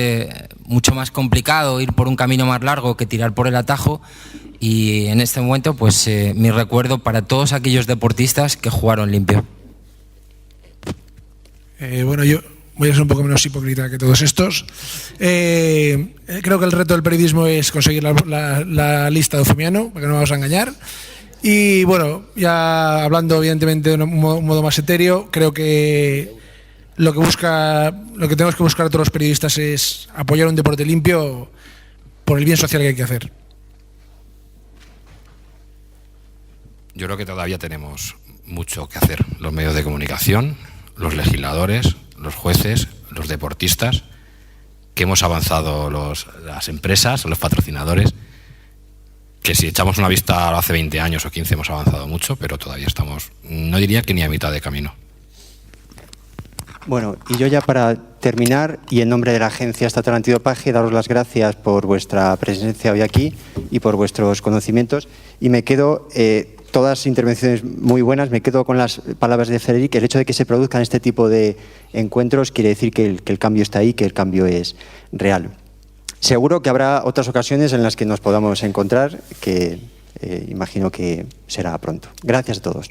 E: mucho más complicado ir por un camino más largo que tirar por el atajo, y en este momento pues mi recuerdo para todos aquellos deportistas que jugaron limpio.
F: Bueno, yo voy a ser un poco menos hipócrita que todos estos. Creo que el reto del periodismo es conseguir la lista de Ozumiano, para que no vamos a engañar. Y bueno, ya hablando evidentemente de un modo más etéreo, creo que lo que tenemos que buscar a todos los periodistas es apoyar un deporte limpio por el bien social que hay que hacer.
H: Yo creo que todavía tenemos mucho que hacer, los medios de comunicación, los legisladores, los jueces, los deportistas, que hemos avanzado las empresas, los patrocinadores, que si echamos una vista hace 20 años o 15 hemos avanzado mucho, pero todavía estamos, no diría que ni a mitad de camino.
A: Bueno, y yo ya para terminar, y en nombre de la Agencia Estatal Antidopaje, daros las gracias por vuestra presencia hoy aquí y por vuestros conocimientos, y me quedo, todas intervenciones muy buenas, me quedo con las palabras de Frederic. El hecho de que se produzcan este tipo de encuentros quiere decir que el cambio está ahí, que el cambio es real. Seguro que habrá otras ocasiones en las que nos podamos encontrar, que imagino que será pronto. Gracias a todos.